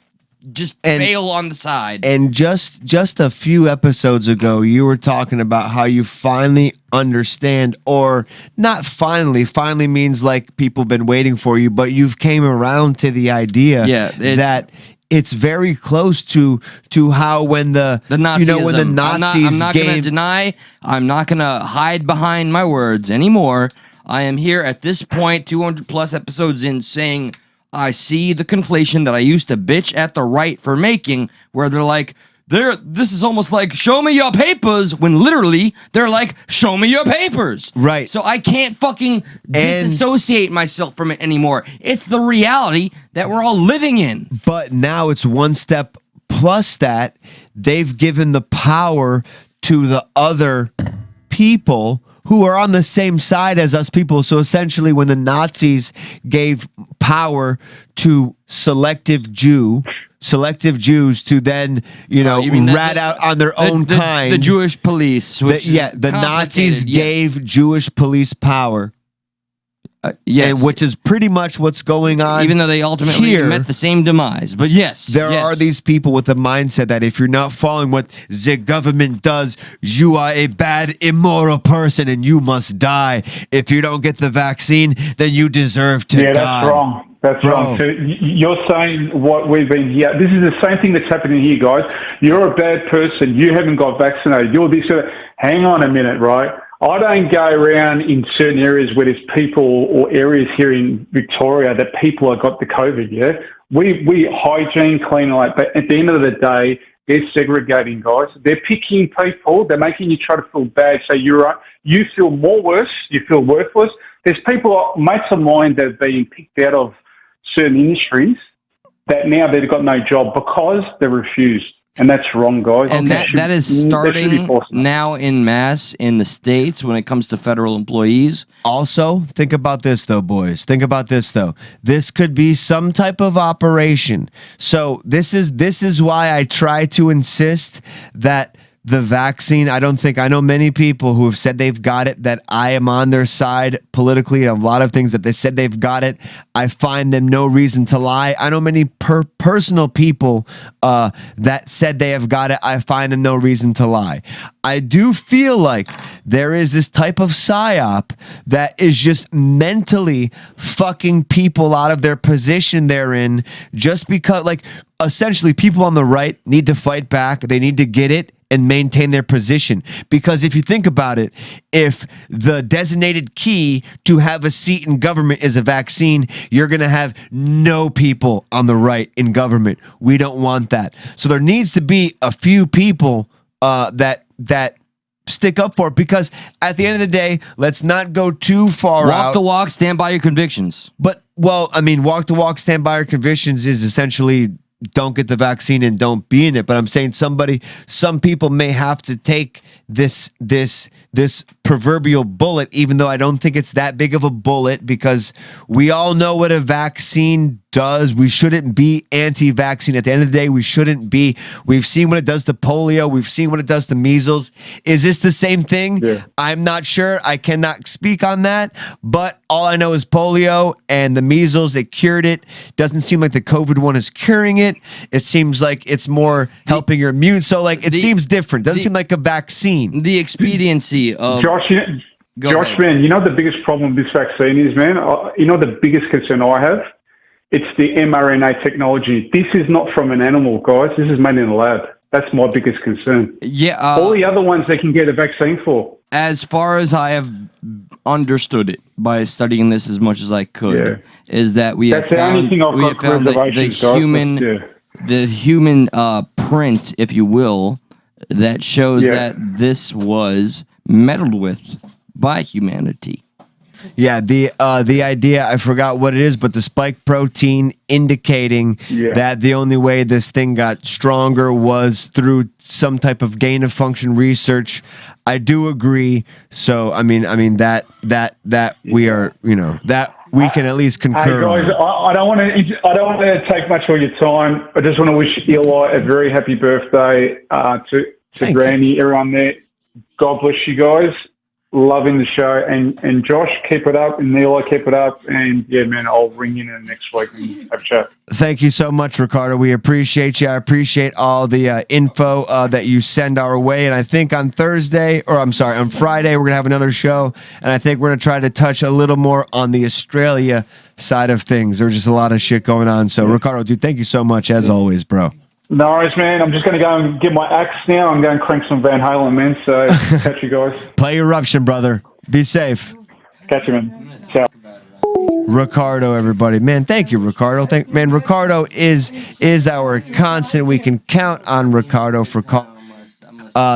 just fail on the side. And just a few episodes ago, you were talking about how you finally understand, or not finally. Finally means like people have been waiting for you, but you've came around to the idea that it's very close to how when the Nazism, you know, when the Nazis I'm not going to deny, I'm not going to hide behind my words anymore. I am here at this point, 200 plus episodes in, saying I see the conflation that I used to bitch at the right for making, where they're like, this is almost like show me your papers, when literally they're like show me your papers. Right. So I can't fucking disassociate myself from it anymore. It's the reality that we're all living in. But now it's one step plus that they've given the power to the other people who are on the same side as us people. So essentially when the Nazis gave power to selective Jews to then, you know, rat out on their own kind. The Jewish police. The Nazis gave Jewish police power. Yes. And which is pretty much what's going on. Even though they ultimately met the same demise. But yes. There are these people with the mindset that if you're not following what the government does, you are a bad, immoral person and you must die. If you don't get the vaccine, then you deserve to die. Yeah, that's wrong. That's wrong. So you're saying what we've been here. This is the same thing that's happening here, guys. You're a bad person. You haven't got vaccinated. You're this. Hang on a minute, right? I don't go around in certain areas where there's people or areas here in Victoria that people have got the COVID, yeah? We hygiene, clean, like, but at the end of the day, they're segregating, guys. They're picking people. They're making you try to feel bad. So you feel more worse. You feel worthless. There's people, mates of mine, that have been picked out of certain industries that now they've got no job because they refused. And that's wrong, guys. And that is starting now in mass in the States when it comes to federal employees. Also, think about this, though, boys. Think about this, though. This could be some type of operation. So this is why I try to insist that the vaccine, I know many people who have said they've got it, that I am on their side politically, and a lot of things that they said they've got it. I find them no reason to lie. I know many personal people that said they have got it. I find them no reason to lie. I do feel like there is this type of psyop that is just mentally fucking people out of their position they're in, just because, like, essentially people on the right need to fight back. They need to get it and maintain their position. Because if you think about it, if the designated key to have a seat in government is a vaccine, you're going to have no people on the right in government. We don't want that. So there needs to be a few people that stick up for it, because at the end of the day, let's not go too far out. Walk the walk, stand by your convictions. But, well, I mean, walk the walk, stand by your convictions is essentially don't get the vaccine and don't be in it. But I'm saying some people may have to take this proverbial bullet, even though I don't think it's that big of a bullet, because we all know what a vaccine does. We shouldn't be anti-vaccine. At the end of the day, we shouldn't be. We've seen what it does to polio. We've seen what it does to measles. Is this the same thing? Yeah. I'm not sure. I cannot speak on that. But all I know is polio and the measles, it cured it. Doesn't seem like the COVID one is curing it. It seems like it's more helping your immune. So, like, it seems different. Doesn't seem like a vaccine. The expediency of... Josh, man, you know the biggest problem with this vaccine is, man? You know the biggest concern I have it's the mRNA technology. This is not from an animal, guys. This is made in a lab. That's my biggest concern. Yeah. All the other ones they can get a vaccine for. As far as I have understood it by studying this as much as I could, is that we That's have the only found, thing I've we got have found the reservations, guys, human, but, the human print, if you will, that shows that this was meddled with by humanity. Yeah, the idea, I forgot what it is, but the spike protein indicating that the only way this thing got stronger was through some type of gain of function research. I do agree. So I mean that we are, that we can at least concur. Hey guys, I don't want to take much of your time. I just want to wish Eli a very happy birthday to Granny, everyone there. God bless you guys. Loving the show, and Josh, keep it up, and Neil, keep it up, and yeah, man, I'll ring in next week and have a chat. Thank you so much, Ricardo. We appreciate you. I appreciate all the info that you send our way, and I think on Friday, we're gonna have another show, and I think we're gonna try to touch a little more on the Australia side of things. There's just a lot of shit going on. So, Ricardo, dude, thank you so much as always, bro. No worries, man. I'm just going to go and get my axe now. I'm going to crank some Van Halen, man. So, catch you guys. Play Eruption, brother. Be safe. Catch you, man. Ciao. Ricardo, everybody. Man, thank you, Ricardo. Ricardo is our constant. We can count on Ricardo for calling.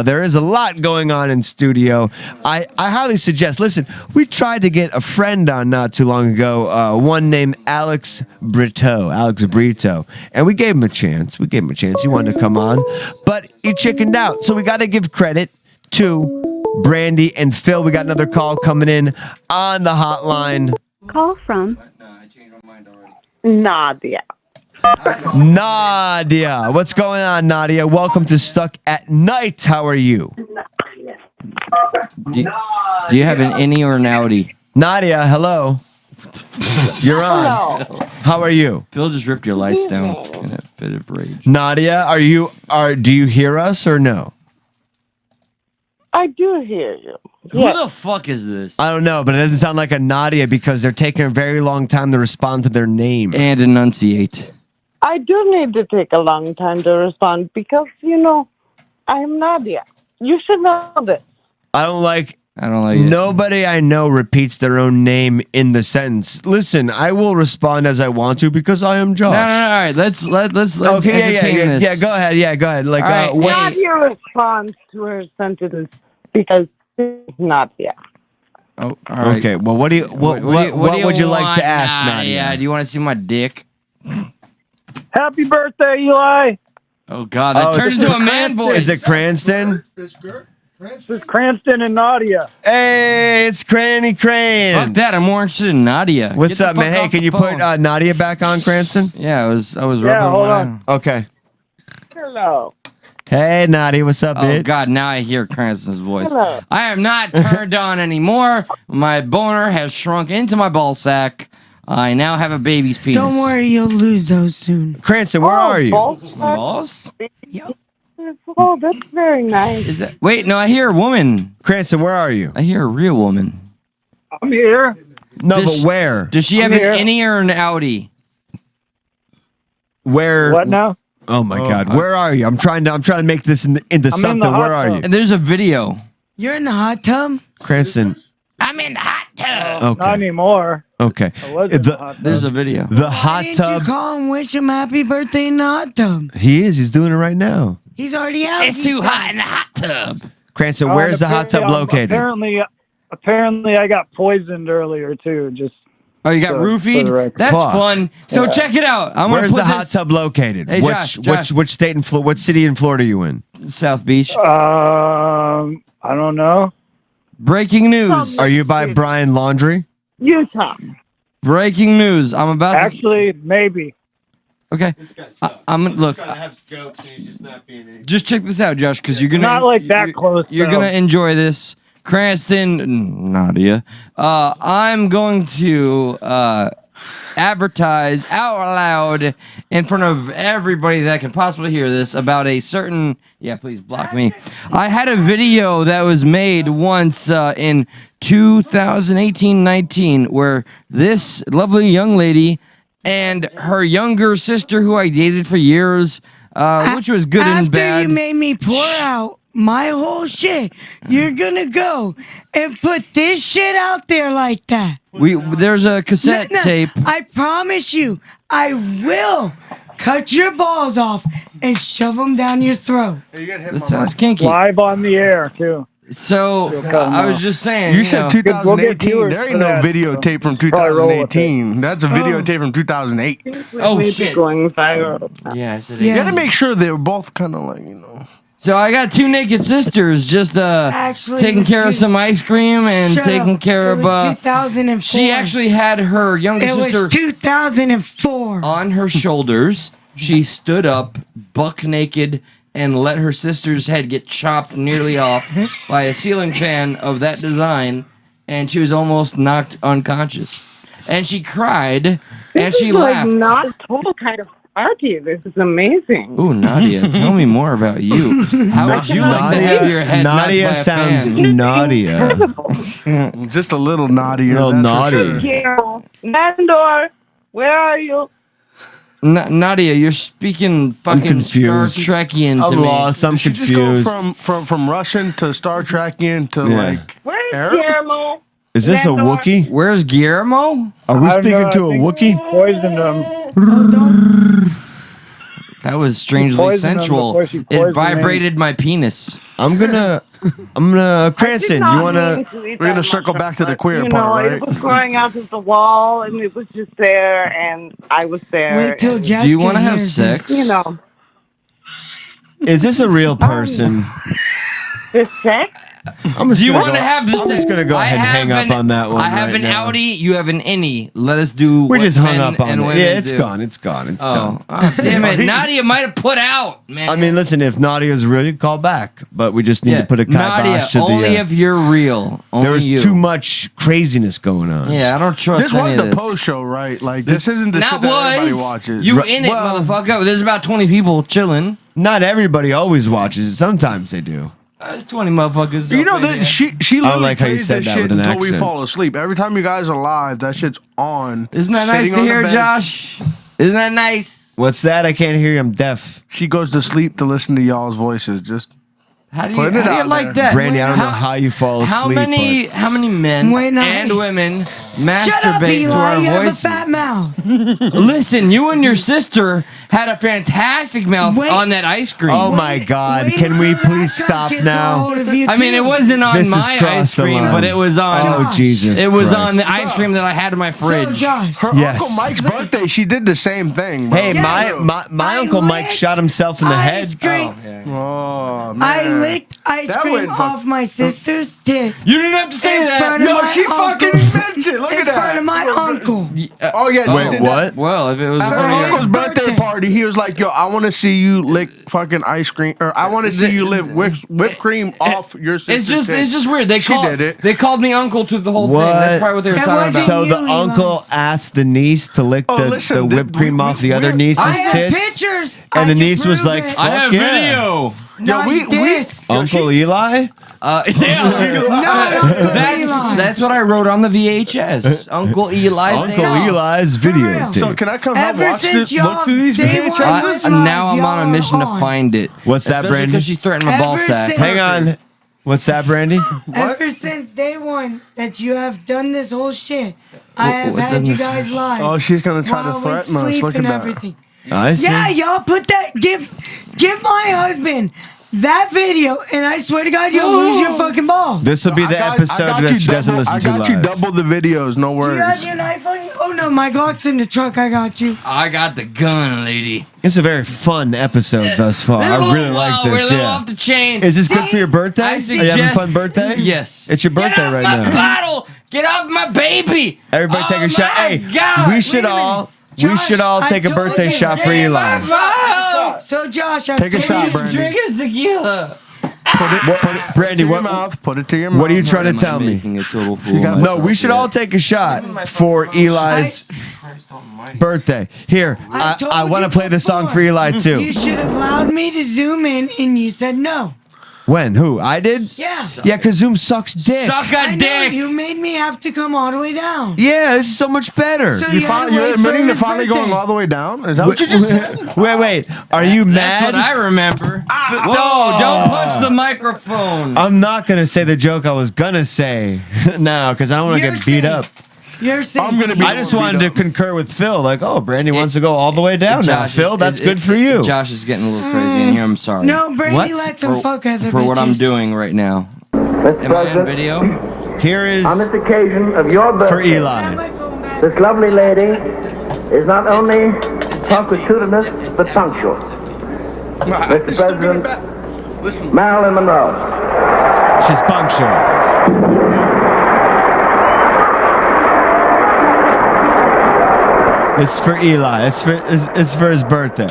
There is a lot going on in studio. I highly suggest, listen, we tried to get a friend on not too long ago, one named Alex Brito, and we gave him a chance. He wanted to come on, but he chickened out. So we got to give credit to Brandy and Phil. We got another call coming in on the hotline. Call from Nadia. Nadia, what's going on, Nadia? Welcome to Stuck at Night. How are you? Do you have an innie or an outie? Nadia, hello. You're on. Hello. How are you? Phil just ripped your lights down in a fit of rage. Nadia, do you hear us or no? I do hear you. Who the fuck is this? I don't know, but it doesn't sound like a Nadia because they're taking a very long time to respond to their name. And enunciate. I do need to take a long time to respond because, I'm Nadia. You should know this. I don't like it. Nobody I know repeats their own name in the sentence. Listen, I will respond as I want to because I am Josh. No, all right. Let's okay, entertain this. Yeah, go ahead. Yeah, go ahead. Like, right, Nadia responds to her sentence because it's Nadia. Oh, all right. Okay. Well, what would you like to ask, Nadia? Do you want to see my dick? Happy birthday, Eli. Oh God, that turned into a man voice. Is it Cranston? It's Cranston and Nadia. Hey, it's Cranny Crane. Fuck that. I'm more interested in Nadia. What's up, man? Hey, can you put Nadia back on, Cranston? Yeah, I was rubbing hold my on. Okay. Hello. Hey, Nadia, what's up, Oh bitch? God, now I hear Cranston's voice. Hello. I am not turned on anymore. My boner has shrunk into my ball sack. I now have a baby's penis. Don't worry, you'll lose those soon. Cranston, where are you? Balls? Yep. Oh, that's very nice. Is that? Wait, no, I hear a woman. Cranston, where are you? I hear a real woman. I'm here. No, but where? Does she have an innie or an outie? Where? What now? Oh my God, where are you? I'm trying to make this into something. Where are you? And there's a video. You're in the hot tub? Cranston. I'm in the hot tub. Okay. Not anymore. Okay. I was in the hot tub. There's a video. The hot Why tub. didn't you call and wish him happy birthday in the hot tub? He is. He's doing it right now. He's already out. It's too hot in the hot tub. Cranston, where's the hot tub located? Apparently, I got poisoned earlier too. Just Oh, you got roofied? That's Fuck. fun. So check it out. Where's the hot tub located? Hey, Josh. Which state and what city in Florida are you in? South Beach. I don't know. Breaking news. Are you by Brian Laundry? Utah. Breaking news. I'm about Actually, maybe. Okay. I'm look. Just check this out, Josh, because you're gonna Not like that close. You're though. gonna enjoy this. Cranston, Nadia. I'm going to advertise out loud in front of everybody that can possibly hear this about a certain. Yeah, please block me. I had a video that was made once in 2018-19 where this lovely young lady and her younger sister, who I dated for years, which was good and bad. After you made me pour out my whole shit, you're gonna go and put this shit out there like that. There's a cassette tape. I promise you, I will cut your balls off and shove them down your throat. That sounds kinky. Live on the air, too. So, I was just saying. You said 2018. There ain't no videotape from 2018. That's a videotape from 2008. Oh, shit. Going viral. Yeah, I said You gotta make sure they were both kind of like, you know. So I got two naked sisters just Actually, taking care of some ice cream and Shut taking up. care It of. was 2004. She actually had her younger It sister was 2004. on her shoulders. She stood up, buck naked, and let her sister's head get chopped nearly off by a ceiling fan of that design, and she was almost knocked unconscious. And she cried, and she laughed. Like not total kind of party. This is amazing. Ooh, Nadia, tell me more about you. How would you like to have your head knocked by Nadia a sounds fan? naughtier. Just a little naughtier. No, that's for naughty. sure. Nandor, where are you? Nadia, you're speaking fucking Star confused. Trekian to I'm me. lost. I'm Did she just go confused. from Russian to Star Trekian to like Where's Arab? Guillermo? Is this a Nandor? Wookiee? Where's Guillermo? Are we I don't speaking know, to I a think Wookiee? Poisoned him. That was strangely poisoned him sensual. before she It poisoned vibrated my penis. I'm gonna Cranston, you wanna? We're gonna circle back to the queer You part, know, right? it was growing out of the wall, and it was just there, and I was there. Wait till and, Jessica Do you want to have hears sex? this. You know, Is this a real person? the sex. I'm just Do you gonna want to go- have this? I'm just gonna go I ahead and hang have up on that one. I have right an now. Audi. You have an innie. Let us do. We what just hung men up on and it. women Yeah, it's do. gone. It's gone. It's done. Oh, damn it! Nadia might have put out, man. I mean, listen, if Nadia's real, call back. But we just need to put a Nadia, kibosh to only the. if you're real. Only There was you. too much craziness going on. Yeah, I don't trust This any was of the this. post show, right? Like this isn't the Not shit that everybody was. watches. You in it, Well, motherfucker. There's about 20 people chilling. Not everybody always watches it. Sometimes they do. There's 20 motherfuckers. You know up in that here. she I literally don't like how you plays said this that shit with an until we accent. fall asleep. Every time you guys are live, that shit's on. Isn't that nice sitting to on the hear, bed. Josh? Isn't that nice? What's that? I can't hear you. I'm deaf. She goes to sleep to listen to y'all's voices. Just How do you, Putting it how do you out like there. that? Brandy, I don't know how you fall asleep. How many men Wait, no, and hey. women Shut up, masturbate Eli. to our You have a voices? fat mouth. Listen, you and your sister had a fantastic mouth Wait. on that ice cream. Oh my God! Wait Can we until that please cunt stop gets a now? hold of you, I mean, too. it wasn't on This has my ice crossed the cream, line. but it was on. Oh Jesus! It was Christ. on the ice cream that I had in my So, fridge. Josh, her Yes. Uncle Mike's birthday, she did the same thing. Bro. Hey, Yes. my I Uncle Mike licked shot himself in the ice head. cream. Oh man, I licked ice That cream went off my sister's tit. You didn't have to say In that. front of Yo, my she uncle. fucking invented. Look In at that. front of my uncle. Oh yeah, she Wait, did what? Well, if it was At her funny, uncle's birthday birthday. party, he was like, "Yo, I want to see you lick fucking ice cream, or I want to see you lick whipped cream off your sister's it's just weird. They She called did it. They called me uncle to the whole What? thing. That's probably what they were It talking wasn't about. So the you, Eli. uncle asked the niece to lick Oh, the listen, whipped cream off the other niece's I have tits, pictures. and I the can niece was prove like, it. "Fuck I have yeah." video. Not we- this. Uncle Eli. That's what I wrote on the VHS. Uncle Eli's Uncle name. Eli's real. videotape. So can I come help Ever watch since this? Look through these day one VHSs? was live, Now I'm on a y'all mission to on. find it. What's that, Especially Brandy? because she threatened my ball Ever sack. since- Hang on. What's that, Brandy? Ever since day one that you have done this whole shit, I have what had done you this? guys live. Oh, she's gonna try while to I went threaten us. sleep Look at and that. everything. I see. Yeah, y'all put that. Give my husband that video, and I swear to God, you'll lose your fucking ball. This will be the episode that she doesn't listen to I got you live. double the videos. No Do you worries. have your knife on you? Oh no, my Glock's in the truck. I got you. I got the gun, lady. It's a very fun episode thus far. This is a I little really like wild. We're a this. little Yeah. off the chain. Is this good for your birthday? I Are you having a suggest- fun birthday? Yes. It's your birthday Get off right my now. bottle. Get off my baby. Everybody take a shot. my Hey, God. we should Wait a minute. all Josh, take a I told birthday you. shot for Get Eli. my bottle. So Josh, I Take a told shot, you. Brandy. Drink his tequila. Brandy, to your what? mouth. Put it to your mouth. What are you trying to Am I tell me? making a total fool got- of No, we myself should yet? all take a shot for Eli's birthday. Here, I told I want to you play the song before. for Eli too. You should have allowed me to zoom in, and you said no. When? Who? I did? Yeah. Yeah, because Zoom sucks dick. Suck a I know, dick. you made me have to come all the way down. Yeah, this is so much better. So You're had to wait for admitting to his finally birthday. going all the way down? Is that what you just said? Wait. Are you That's mad? what I remember. Ah, Whoa, don't punch the microphone. I'm not going to say the joke I was going to say now because I don't want to You're get beat safe. up. You're safe. I'm gonna be. I just wanted to concur with Phil. Like, oh, Brandy wants to go all the way down now. Josh Phil, is- that's it- good for you. Josh is getting a little crazy in here. I'm sorry. No, Brandy What? lets him fuck other For what I'm bitches. doing right now. Mr. Am I in President, video? Here is on this occasion of your for birthday, Eli. this lovely lady is not only punctilious but punctual. Mr. President, Marilyn Monroe. She's punctual. It's for Eli. It's for his birthday.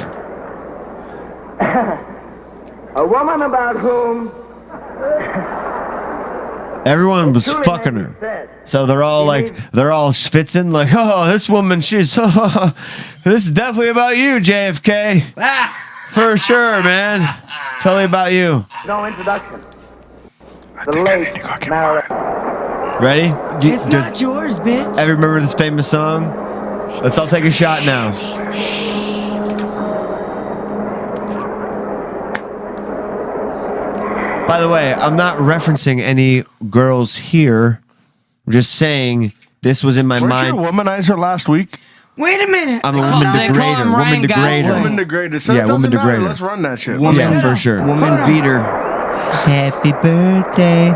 A woman about whom Everyone was fucking her. So they're all schwitzing like, oh, this woman, she's, this is definitely about you, JFK. For sure, man. Totally about you. no introduction. The late Marilyn. Ready? It's not yours, bitch. Ever remember this famous song? Let's all take a shot now. By the way, I'm not referencing any girls here. I'm just saying this was in my Weren't mind. you a womanizer last week? Wait a minute. I'm a woman They call him degrader. Ryan Woman Gosling. degrader. Woman degraded. So Yeah, it doesn't woman matter. degrader. Let's run that shit. Yeah, for sure. Woman beater. Happy birthday,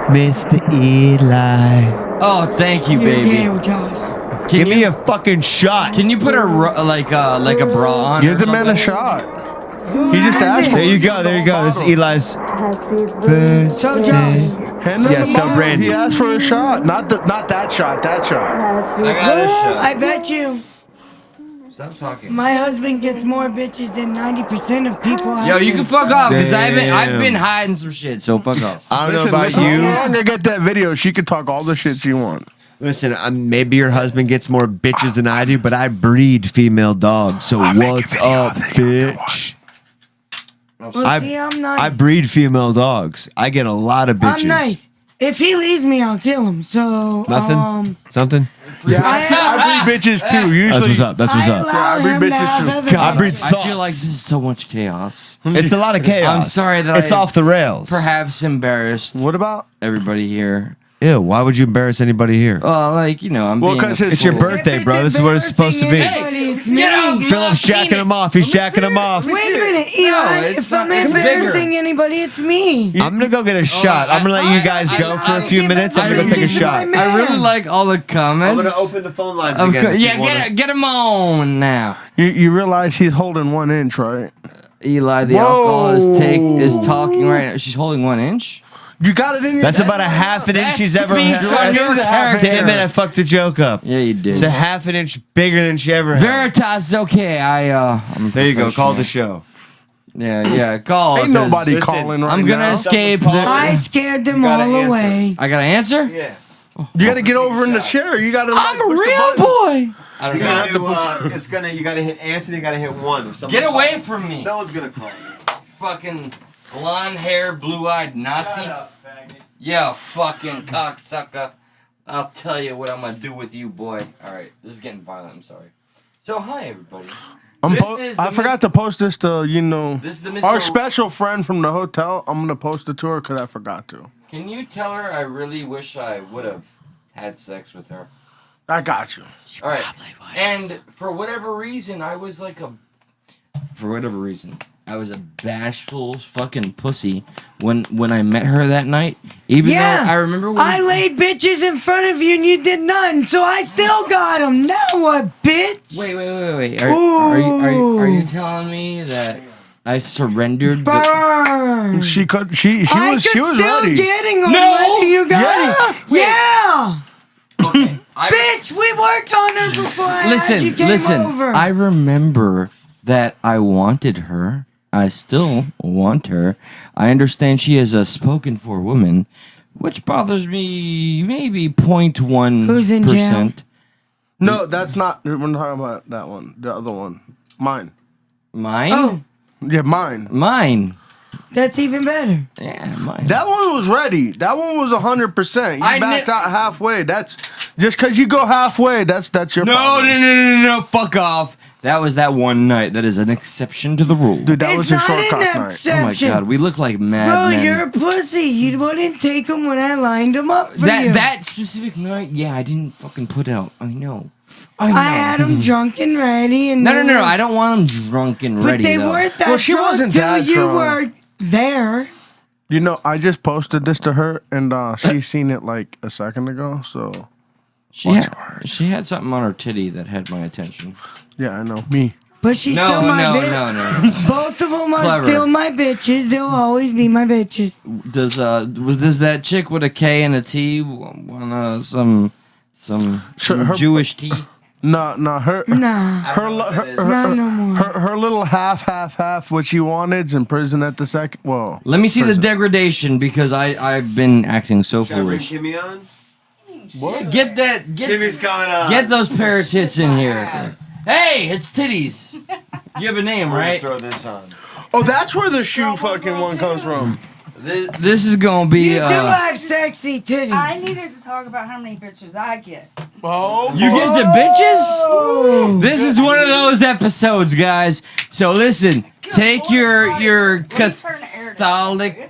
Mr. Eli. Oh, thank you, You're baby. gay, Josh. Give me a fucking shot. Can you put like a bra on? Give or the man a something? shot. He just asked for There it. you go. There you go. This is Eli's birthday. So, Josh. Hand him Yeah, the so ball. Brandy. He asked for a shot. Not that shot. That shot. I got a shot. I bet you Stop talking. my husband gets more bitches than 90% of people. Yo, you can fuck off because I've Damn. been hiding some shit. So fuck off. I don't Listen, know about listen, you. I'm gonna get that video. She could talk all the shit she wants. Listen, maybe your husband gets more bitches than I do, but I breed female dogs. So what's up, bitch? Well, see, I'm nice. I breed female dogs. I get a lot of bitches. I'm nice. If he leaves me, I'll kill him. So, Nothing? Something? Yeah, I breed bitches too. Usually, That's what's up. That's what's up. I breed bitches too. I breed I thoughts. feel like this is so much chaos. It's a lot of chaos. I'm sorry that it's I off the rails. Perhaps embarrassed What about? everybody here. Ew, why would you embarrass anybody here? Like, you know, I'm Well, being 'cause a his- It's your fool. birthday, bro. This is what it's supposed to be. It's me. Philip's jacking him off. He's jacking him off. Wait a minute, Eli. it's If I'm not- it's embarrassing bigger. anybody, it's me. I'm gonna go get a shot. I'm gonna let you guys go for a few minutes. I'm gonna go take a shot. I really like all the comments. I'm gonna open the phone lines Of again. course- if yeah, you wanna- get him on now. You realize he's holding 1 inch, right? Eli, the alcohol is talking right now. She's holding 1 inch. You got it in your. That's about a half an inch she's ever had. speaks on your character. Damn it, I fucked the joke up. Yeah, you did. It's a half an inch bigger than she ever had. Veritas, okay. I'm There you go. Call professional. the show. Yeah, call. Ain't 'cause nobody Listen, calling right I'm gonna now. escape. I scared them gotta all answer. away. I gotta answer. Yeah. You gotta get over in the chair. You gotta. I'm a real boy. I don't You know. gotta you gotta hit answer. You gotta hit 1 or something. Get away from me. No one's gonna call you. Fucking blonde hair, blue eyed Nazi. Yeah, fucking cocksucker. I'll tell you what I'm gonna do with you, boy. All right, this is getting violent. I'm sorry. So, hi everybody. I forgot to post this to This is the our Mr. special friend from the hotel. I'm gonna post it to her because I forgot to. Can you tell her I really wish I would have had sex with her? I got you. All right. And for whatever reason, I was like I was a bashful fucking pussy when I met her that night. Even though I remember when I laid bitches in front of you and you did nothing, so I still got them. Now what, bitch? Wait. Are you telling me that I surrendered? Burn. She was I could still ready. getting them. No! Whether you got it. Yeah. Okay. Bitch, we worked on her before I had you came Listen. over. I remember that I wanted her. I still want her. I understand she is a spoken for woman, which bothers me maybe 0.1%. Who's in jail? No, that's not. We're not talking about that one. The other one. Mine. Mine? Oh. Yeah, mine. Mine. That's even better. Yeah, mine. That one was ready. That one was 100%. You I backed out halfway. That's just because you go halfway. That's your problem. No. Fuck off. That was that one night. That is an exception to the rule. Dude, that It's was a not short an cock night. exception. Oh my god, we look like Bro, madmen. you're a pussy. You wouldn't take them when I lined them up for you. That specific night, yeah, I didn't fucking put out. I know. I had them drunk and ready. And No. I don't want them drunk and ready. But they though. weren't that Well, she drunk wasn't till that you drunk. were there. You know, I just posted this to her, and she seen it like a second ago. So She had something on her titty that had my attention. yeah, I know me. But she's still my bitch. No. Both of them are Clever. still my bitches. They'll always be my bitches. Does that chick with a K and a T want some Her- Jewish tea? No, her little half what she wanted's in prison at the second. Whoa. Let me see prison. the degradation because I've been acting so foolish. Kimmy on? What? Get Kimmy's coming on. Get those pair of tits in here. Hey, it's titties. You have a name, right? Throw this on. Oh, that's where the shoe fucking one comes from. This is gonna be. You do have sexy titties. I needed to talk about how many bitches I get. Oh, You get the bitches? This is one of those episodes, guys. So listen, take your Catholic.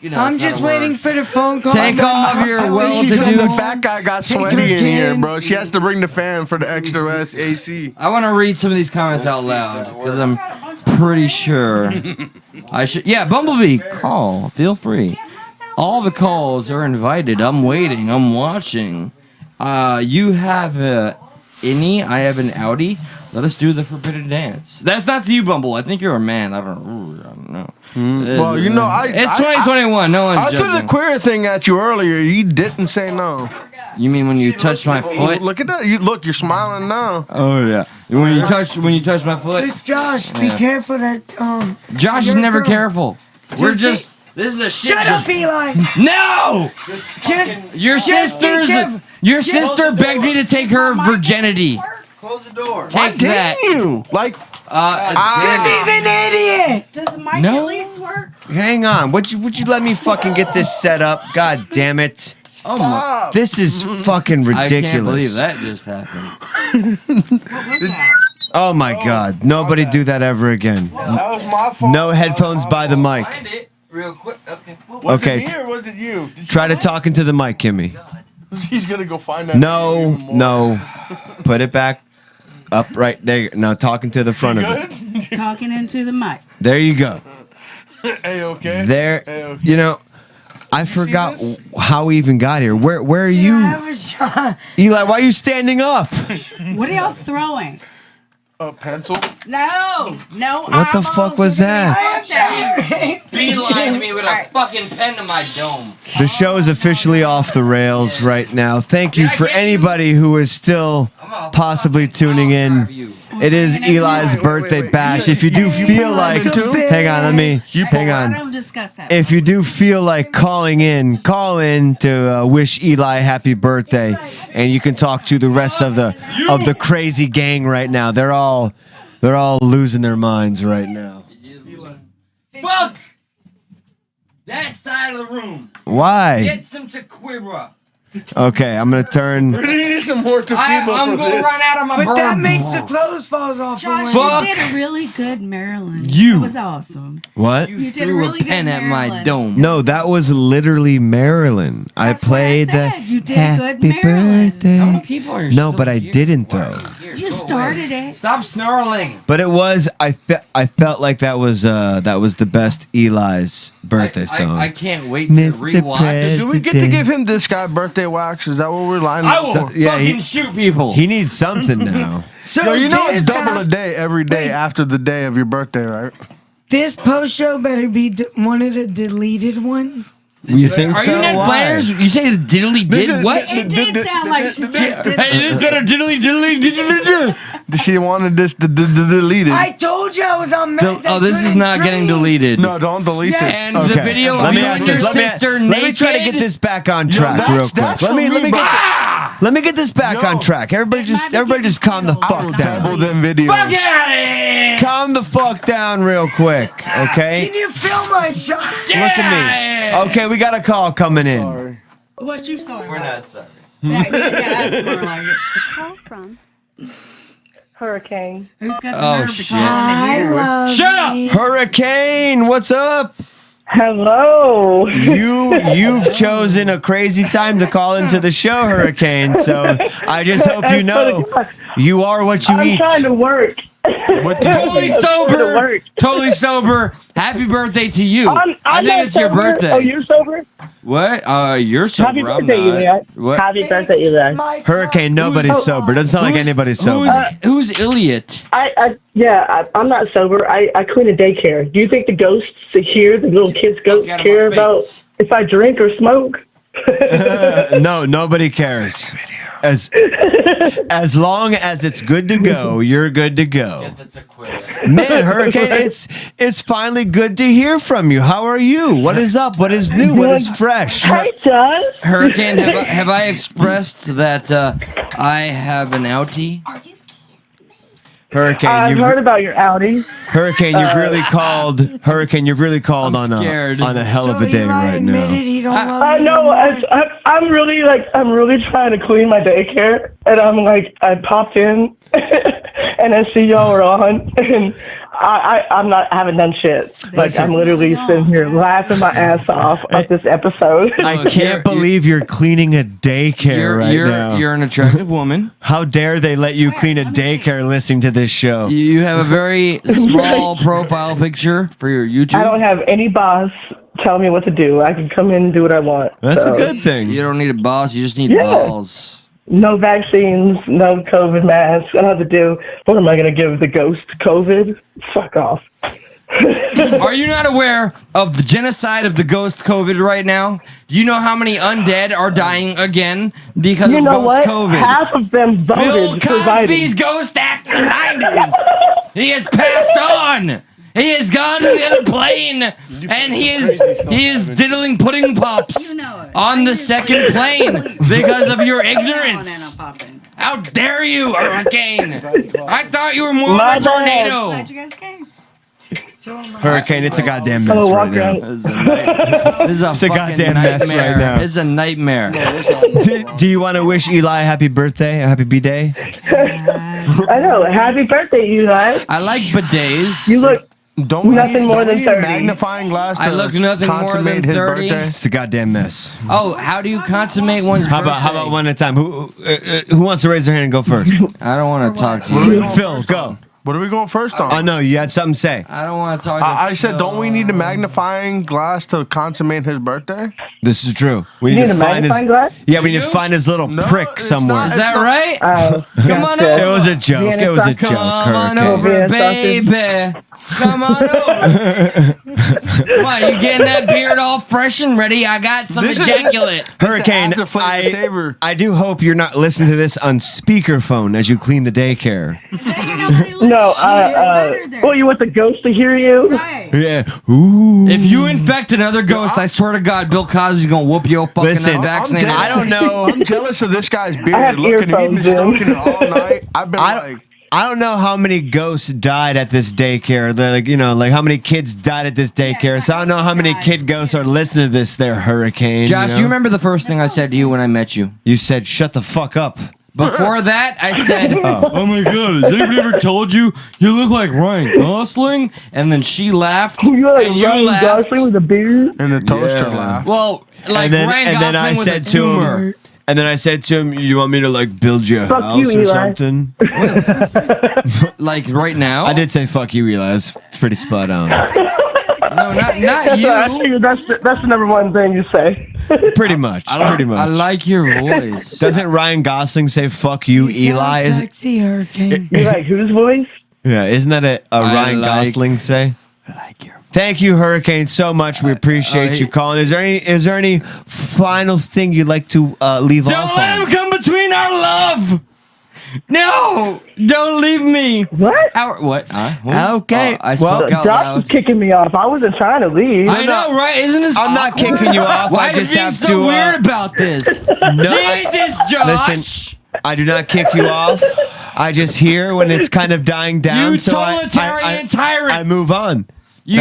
You know, I'm it's not just a word. waiting for the phone call. Take off your She said the well-to-do. fat guy got Take sweaty your in here, can. bro. She has to bring the fan for the extra AC. I want to read some of these comments out loud because I'm pretty sure I should. Yeah, Bumblebee, call. Feel free. All the calls are invited. I'm waiting. I'm watching. You have a innie. I have an Audi. Let us do the forbidden dance. That's not to you, Bumble. I think you're a man. I don't know. Well, you know, it's 2021. No one's I threw the judging. queer thing at you earlier. You didn't say no. You mean when you touched my foot? Look at that. You're smiling now. Oh yeah. When you touch my foot. This Josh, be Yeah. careful that Josh is your never girl- careful. We're Just just. This is a shit. Shut up, Eli. No. Just Your just be sister's. careful. Your sister begged me to take her virginity. Close the door. Take that. You like. Because he's an idiot. Does the mic No. at least work? Hang on. Would you let me fucking get this set up? God damn it. Oh my. This is fucking ridiculous. I can't believe that just happened. What was that? Oh my god. Nobody do that ever again. That was my fault. No headphones by the mic. Find it real quick. Okay. Was Okay. it me or was it you? Try to talk into the mic, Kimmy. He's gonna go find that. No. Put it back up right there. Now talking to the front of it. Talking into the mic. There you go. Hey, okay. There. Hey, okay. You know, I forgot how we even got here. Where are I you? have a shot. Eli, why are you standing up? What are y'all throwing? A pencil. No. What the fuck was that? Beeline me with a fucking pen to my dome. The show is officially off the rails right now. Thank you for anybody who is still possibly tuning in. It is Eli's birthday bash. If you do feel like, hang on, hang I on. don't discuss that. If you do feel like calling in, call in to wish Eli happy birthday, and you can talk to the rest of the crazy gang right now. They're all losing their minds right now. Fuck that side of the room. Why? Get some tequila. Okay, I'm gonna turn. We need some more tequila I'm for gonna this. run out of my But that bourbon. makes the clothes falls off. Josh, Fuck. you did a really good Maryland. You. It was awesome. What? You did a Threw really a pen good at my Maryland. dome. No, that was literally Maryland. That's I played what I the said. You did Happy good Maryland. Birthday. How many people are No, still but I here? didn't though. You started it. Stop snarling. But it was. I felt like that was the best Eli's birthday song. I can't wait to Mr. rewatch. Do we get to give him this guy birthday wax? Is that what we're lining I up will for? yeah, fucking shoot people. He needs something now. So Yo, you know this it's double half- a day every day after the day of your birthday, right? This post show better be one of the deleted ones. You think Are so? you Ned Why? Flanders? You say the diddly did what? It did sound like she said. Hey, this got a diddly. She wanted this deleted. I told you I was on meds. I Oh, this is couldn't not getting dream. deleted. No, don't delete Yeah. it. And the video Let of me you ask and your this. sister Let me try to naked? get this back on track real quick. that's Let me for me, get. bro. Let me get this back on track. Everybody just calm the fuck down. Fuck it! Calm the fuck down real quick, okay? Can you film my shot? Look at me. Okay, we got a call coming in. What you sorry? We're not sorry. Yeah, that's more like it. Call from Hurricane. Who's got the Oh, nerve to shit. call me? Shut up! Hurricane, what's up? Hello. You've chosen a crazy time to call into the show, Hurricane. So I just hope you know you are what you eat. I'm trying to work. Totally sober. Totally sober. Happy birthday to you. I think it's your birthday. Oh, you're sober? What? You're sober. Happy I'm birthday, not. Eli. What? Happy birthday, Eli. Hurricane, nobody's sober. Doesn't sound like anybody's sober. Who's Elliot? I'm not sober. I clean a daycare. Do you think the ghosts here, the little kids' ghosts, care about if I drink or smoke? No, nobody cares. As long as it's good to go, you're good to go. Man, Hurricane, it's finally good to hear from you. How are you? What is up? What is new? What is fresh? Hi, John. Hurricane, have I expressed that I have an outie? Hurricane, I've heard about your Audi. Hurricane, you've really called. Hurricane, you've really called on a hell of a day right now. I know. I'm really trying to clean my daycare, and I popped in, and I see y'all are on, and I haven't done shit. I'm literally sitting here laughing my ass off at this episode. I can't believe you're cleaning a daycare right now. You're an attractive woman. How dare they let you clean a daycare listening to this show? You have a very small profile picture for your YouTube. I don't have any boss telling me what to do. I can come in and do what I want. That's so. a good thing. You don't need a boss. You just need balls. No vaccines, no COVID masks. I don't have to do. What am I going to give the ghost COVID? Fuck off. Are you not aware of the genocide of the ghost COVID right now? Do you know how many undead are dying again because of ghost COVID? Half of them voted Bill Cosby's ghost after the 90s. He has passed on. He has gone to the other plane, and he is diddling pudding pops on the second plane because of your ignorance. How dare you, Hurricane? I thought you were more of a tornado. Glad you guys came. Hurricane, it's a goddamn mess right now. This is a goddamn mess right now. It's a nightmare. Do you want to wish Eli a happy birthday, a happy bday? I know. Happy birthday, you guys. I like bidets. You look nothing more than 30. Magnifying glass. I look nothing more than 30. It's a goddamn mess. Oh, how do you consummate one's birthday? How about one at a time? Who wants to raise their hand and go first? I don't want to talk to you. Phil, go. What are we going first on? Oh no, you had something to say. I don't want to talk to I said, don't we need a magnifying glass to consummate his birthday? This is true. We You need need to a find his. magnifying glass? Yeah, we need to find his little prick it's somewhere. not. Is that right? Come on over. It was a joke. It was a joke. Come on Hurricane. over, baby. Come on over. Why, you getting that beard all fresh and ready? I got some ejaculate. Hurricane, I do hope you're not listening to this on speakerphone as you clean the daycare. No, well, you want the ghost to hear you? Yeah. Ooh. If you infect another ghost, I swear to God, Bill Cosby's gonna whoop your fucking Listen, unvaccinated. I don't know. I'm jealous of this guy's I beard. have Looking at him, he's earphones stroking it all night. I've been I don't know how many ghosts died at this daycare. Like how many kids died at this daycare. So I don't know how many kid ghosts are listening to this there, Hurricane. Josh, do you remember the first thing I said to you when I met you? You said, shut the fuck up. Before that, I said, oh my God, has anybody ever told you you look like Ryan Gosling? And then she laughed. You like and you Ryan laughed. Gosling with a beard? And the toaster laughed. Well, like Ryan Gosling with a tumor. And then I said to him, you want me to like build your Fuck house you, or Eli. something? Like right now? I did say fuck you, Eli. That's pretty spot on. No, not you. Actually, that's the number one thing you say. Pretty much. Pretty much. I like your voice. Doesn't Ryan Gosling say fuck you, Eli? Is it? Sexy Hurricane. You like whose voice? Yeah, isn't that a Ryan Gosling say? I like your voice. Thank you, Hurricane, so much. We appreciate you calling. Is there any final thing you'd like to leave off Don't let on? him come between our love. No, don't leave me. What? What? Okay. I spoke The out Josh loud. was kicking me off. I wasn't trying to leave. I know, right? Isn't this I'm not awkward? kicking you off. Why I just are you have so to. weird about this? No, Jesus, Josh. Listen, I do not kick you off. I just hear when it's kind of dying down. You so totalitarian tyrant. I move on. You-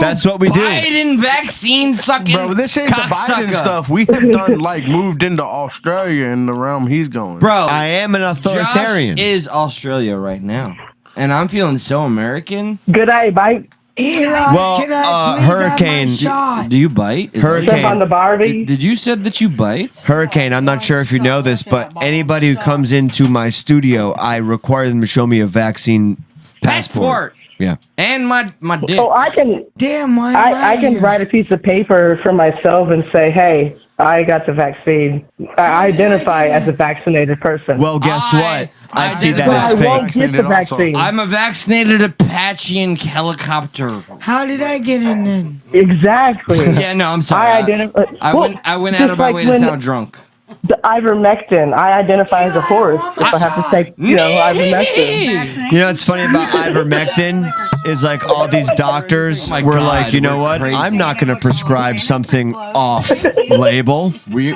That's what we do. Biden vaccine sucking. Bro, this ain't the Biden cocksucker. stuff. We have done moved into Australia in the realm he's going. Bro, I am an authoritarian. Josh is Australia right now, and I'm feeling so American. Good day, bite. Eli, Well, can I please Hurricane- have my shot? Do you bite? Is Hurricane. Step on the Barbie. Did you said that you bite? Hurricane, I'm not sure if you know this, but anybody who comes into my studio, I require them to show me a vaccine passport. Yeah. And my dick. Oh, I can. Damn, why am I can here? write a piece of paper for myself and say, "Hey, I got the vaccine. I identify as a vaccinated person." Well, guess what? I'd see that but as I won't fake. get the vaccine. I'm a vaccinated Apache helicopter. How did I get in then? Exactly. Yeah, no, I'm sorry. I identify. I went out of my way to sound drunk. The ivermectin. I identify as a horse if I have to take, ivermectin. You know what's funny about ivermectin is like all these doctors my were God, like, you know we're what? crazy. I'm not going to prescribe something off label. We're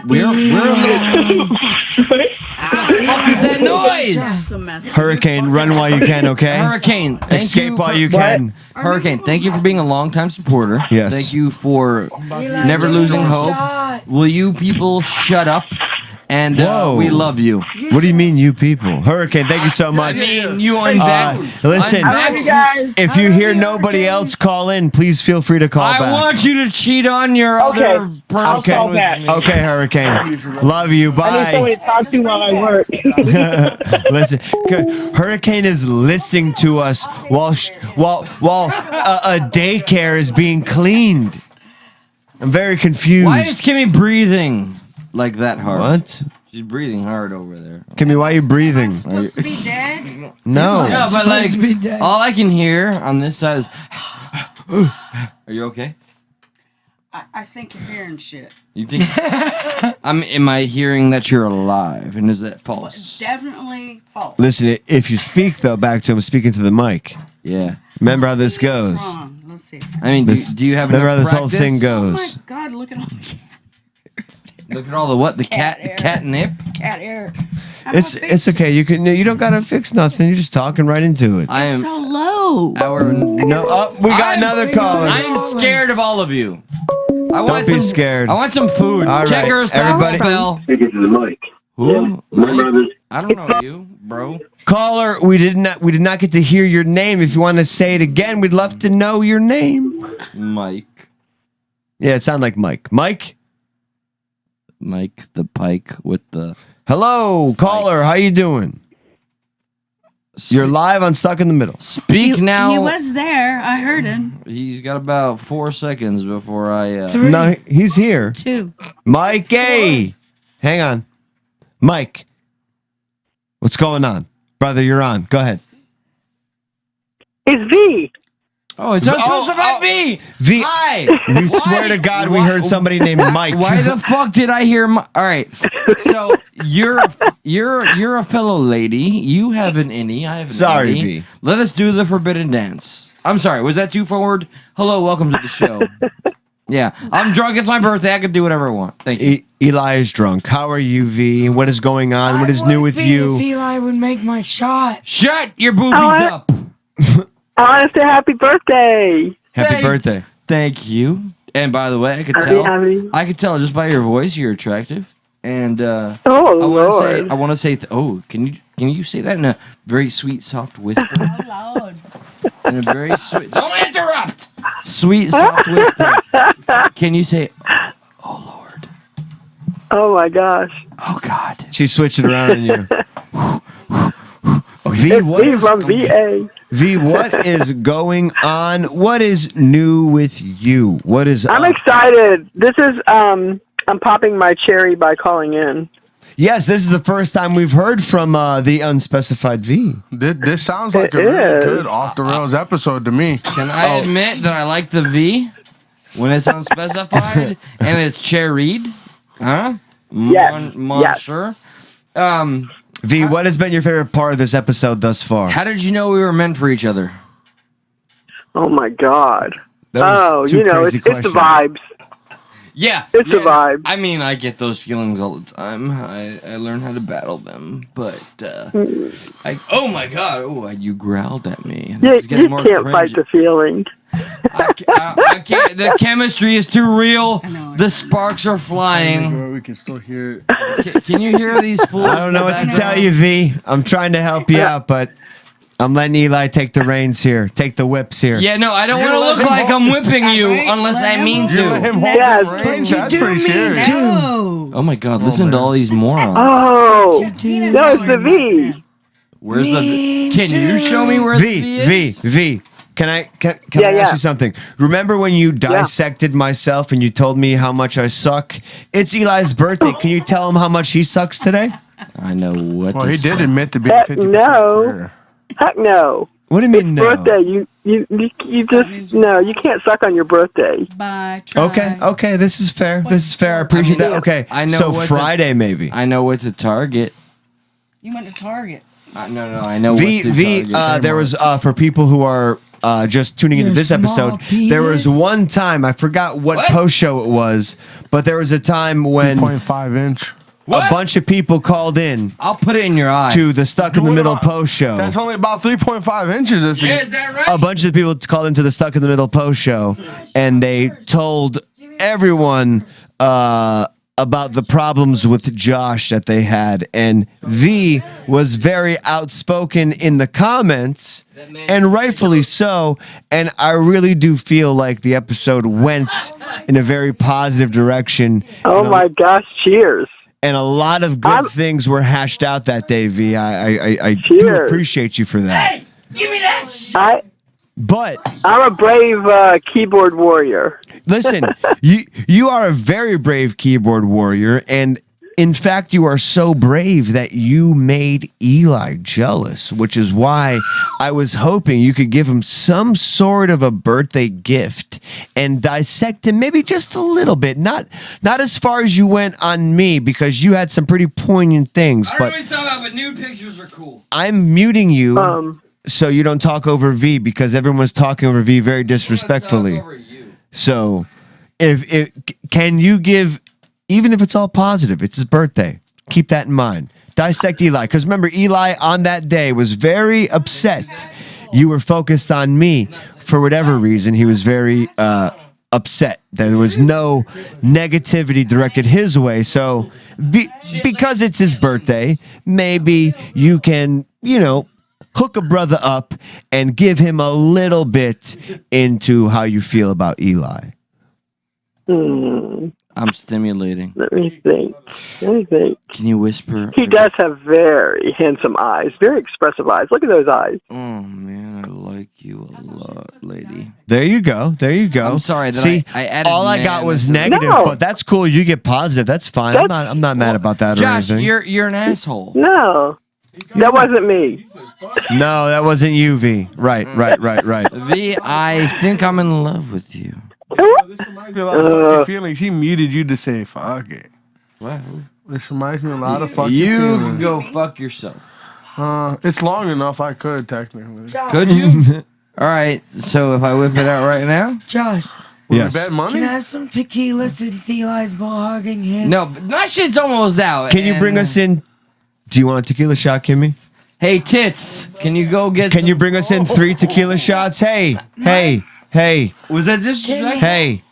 what is that noise? Hurricane, run while you can, okay? Hurricane, thank Escape you while for- you can. Hurricane, thank you for being a longtime supporter. Yes. Thank you for Eli, never give me losing my hope. shot. Will you people shut up? And Whoa. we love you. What do you mean, you people? Hurricane, thank you so much. I mean, you unvac- Listen, unvac- if you hear nobody else call in, please feel free to call I back. want you to cheat on your other person. I'll call with back. me. Okay, Hurricane. Love you. I need Bye. somebody to talk to while I work. Listen, Hurricane is listening to us while a daycare is being cleaned. I'm very confused. Why is Kimmy breathing like that hard? What? She's breathing hard over there. Kimmy, why are you breathing? Supposed to be dead? No. Yeah, but like, all I can hear on this side is. Are you okay? I think you're hearing shit. You think? Am I hearing that you're alive? And is that false? Definitely false. Listen, if you speak though back to him, speaking to the mic. Yeah. Remember how this goes. Wrong. Let's see. I mean, do you have remember how enough this whole thing practice? Oh my goes? God! Look at all the Look at all the what? The catnip? cat air. It's okay. You don't gotta fix nothing. You're just talking right into it. I am so low. We got another caller. I'm scared of all of you. Don't be scared. I want some food. All right, Checkers, everybody. Bell. This is the mic. Who? My brothers. I don't know you, bro. Caller, we did not get to hear your name. If you want to say it again, we'd love to know your name. Mike. Yeah, it sounded like Mike. Mike the Pike with the. Hello, caller. How you doing? You're live on Stuck in the Middle. Speak now. He was there. I heard him. He's got about 4 seconds before I. No, he's here. 2. Mike, hey. Hang on. Mike. What's going on? Brother, you're on. Go ahead. It's V. Oh, it's unspecified V. V. Hi. We swear to God we heard somebody named Mike. Why the fuck did I hear? All right. So you're a fellow lady. You have an innie. I have an Sorry, innie. V. Let us do the forbidden dance. I'm sorry. Was that too forward? Hello, welcome to the show. Yeah, I'm drunk. It's my birthday. I can do whatever I want. Thank you. Eli is drunk. How are you, V? What is going on? What is new with you? If Eli would make my shot. Shut your boobies up. I want to say happy birthday. Happy birthday. Thank you. And by the way, I could tell just by your voice you're attractive. And I want to say, can you say that in a very sweet, soft whisper? Oh Lord. In a very sweet. Don't interrupt. Sweet, soft whisper. Can you say, "Oh Lord"? Oh my gosh. Oh God. She switched it around on you. V, what is from VA. V, what is going on? What is new with you? What is I'm excited. This is I'm popping my cherry by calling in. Yes, this is the first time we've heard from the unspecified V. This sounds like a really good off the rails episode to me. Can I admit that I like the V when it's unspecified and it's cherried? Huh? Yes. Sure. V, what has been your favorite part of this episode thus far? How did you know we were meant for each other? Oh my God. That was two crazy it's the vibes. Yeah, It's the vibe. I mean, I get those feelings all the time. I learn how to battle them, but oh my god! Oh, you growled at me. This is getting You more can't cringe. fight the feeling. I can't. The chemistry is too real. The sparks are flying. We can still hear it. Can you hear these fools? I don't know what to tell you, V. I'm trying to help you out, but I'm letting Eli take the reins here, take the whips here. Yeah, no, I don't want to look like I'm whipping you unless I mean to. That's pretty serious. Oh my god, listen to all these morons. Oh, no, it's the V. Where's the V? Can you show me where the V is? V. Can I ask you something? Remember when you dissected myself and you told me how much I suck? It's Eli's birthday. Can you tell him how much he sucks today? I know what. Well, he did admit to being 50%. No. Heck no. What do you mean no? Birthday, you just no. You can't suck on your birthday. Bye. Okay. This is fair. I appreciate that. Okay. I know So what Friday maybe. I know what to target. You went to Target. No, I know V what to target. there was for people who are just tuning into this episode. There was one time I forgot what post show it was, but there was a time when 2.5 inch. a bunch of people called in. I'll put it in your eye. To the Stuck in the Middle post show. That's only about 3.5 inches. Is that right? A bunch of people called into the Stuck in the Middle post show, and they told everyone about the problems with Josh that they had. And V was very outspoken in the comments, and rightfully so. And I really do feel like the episode went in a very positive direction. Oh my gosh! Cheers. And a lot of good things were hashed out that day, V. I do appreciate you for that. Hey, give me that shit. But I'm a brave keyboard warrior. Listen, you are a very brave keyboard warrior, and in fact, you are so brave that you made Eli jealous, which is why I was hoping you could give him some sort of a birthday gift and dissect him maybe just a little bit. Not as far as you went on me, because you had some pretty poignant things. I don't But know what you're talking about, but nude pictures are cool. I'm muting you so you don't talk over V, because everyone's talking over V very disrespectfully. So if can you give, even if it's all positive, it's his birthday, keep that in mind. Dissect Eli, because remember, Eli on that day was very upset. You were focused on me for whatever reason. He was very upset. There was no negativity directed his way. So because it's his birthday, maybe you can, hook a brother up and give him a little bit into how you feel about Eli. I'm stimulating. Let me think. Can you whisper? He does have very handsome eyes, very expressive eyes. Look at those eyes. Oh man, I like you a lot, lady. There you go. I'm sorry that See, I added. all I got was negative, but that's cool. You get positive. That's fine. I'm not mad about that Josh, or anything. you're an asshole. No, that wasn't me. No, that wasn't you, V. Right. V, I think I'm in love with you. Feelings. He muted you to say fuck it. Wow. This reminds me a lot of fucking You feelings. can go fuck yourself. It's long enough. I could technically. Could you? All right. So if I whip it out right now, Josh. Yes. Bet money? Can I have some tequila since Eli's ball hogging his? no, but my shit's almost out. Can you bring us in? Do you want a tequila shot, Kimmy? Hey, tits. Can you go get? Can you bring us in 3 tequila shots? Hey. Was that disrespectful? Hey.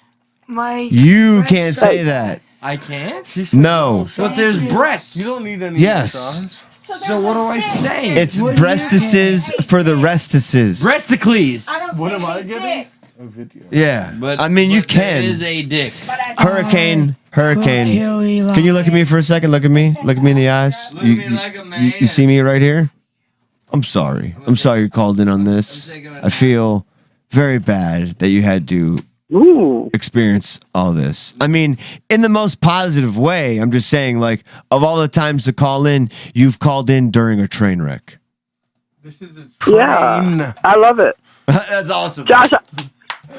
My You can't say that. I can't. No. But there's breasts. You don't need any Yes. shots. So what do I say? It's breastises for the restises. Breasticles. What am I getting? A video. Yeah. But I mean, you but there can. is a dick. Hurricane. kill Eli. Can you look at me for a second? Look at me in the eyes. You see me right here? I'm sorry you called in on this. I feel very bad that you had to experience all this. I mean, in the most positive way. I'm just saying, like, of all the times to call in, you've called in during a train wreck. This is a train. Yeah, I love it. That's awesome. Josh,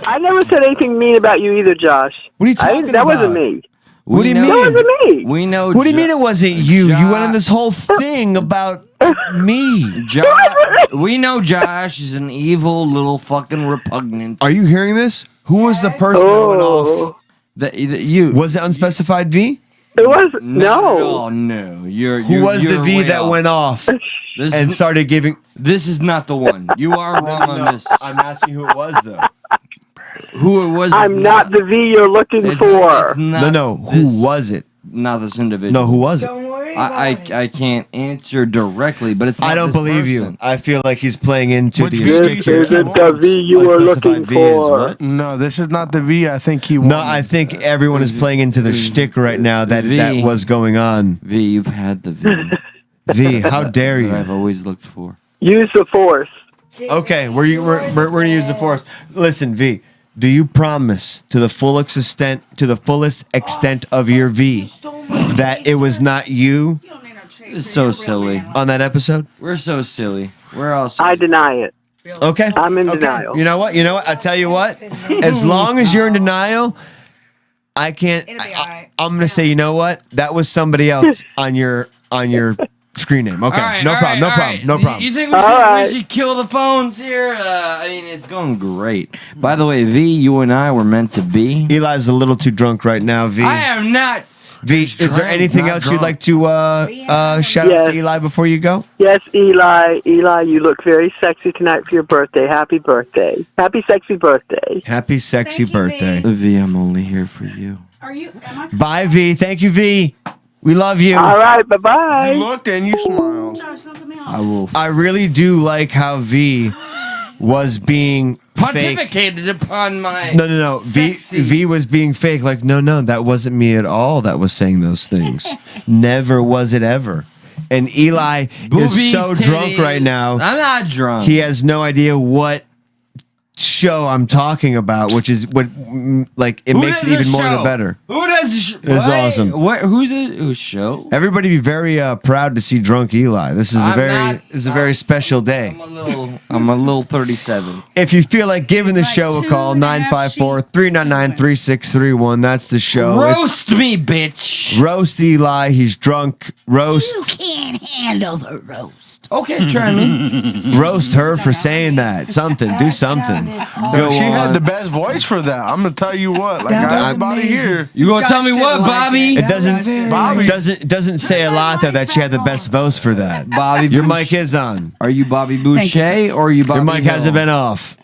I never said anything mean about you either, Josh. What are you talking That about? wasn't me. What do you mean? That wasn't me. We know. What do you mean it wasn't you? You went on this whole thing about me. We know Josh is an evil little fucking repugnant. Are you hearing this? Who was the person that went off? You was it unspecified V? It was Oh no! Who was the V that went off and started giving? This is not the one. You are wrong on this. I'm asking who it was though. Who it was? I'm not the V you're looking for. No. Who was it? Not this individual. No, who was it? I can't answer directly, but it's. Not I don't this believe person. you. I feel like he's playing into the This shtick here. isn't the V you were looking Unspecified V is for. what? No, this is not the V. I think he won. No, I think everyone is playing into the shtick right now that was going on. V, you've had the V. V, how dare you? That I've always looked for. Use the force. Okay, we're gonna use the force. Listen, V, do you promise to the fullest extent of your V that it was not you? It's so silly. On that episode? We're so silly. We're all silly. I deny it. Okay. I'm in Okay. denial. You know what? I tell you what. As long as you're in denial, I can't. I'm gonna say, you know what? That was somebody else on your screen name. Okay. No problem. You think we should kill the phones here? I mean, it's going great. By the way, V, you and I were meant to be. Eli's a little too drunk right now, V. I am not. V, is there anything else you'd like to shout out to Eli before you go? Yes, Eli. Eli, you look very sexy tonight for your birthday. Happy birthday. Happy sexy birthday. Happy sexy birthday. V, I'm only here for you. Bye, V. Thank you, V. We love you. All right, bye-bye. You looked and you smiled. I will. I really do like how V was being fake. Pontificated upon my. No. V was being fake. Like, no, that wasn't me at all that was saying those things. Never was it ever. And Eli is so drunk right now. I'm not drunk. He has no idea what show I'm talking about, which is what, like, it makes it even more the better. Who does a show? It's awesome. Who's a show? Everybody be very proud to see drunk Eli. This is a very special day. I'm a little 37. If you feel like giving the show a call, 954-399-3631. That's the show. Roast me, bitch. Roast Eli. He's drunk. Roast. You can't handle the roast. Okay, try me. Roast her for saying that. Something. Do something. Yo, she had the best voice for that. I'm gonna tell you what. Like everybody here. You gonna tell me what, Bobby? It doesn't say a lot though that she had the best voice for that. Bobby, your mic is on. Are you Bobby Boucher or are you Bobby? Your mic hasn't been off.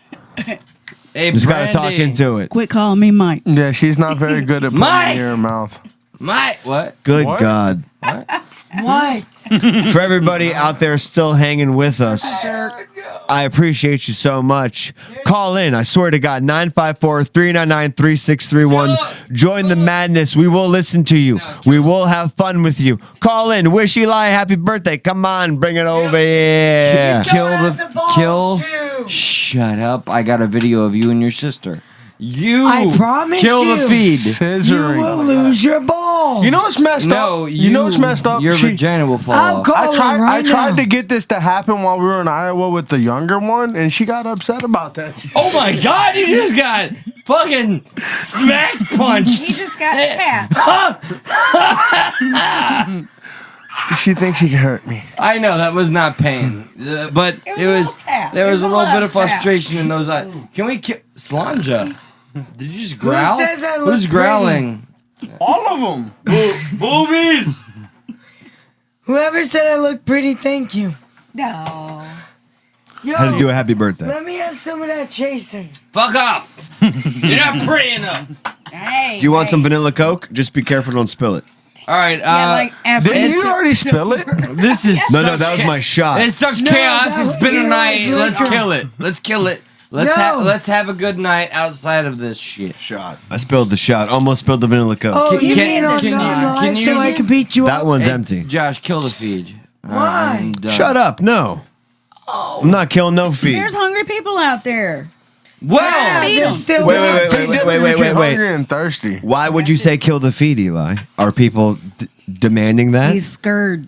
Hey, just gotta talk into it. Quit calling me Mike. Yeah, she's not very good at putting it in her mouth. Mike, what? Good What? God. What? For everybody out there still hanging with us, I appreciate you so much. Call in. I swear to God, 954-399-3631. Join the madness. We will listen to you. We will have fun with you. Call in. Wish Eli happy birthday. Come on, bring it over here. Kill. Shut up. I got a video of you and your sister. I promise kill the feed. You will lose your ball. You know what's messed up? You know what's messed up? Your vagina will fall off. I tried to get this to happen while we were in Iowa with the younger one, and she got upset about that. Oh my God! You just got fucking smack punched. He just got tapped. She thinks she can hurt me. I know that was not pain, but it was. There was a little bit of frustration in those eyes. Can we kill Slanja? Did you just growl? Who says I look Who's growling? All of them. Boobies. Whoever said I look pretty, thank you. No. Yo, How to do a happy birthday. let me have some of that chaser. Fuck off. You're not pretty enough. Hey. Do you want some vanilla Coke? Just be careful, don't spill it. All right. Didn't you already spill it? This is No, that was my shot. It's such No, chaos. that It's was been a Eli's night. Let's liquor. kill it. Let's kill it. Let's have a good night outside of this shit. Shot. I spilled the shot. Almost spilled the vanilla Coke. Oh, Can- you can- mean on can you- non-live can you- so I can beat you That up? one's empty. Josh, kill the feed. Why? I'm done. Shut up. No. I'm not killing no feed. There's hungry people out there. Well, Feed they're 'em. still Wait. Hungry and thirsty. Why would you say kill the feed, Eli? Are people demanding that? He's scared.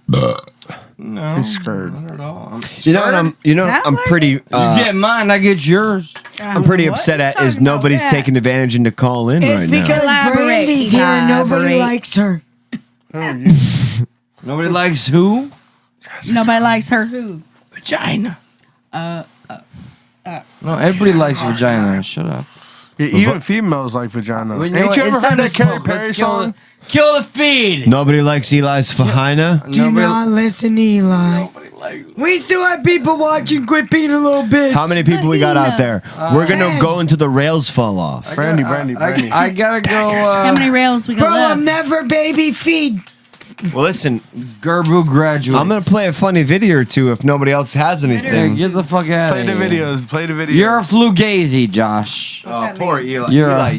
No, He's scared. not at all. You know what I'm pretty. You get mine, I get yours. I'm pretty upset at is nobody's taking advantage to call in right now. Because Brandy's here and nobody likes her. Nobody likes who? Nobody likes her who? Vagina. No, everybody likes vagina. Shut up. Yeah, even females like vagina. Well, you know Ain't what? you ever It's heard time to that Katy smoke. Perry Let's kill song? Kill the feed. Nobody likes Eli's vagina. Do not listen to Eli. We still have people watching. Quit being a little bit. How many people we got out there? We're gonna go until the rails fall off. Brandy. I gotta go. How many rails we got Bro, left? I'm never baby feed. Well, listen, Gerbu graduates. I'm gonna play a funny video or two if nobody else has anything. Get the fuck out Play of the here. videos. Play the videos. You're a flugazy, Josh. Oh, poor Eli. You're Eli,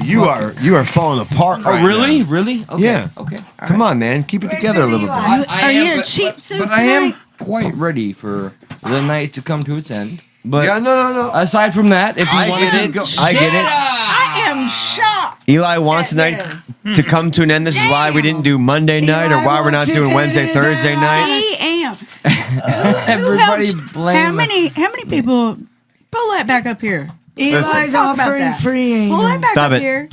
you are falling apart. Oh, right really? now. Really? Okay. Yeah. Okay. All Come right. on, man. Keep it together a little bit. Are you a cheap suit But I am tonight? quite ready for the night to come to its end. But Yeah, no. aside from that, if you I want get to it. go, I get it. I am shocked. Eli wants tonight to come to an end. This is why we didn't do Monday night or why we're not doing Wednesday, Thursday night. Damn. everybody blame. How many people? Pull that back up here. Eli's Let's talk about offering that. free. Pull that back Stop up it. here.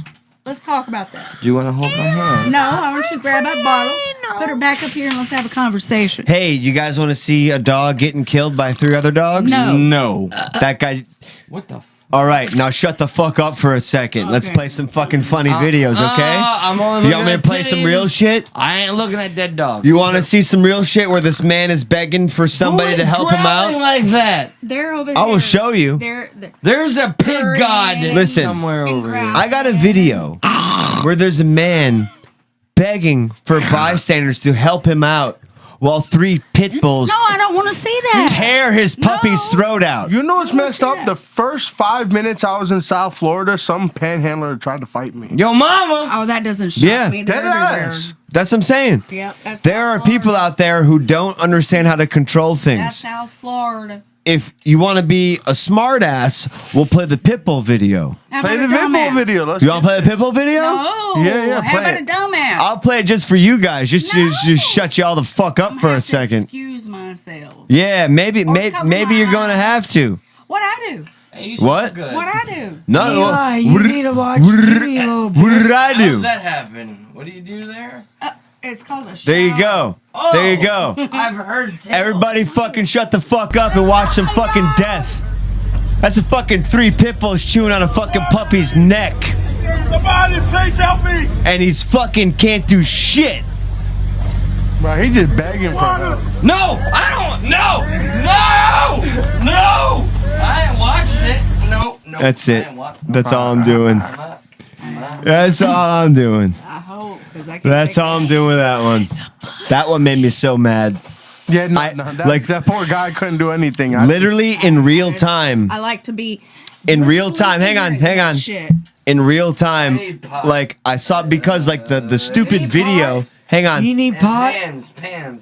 Let's talk about that. Do you want to hold my hand? No, I want you to grab that bottle, put her back up here, and let's have a conversation. Hey, you guys want to see a dog getting killed by 3 other dogs? No. No. That guy. What the? All right, now shut the fuck up for a second. Let's Okay. play some fucking funny videos, okay? I'm only You looking want me to at play some real titties. shit? I ain't looking at dead dogs. You want to see some real shit where this man is begging for somebody to help him Growling out? like that? They're over I there. will show you. They're There's a pig Hurry. god Listen. somewhere over here. I got a video where there's a man begging for bystanders to help him out while 3 pit bulls No, I don't want to see that. tear his puppy's throat out. You know what's messed up? that. The first 5 minutes I was in South Florida, some panhandler tried to fight me. Yo, mama. Oh, that doesn't shock Yeah. me. They're Dead everywhere. ass. That's what I'm saying. Yep, that's There South are people Florida. out there who don't understand how to control That's things. South Florida. If you want to be a smart ass, we'll play the Pitbull video. How Play about the a Pitbull dumbass? video. Let's You want to play the Pitbull video? No. Yeah, How play about it. a dumbass? I'll play it just for you guys, just to shut you all the fuck up for a have to second. Excuse myself. Yeah, maybe cover maybe my you're gonna eyes. have to. What I do? Hey, you smell What? good. What I do? No, Eli, you what need to watch what TV a little bit. did I How do? does that happen? What do you do there? It's called a shower. There you go. There you go. I've heard tales. Everybody fucking shut the fuck up and watch some fucking death. That's a fucking 3 pit bulls chewing on a fucking puppy's neck. Somebody please help me! And he's fucking can't do shit. Bro, he just begging for help. No, I don't. No. I ain't watching it. No. That's I it. ain't watching. That's all I'm doing. That's all I'm doing. I hope, because I can't. That's all I'm doing with that one. That one made me so mad. Yeah, no, I- that, like- that poor guy couldn't do anything. Literally in real time. I like to be In real time. Hang on, hang on. Shit. In real time, Hey, Pop. like I saw because like the stupid video. Hang on. You need pot? Pans.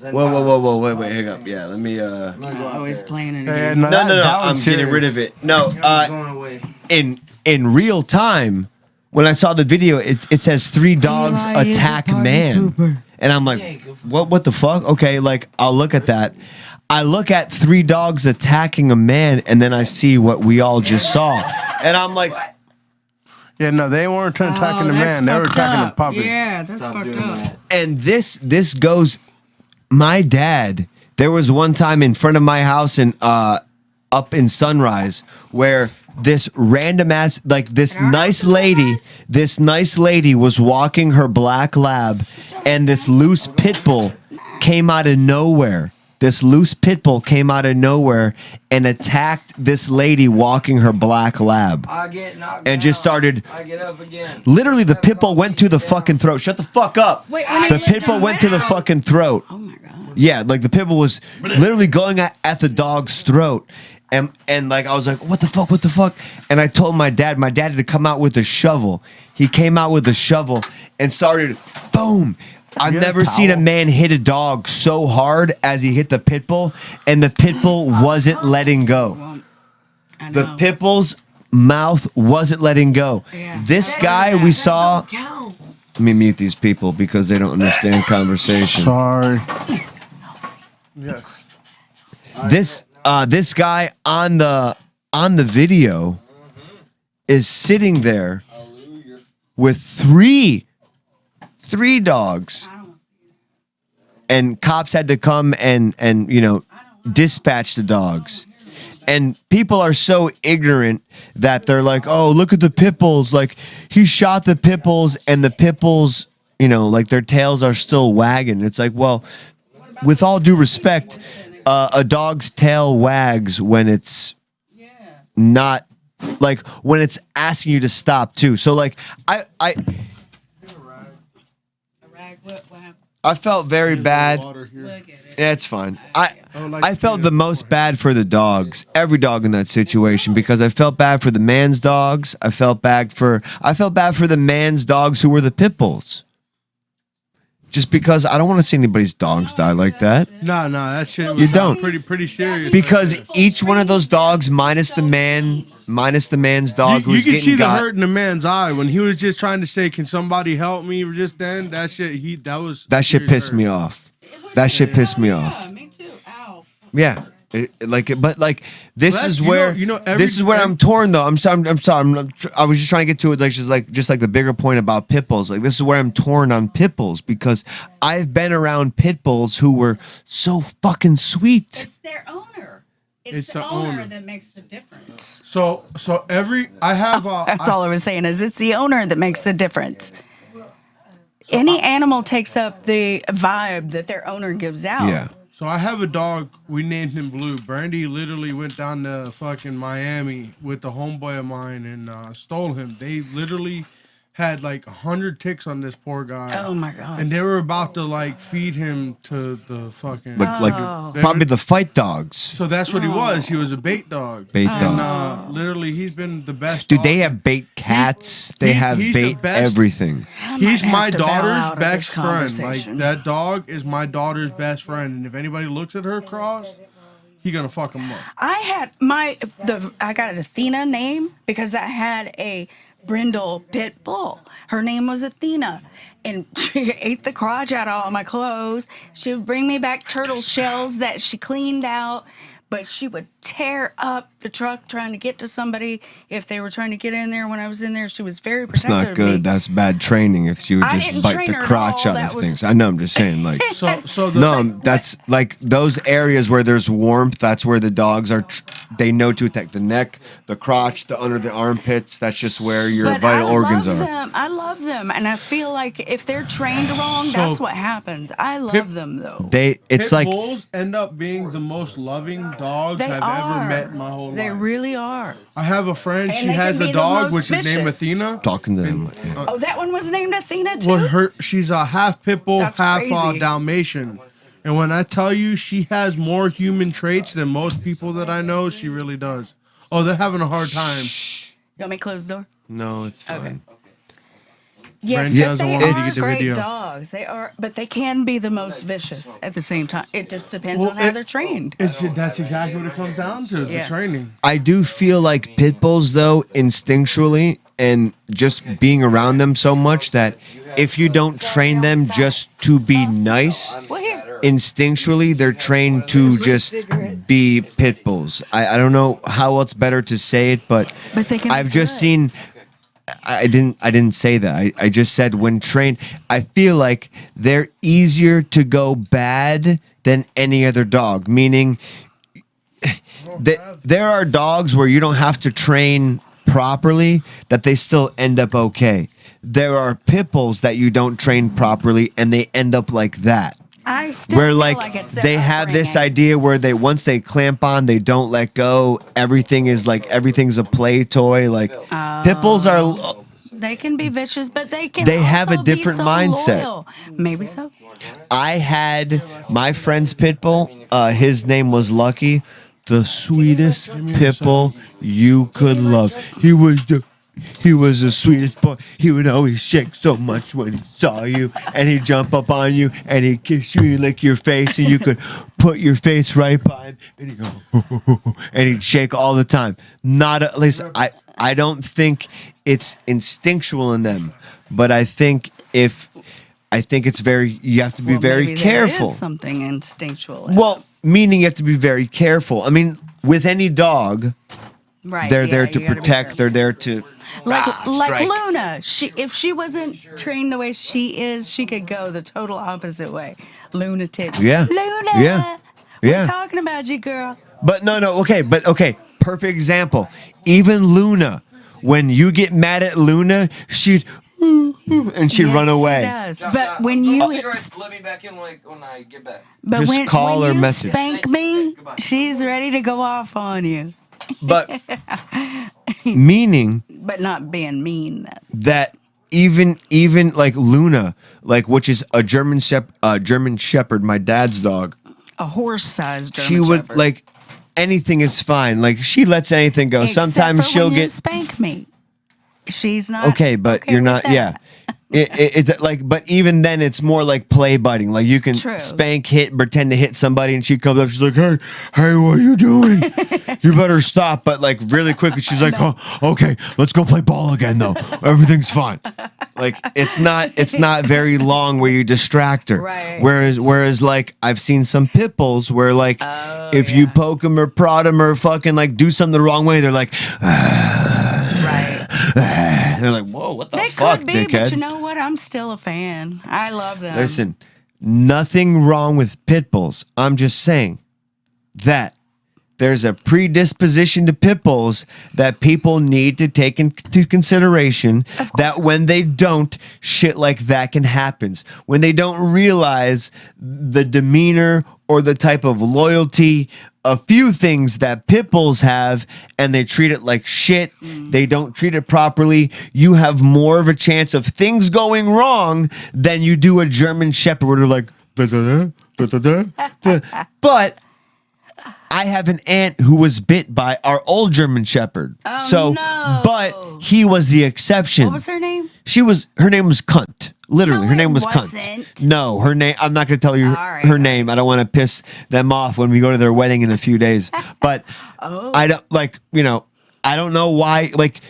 And Whoa, wait, hang up. Yeah, let me Always playing it Yeah, again. no, No, that I'm one's getting serious. rid of it. No, going away. in real time, when I saw the video, it says 3 dogs Eli is a attack party man, pooper. and I'm like, what the fuck? Okay, like I'll look at that. I look at 3 dogs attacking a man, and then I see what we all just saw, and I'm like, Yeah, no, they weren't attacking the man. They were attacking the puppy. Yeah, that's fucked up. and this goes. My dad. There was one time in front of my house in up in Sunrise where this random ass like this nice lady was walking her black lab, and this loose pit bull came out of nowhere. This loose pit bull came out of nowhere and attacked this lady walking her black lab. I get knocked And just down. started. I get up again. Literally, the pit bull went to the fucking throat. Shut the fuck up. Wait, when The it pit bull went to the fucking throat. Oh my god. Yeah, like the pit bull was literally going at the dog's throat. And like I was like, what the fuck? And I told my dad had to come out with a shovel. He came out with a shovel and started boom. I've You got a never seen a towel? man hit a dog so hard as he hit the pit bull, and the pit bull wasn't letting go. I The know. pit bull's mouth wasn't letting go. Yeah. This guy we saw. Let me mute these people because they don't understand conversation. Sorry. Yes. This guy on the video is sitting there with three dogs, and cops had to come and dispatch the dogs. And people are so ignorant that they're like, oh, look at the pit bulls. Like, he shot the pit bulls, and the pit bulls, like their tails are still wagging. It's like, well, with all due respect, a dog's tail wags when it's not, like, when it's asking you to stop too. So like, I felt very bad. Yeah, it's fine. I felt the most bad for the dogs, every dog in that situation, because I felt bad for the man's dogs. I felt bad for the man's dogs who were the pit bulls. Just because I don't want to see anybody's dogs die like that. No, that shit was You don't. pretty serious. Because each one of those dogs, minus the man's dog, you who's can getting see the got. hurt in the man's eye when he was just trying to say, "Can somebody help me?" Just then, that shit Pissed me off. That shit pissed me off. Me too. Ow. Yeah. This is where I'm torn though. I'm sorry. I was just trying to get to it, just like the bigger point about pit bulls. Like, this is where I'm torn on pit bulls, because I've been around pit bulls who were so fucking sweet. It's their owner. It's the owner that makes the difference. So I have. That's all I was saying is it's the owner that makes the difference. Any animal takes up the vibe that their owner gives out. Yeah. So I have a dog. We named him Blue. Brandy literally went down to fucking Miami with a homeboy of mine and stole him. They literally had like 100 ticks on this poor guy. Oh my god! And they were about to like feed him to the fucking Probably the fight dogs. So that's what he was. He was a bait dog. Bait dog. And literally, he's been the best. Dude, dog. they have bait cats. They have he's bait the best. everything. He's my have to bow out daughter's of best this friend. Like, conversation. that dog is my daughter's best friend, and if anybody looks at her cross, he gonna fuck him up. I had I got an Athena name because I had a brindle pit bull. Her name was Athena, and she ate the crotch out of all my clothes. She would bring me back turtle shells that she cleaned out, but she would tear up the truck trying to get to somebody if they were trying to get in there. When I was in there, she was very It's protective not of me. good. That's bad training. If you would I just didn't bite train the her at crotch all. out That of was- things. I know. I'm just saying. Like, that's like those areas where there's warmth. That's where the dogs are. They know to attack the neck, the crotch, the under the armpits. That's just where your But vital organs I are. love them. I love them, and I feel like if they're trained wrong, that's what happens. I love them though. It's Pit like bulls end up being the most loving dogs They I've are. ever met in my whole They life. really are. I have a friend. And She they has can a be the dog, most which is named vicious. Athena. talking to them. Yeah. Oh, that one was named Athena too. Well, she's a half pit bull, That's half crazy. Dalmatian. And when I tell you she has more human traits than most people that I know, she really does. Oh, they're having a hard time. You want me to close the door? No, it's fine. Okay. Yes, Brandy but doesn't they want me to are get the great video. dogs. They are, but they can be the most vicious at the same time. It just depends Well, on how they're trained. That's exactly what it comes down to, the Yeah. training. I do feel like pit bulls, though, instinctually, and just being around them so much that if you don't train them just to be nice, instinctually they're trained to just be pit bulls. I don't know how else better to say it, but they can I've be just good. seen. I didn't say that. I just said when trained, I feel like they're easier to go bad than any other dog. Meaning, there are dogs where you don't have to train properly that they still end up okay. There are pit bulls that you don't train properly and they end up like that. I still Where feel like it's their they have this upbringing. idea where once they clamp on, they don't let go. Everything's a play toy. Like pit bulls are. They can be vicious, but they can. They have a also be different so mindset. loyal. Maybe so. I had my friend's pit bull. His name was Lucky, the sweetest pit bull you could love. He was the sweetest boy. He would always shake so much when he saw you, and he'd jump up on you, and he'd kiss you, and lick your face, and you could put your face right by him, and he'd go, and he'd shake all the time. At least I don't think it's instinctual in them, but I think it's very. You have to be very Maybe careful. There is something instinctual. Well, meaning you have to be very careful. I mean, with any dog, Right. they're yeah, there you to gotta be protect. They're there to like strike. Luna. If she wasn't trained the way she is, she could go the total opposite way. Lunatic. Yeah. Luna. Yeah. We're Yeah. talking about you, girl. But no, okay. Perfect example. Even Luna, when you get mad at Luna, she'd run away. She does. But when you let me back in when I get back. but Just when, call when or you message. spank me, she's ready to go off on you. But meaning But not being mean. that even like Luna, like which is a German Shepherd, my dad's dog. A horse-sized German She would Shepherd. like anything is fine. Like she lets anything go. Except Sometimes for she'll when you get spank me. She's not okay, but okay you're with not. that. Yeah, it's like, but even then, it's more like play biting. Like you can True. spank, hit, pretend to hit somebody, and she comes up. She's like, "Hey, what are you doing? You better stop!" But like really quickly, she's like, "Oh, okay, let's go play ball again, though. Everything's fine." Like it's not very long where you distract her. Right. Whereas like I've seen some pit bulls where like if you poke them or prod them or fucking like do something the wrong way, they're like. And they're like, whoa, what the They fuck, could be, dickhead? but you know what? I'm still a fan. I love them. Listen, nothing wrong with pit bulls. I'm just saying that there's a predisposition to pit bulls that people need to take into consideration that when they don't, shit like that can happen. When they don't realize the demeanor or the type of loyalty, a few things that pit bulls have, and they treat it like shit. They don't treat it properly. You have more of a chance of things going wrong than you do a German Shepherd where they're like, da, da, da, da, da, da. But I have an aunt who was bit by our old German Shepherd. But he was the exception. What was her name? Her name was Cunt. Literally, her name was wasn't. Cunt. No, her name. I'm not going to tell you her name. I don't want to piss them off when we go to their wedding in a few days. But I don't I don't know why. Like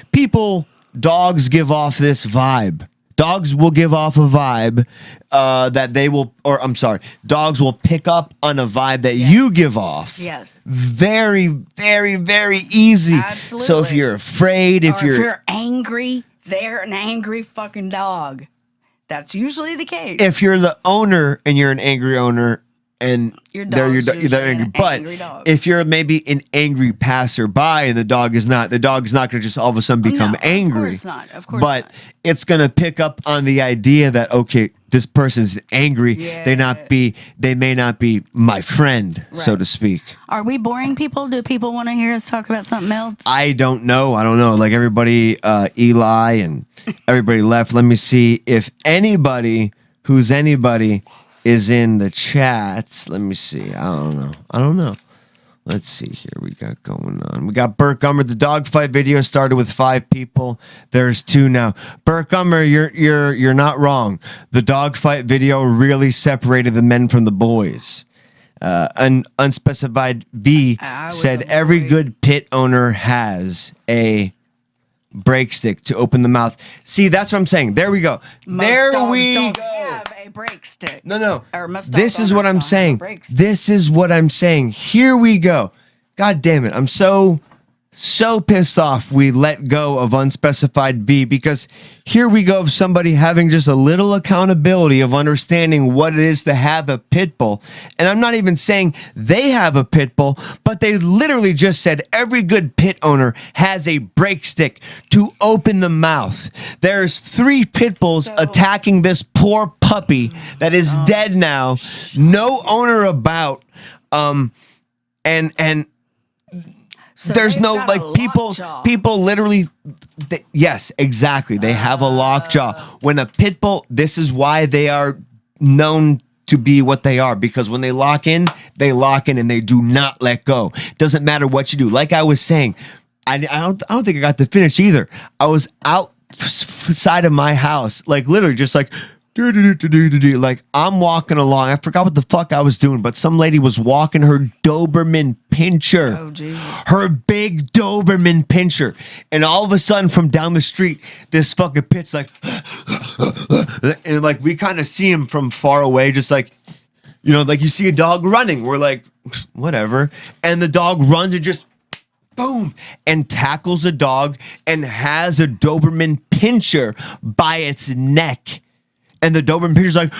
dogs give off this vibe. Dogs will give off a vibe that they will, or I'm sorry, dogs will pick up on a vibe that you give off. Yes. Very, very, very easy. Absolutely. So if you're afraid, Or if you're angry, they're an angry fucking dog. That's usually the case. if you're the owner and you're an angry owner and Your they're dog's they're usually angry, an but angry dog. if you're maybe an angry passerby and the dog is not going to just all of a sudden become angry. Of course not. Of course But not. it's going to pick up on the idea that okay, this person's angry. They may not be my friend, so to speak. Are we boring people? Do people want to hear us talk about something else? I don't know. Like everybody, Eli and everybody left. Let me see if anybody is in the chats. Let me see. I don't know. Let's see here. We got going on. We got Burke Gummer. The dogfight video started with 5 people. There's 2 now. Burke Gummer, you're not wrong. The dogfight video really separated the men from the boys. An unspecified V said every good pit owner has a break stick to open the mouth. See, that's what I'm saying. There we go. There we don't go. have a break stick. No. Or most This dogs is what don't I'm have a saying. break stick. This is what I'm saying. Here we go. God damn it. I'm so pissed off we let go of unspecified V because here we go of somebody having just a little accountability of understanding what it is to have a pit bull. And I'm not even saying they have a pit bull, but they literally just said every good pit owner has a break stick to open the mouth. There's 3 pit bulls attacking this poor puppy that is dead now. No owner about. And So there's they've no got like a people lockjaw. literally yes, exactly, they have a lockjaw. When a pit bull, this is why they are known to be what they are, because when they lock in and they do not let go. Doesn't matter what you do. Like I was saying, I don't think I got to finish either. I was outside of my house, like literally just like like I'm walking along. I forgot what the fuck I was doing, but some lady was walking her Doberman Pinscher. Oh, Jesus. Her big Doberman Pinscher. And all of a sudden from down the street, this fucking pit's like, and like we kind of see him from far away, just like, like you see a dog running. We're like, whatever. And the dog runs and just boom, and tackles a dog and has a Doberman pinscher by its neck. And the Doberman pinscher's like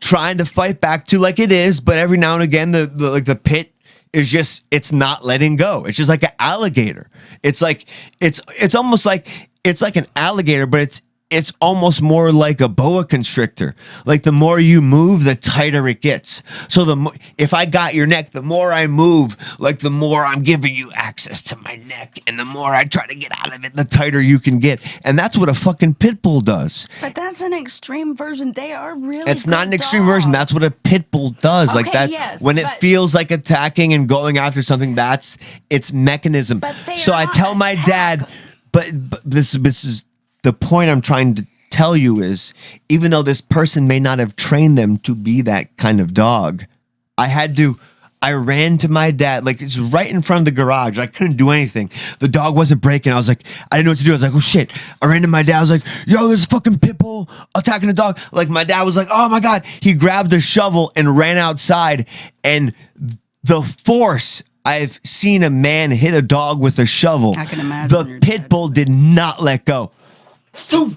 trying to fight back to like it is, but every now and again the pit is just, it's not letting go. It's just like an alligator. It's like it's almost like it's like an alligator, but it's almost more like a boa constrictor. Like the more you move, the tighter it gets. So if I got your neck, the more I move, like the more I'm giving you access to my neck, and the more I try to get out of it, the tighter you can get. And that's what a fucking pit bull does. But that's an extreme version. They are really. It's not an extreme version. That's what a pit bull does. Okay, like that. yes, when it but- feels like attacking and going after something, that's its mechanism. So I tell my dad, but this is. The point I'm trying to tell you is, even though this person may not have trained them to be that kind of dog, I ran to my dad, like it's right in front of the garage. I couldn't do anything. The dog wasn't breaking. I was like, I didn't know what to do. I was like, oh shit. I ran to my dad. I was like, yo, there's a fucking pit bull attacking a dog. Like my dad was like, oh my God. He grabbed a shovel and ran outside, and the force I've seen a man hit a dog with a shovel. I can imagine. The pit bull did not let go. Zoom,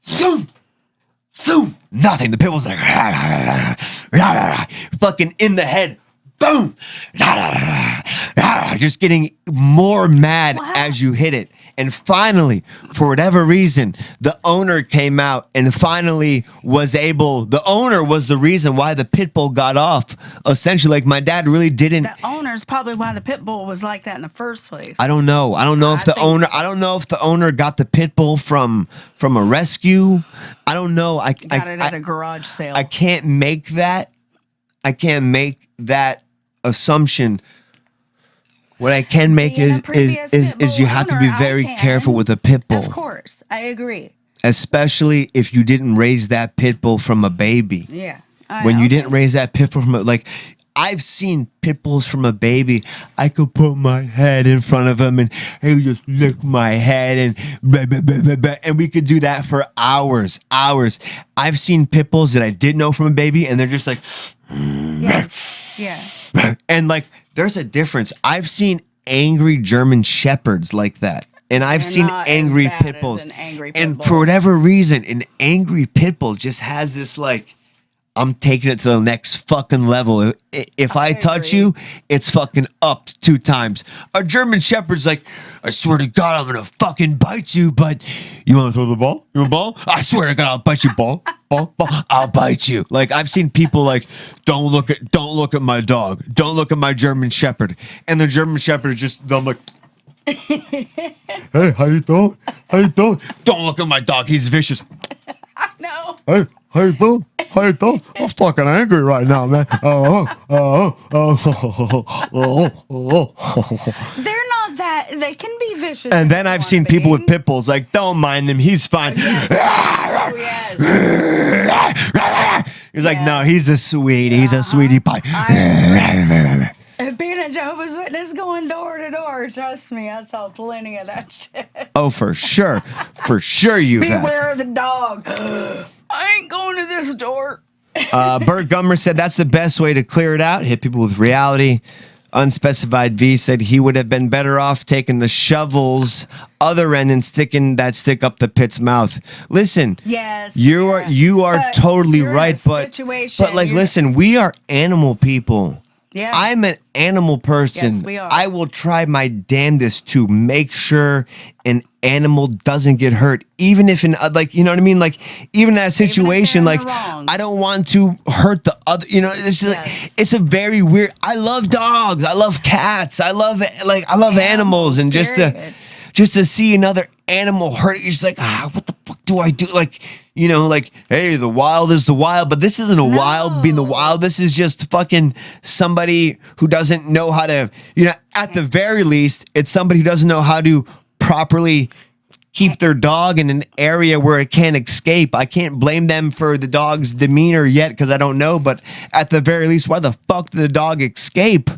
zoom, zoom. Nothing. The pit bull's like, fucking in the head. Boom. Just getting more mad as you hit it. And finally, for whatever reason, the owner came out and finally was able. The owner was the reason why the pit bull got off. Essentially, like my dad really didn't. The owner's probably why the pit bull was like that in the first place. I don't know. I don't know if the owner. I don't know if the owner got the pit bull from a rescue. I don't know. Got it at a garage sale. I can't make that. I can't make that assumption. What I can make is you have to be very careful with a pit bull. Of course, I agree. Especially if you didn't raise that pit bull from a baby. Yeah. When you didn't raise that pit bull from like, I've seen pit bulls from a baby. I could put my head in front of him and he would just lick my head and blah, blah, blah, blah, blah, and we could do that for hours. I've seen pit bulls that I didn't know from a baby, and they're just like, yes. Yeah. And like, there's a difference. I've seen angry German shepherds like that. And I've seen angry pit bulls. And for whatever reason, an angry pit bull just has this like, I'm taking it to the next fucking level. If I touch you, it's fucking up 2 times. A German shepherd's like, I swear to God, I'm gonna fucking bite you, but you wanna throw the ball? You want a ball? I swear to God, I'll bite you, ball. I'll bite you. Like, I've seen people like, don't look at my dog. Don't look at my German shepherd. And the German shepherd is just, they'll look, hey, how you doing? How you doing? Don't look at my dog. He's vicious. No. Hey, how you doing? How you doing? I'm fucking angry right now, man. They're not that. They can be vicious. And then I've seen people with pit bulls like, don't mind him. He's fine. He's like, no, he's a sweetie. He's a sweetie pie. Being a Jehovah's Witness going door to door, trust me, I saw plenty of that shit. Oh, for sure. For sure you have. Beware of the dog. I ain't going to this door. Bert Gummer said that's the best way to clear it out. Hit people with reality. Unspecified V said he would have been better off taking the shovel's other end and sticking that stick up the pit's mouth. Listen, yes, you are but totally you're in right, a but situation, listen, we are animal people. Yeah. I'm an animal person. Yes, we are. I will try my damnedest to make sure an animal doesn't get hurt, even if in like, you know what I mean? Like, even in that situation, like, I don't want to hurt the other, you know, it's just like, it's a very weird, I love dogs. I love cats. I love animals, and just to see another animal hurt, you're just like, what the fuck do I do? Like, you know, like, hey, the wild is the wild, but this isn't a wild being the wild. This is just fucking somebody who doesn't know how to, you know, at the very least, it's somebody who doesn't know how to properly keep their dog in an area where it can't escape. I can't blame them for the dog's demeanor yet, because I don't know, but at the very least, why the fuck did the dog escape?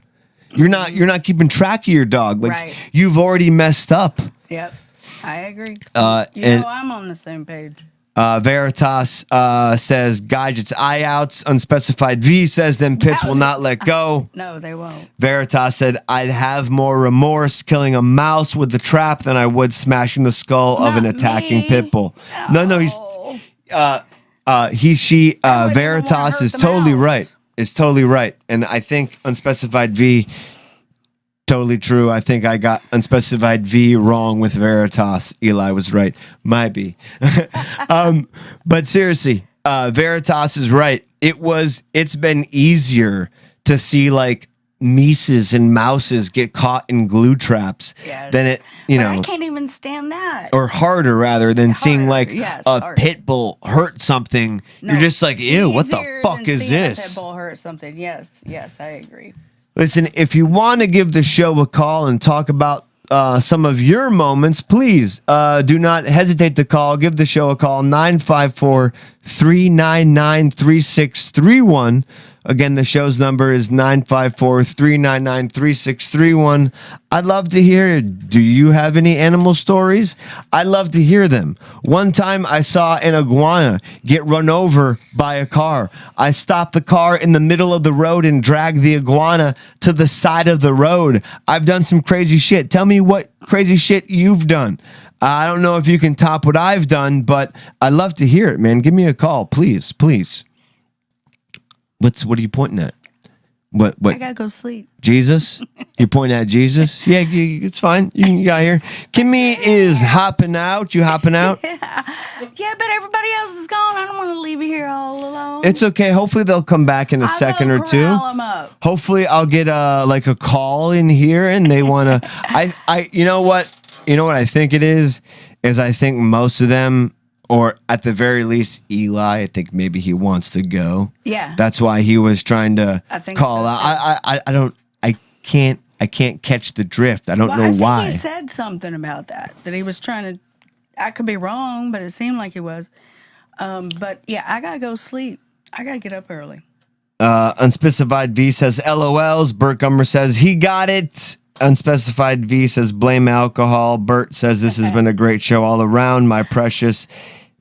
You're not keeping track of your dog. Like, you've already messed up. Yep, I agree. And I'm on the same page. Veritas says gadgets eye outs. Unspecified V says them pits will not let go. No, they won't. Veritas said I'd have more remorse killing a mouse with the trap than I would smashing the skull of an attacking pit bull. No, he's Veritas is totally right. Is totally right. And I think Unspecified V totally true. I think I got Unspecified V wrong with Veritas. Eli was right. Might be. But seriously, Veritas is right. It's been easier to see like mices and mouses get caught in glue traps than it, But I can't even stand that. or harder rather than seeing like a pit bull hurt something. No, You're just like, ew, what the easier fuck than is seeing a this? pit bull hurt something. Yes, I agree. Listen, if you want to give the show a call and talk about some of your moments, please do not hesitate to call. Give the show a call, 954-399-3631. Again, the show's number is 954-399-3631. I'd love to hear it. Do you have any animal stories? I'd love to hear them. One time I saw an iguana get run over by a car. I stopped the car in the middle of the road and dragged the iguana to the side of the road. I've done some crazy shit. Tell me what crazy shit you've done. I don't know if you can top what I've done, but I'd love to hear it, man. Give me a call, please. What are you pointing at? What? I gotta go sleep. Jesus? You pointing at Jesus? Yeah, it's fine. You got here. Kimmy is hopping out. You hopping out? Yeah, but everybody else is gone. I don't want to leave you here all alone. It's okay. Hopefully they'll come back in a second or two. Corral 'em up. Hopefully I'll get like a call in here and they want to. I you know what I think it is I think most of them. Or at the very least, Eli, I think maybe he wants to go. Yeah. That's why he was trying to call so, out. I can't catch the drift. I don't know why. I think he said something about that he was trying to. I could be wrong, but it seemed like he was. But yeah, I gotta go sleep. I gotta get up early. Unspecified V says LOLs. Bert Gummer says he got it. Unspecified V says blame alcohol. Bert says this has been a great show all around. My precious.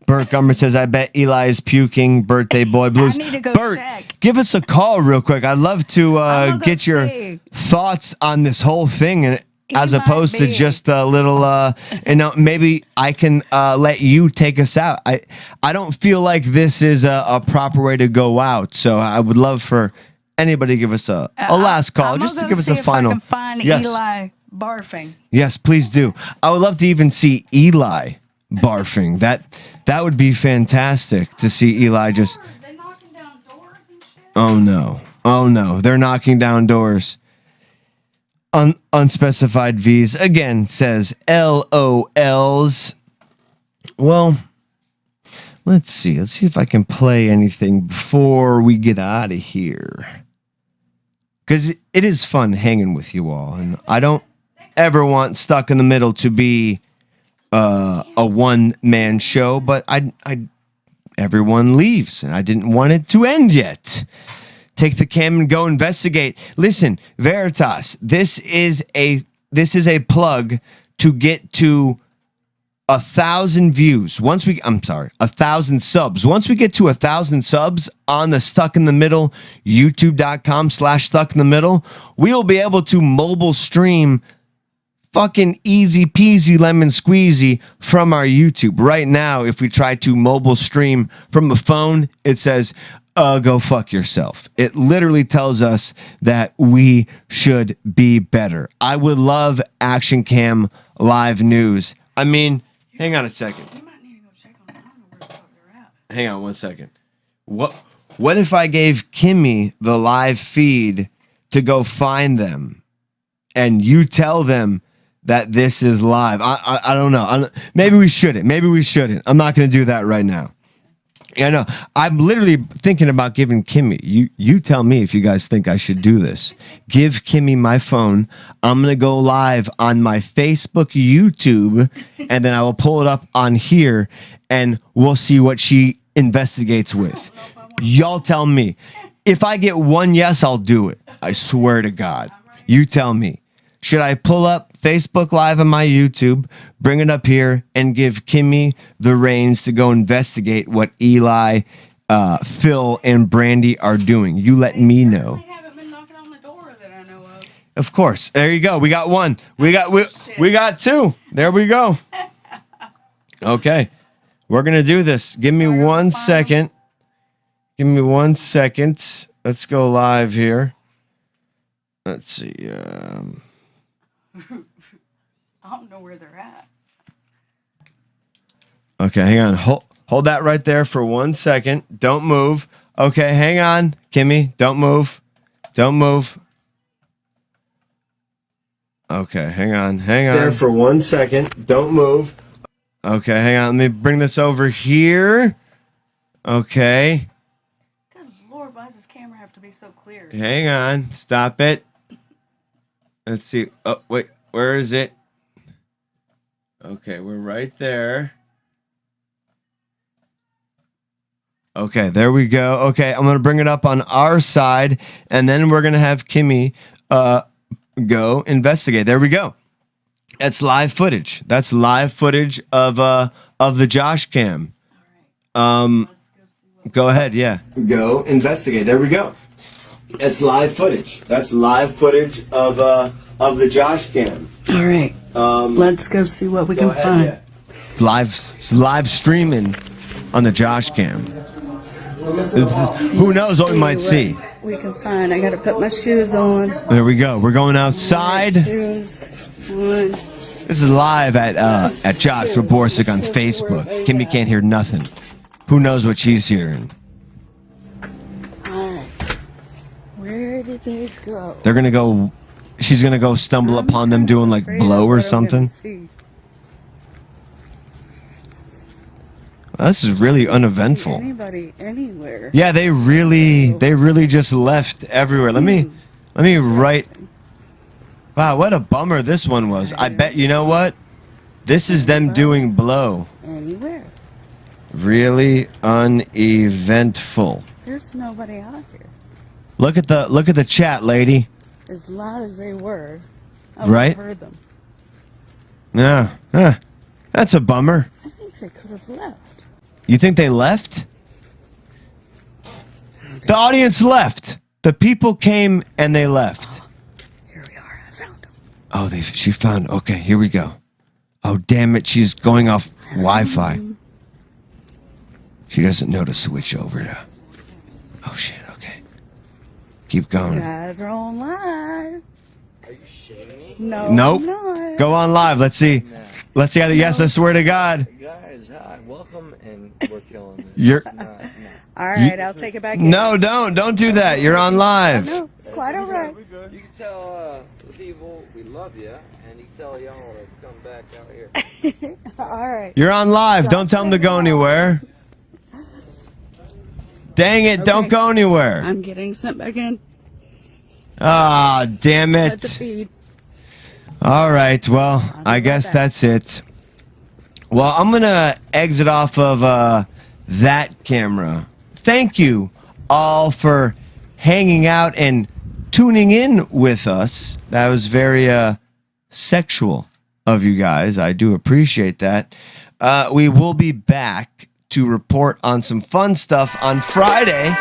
Bert Gummer says, I bet Eli is puking. Birthday boy blues. I need to go Bert, check. give us a call real quick. I'd love to get your see. thoughts on this whole thing, and as opposed to just a little. Maybe I can let you take us out. I don't feel like this is a proper way to go out, so I would love for anybody to give us a last call, just to give us a final. I can find Eli barfing. Yes, please do. I would love to even see Eli barfing. That would be fantastic to see Eli just. They're knocking down doors and shit. Oh no! They're knocking down doors. Unspecified V's again says LOLs. Well, let's see if I can play anything before we get out of here. Because it is fun hanging with you all, and I don't ever want Stuck in the Middle to be a one-man show, but everyone leaves, and I didn't want it to end yet. Take the cam and go investigate. Listen, Veritas, this is a plug to get to 1,000 views. 1,000 subs. Once we get to 1,000 subs on the Stuck in the Middle, youtube.com/Stuck in the Middle, we'll be able to mobile stream fucking easy peasy lemon squeezy from our YouTube. Right now, if we try to mobile stream from a phone, it says, go fuck yourself. It literally tells us that we should be better. I would love Action Cam live news. I mean, hang on a second. Hang on 1 second. What if I gave Kimmy the live feed to go find them and you tell them that this is live? I don't know. Maybe we shouldn't. I'm not going to do that right now. Yeah, no, I'm literally thinking about giving Kimmy. You tell me if you guys think I should do this. Give Kimmy my phone. I'm going to go live on my Facebook, YouTube, and then I will pull it up on here, and we'll see what she investigates with. Y'all tell me. If I get one yes, I'll do it. I swear to God. You tell me. Should I pull up Facebook Live and my YouTube, bring it up here, and give Kimmy the reins to go investigate what Eli, Phil, and Brandy are doing. You let me know. Of course. There you go. We got one. We got two. There we go. Okay. We're going to do this. Give me 1 second. Give me 1 second. Let's go live here. Let's see. I don't know where they're at. Okay, hang on. Hold that right there for 1 second. Don't move. Okay, hang on. Kimmy, don't move. Don't move. Okay, hang on. Hang on. There for 1 second. Don't move. Okay, hang on. Let me bring this over here. Okay. Good Lord, why does this camera have to be so clear? Hang on. Stop it. Let's see. Oh, wait. Where is it? Okay, we're right there. Okay, there we go. Okay, I'm going to bring it up on our side, and then we're going to have Kimmy go investigate. There we go. That's live footage. That's live footage of the Josh cam. Go ahead, yeah. Go investigate. There we go. That's live footage. That's live footage of the Josh cam. All right. Let's go see what we can find. Yeah. Live streaming on the Josh cam. Who knows what we might see? We can find. I got to put my shoes on. There we go. We're going outside. Shoes. One. This is live at Josh Roborsic on Facebook. Kimmy can't hear nothing. Who knows what she's hearing? All right. Where did they go? They're gonna go. She's gonna go stumble upon them doing like blow or something. Well, this is really uneventful. Anybody anywhere? Yeah, they really just left everywhere. Let me write. Wow, what a bummer this one was. I bet you know what? This is them doing blow. Anywhere. Really uneventful. There's nobody out here. Look at the chat, lady. As loud as they were, I Right? heard them. Yeah, that's a bummer. I think they could have left. You think they left? The audience left. The people came and they left. Here we are. I found them. Oh, she found. Okay, here we go. Oh, damn it! She's going off Wi-Fi. She doesn't know to switch over to. Oh shit! Okay, keep going. You guys are on live. Are you shitting me? No. Nope. I'm not. Go on live. Let's see. Let's see how. Yes, I swear to God. Guys, hi. Welcome, and we're killing this. You're. All right, I'll take it back. in. No, don't do that. You're on live. No, it's quite all right. You can tell the people we love you, and you can tell y'all to come back out here. All right. You're on live. Don't tell them to go anywhere. Dang it! Don't go anywhere. I'm getting sent back in. Ah, damn Cut the it. feed. All right. Well, I guess that's it. Well, I'm going to exit off of that camera. Thank you all for hanging out and tuning in with us. That was very sexual of you guys. I do appreciate that. We will be back to report on some fun stuff on Friday.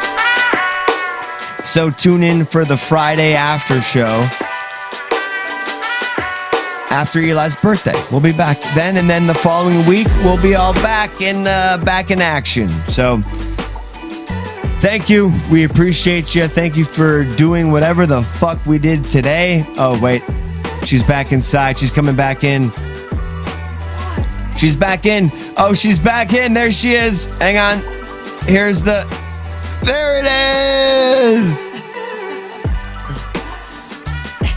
So tune in for the Friday after show. After Eli's birthday. We'll be back then, and then the following week we'll be all back in action. So thank you. We appreciate you. Thank you for doing whatever the fuck we did today. Oh wait, she's back inside. She's coming back in. She's back in. Oh, she's back in. There she is. Hang on. Here's the. There it is.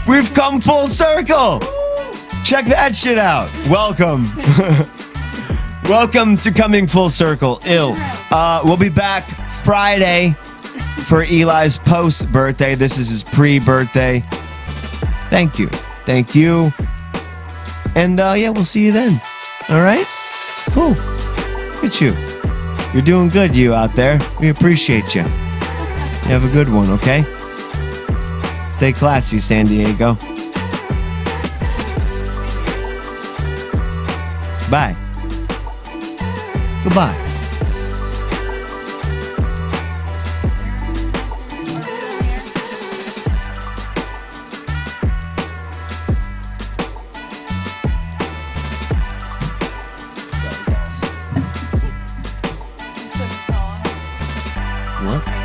We've come full circle. Check that shit out. Welcome. Welcome to Coming Full Circle. We'll be back Friday for Eli's post-birthday. This is his pre-birthday. Thank you. Thank you. And yeah, we'll see you then. All right? Cool. Look at you. You're doing good, you out there. We appreciate you. You have a good one, okay? Stay classy, San Diego. Bye. Goodbye. What?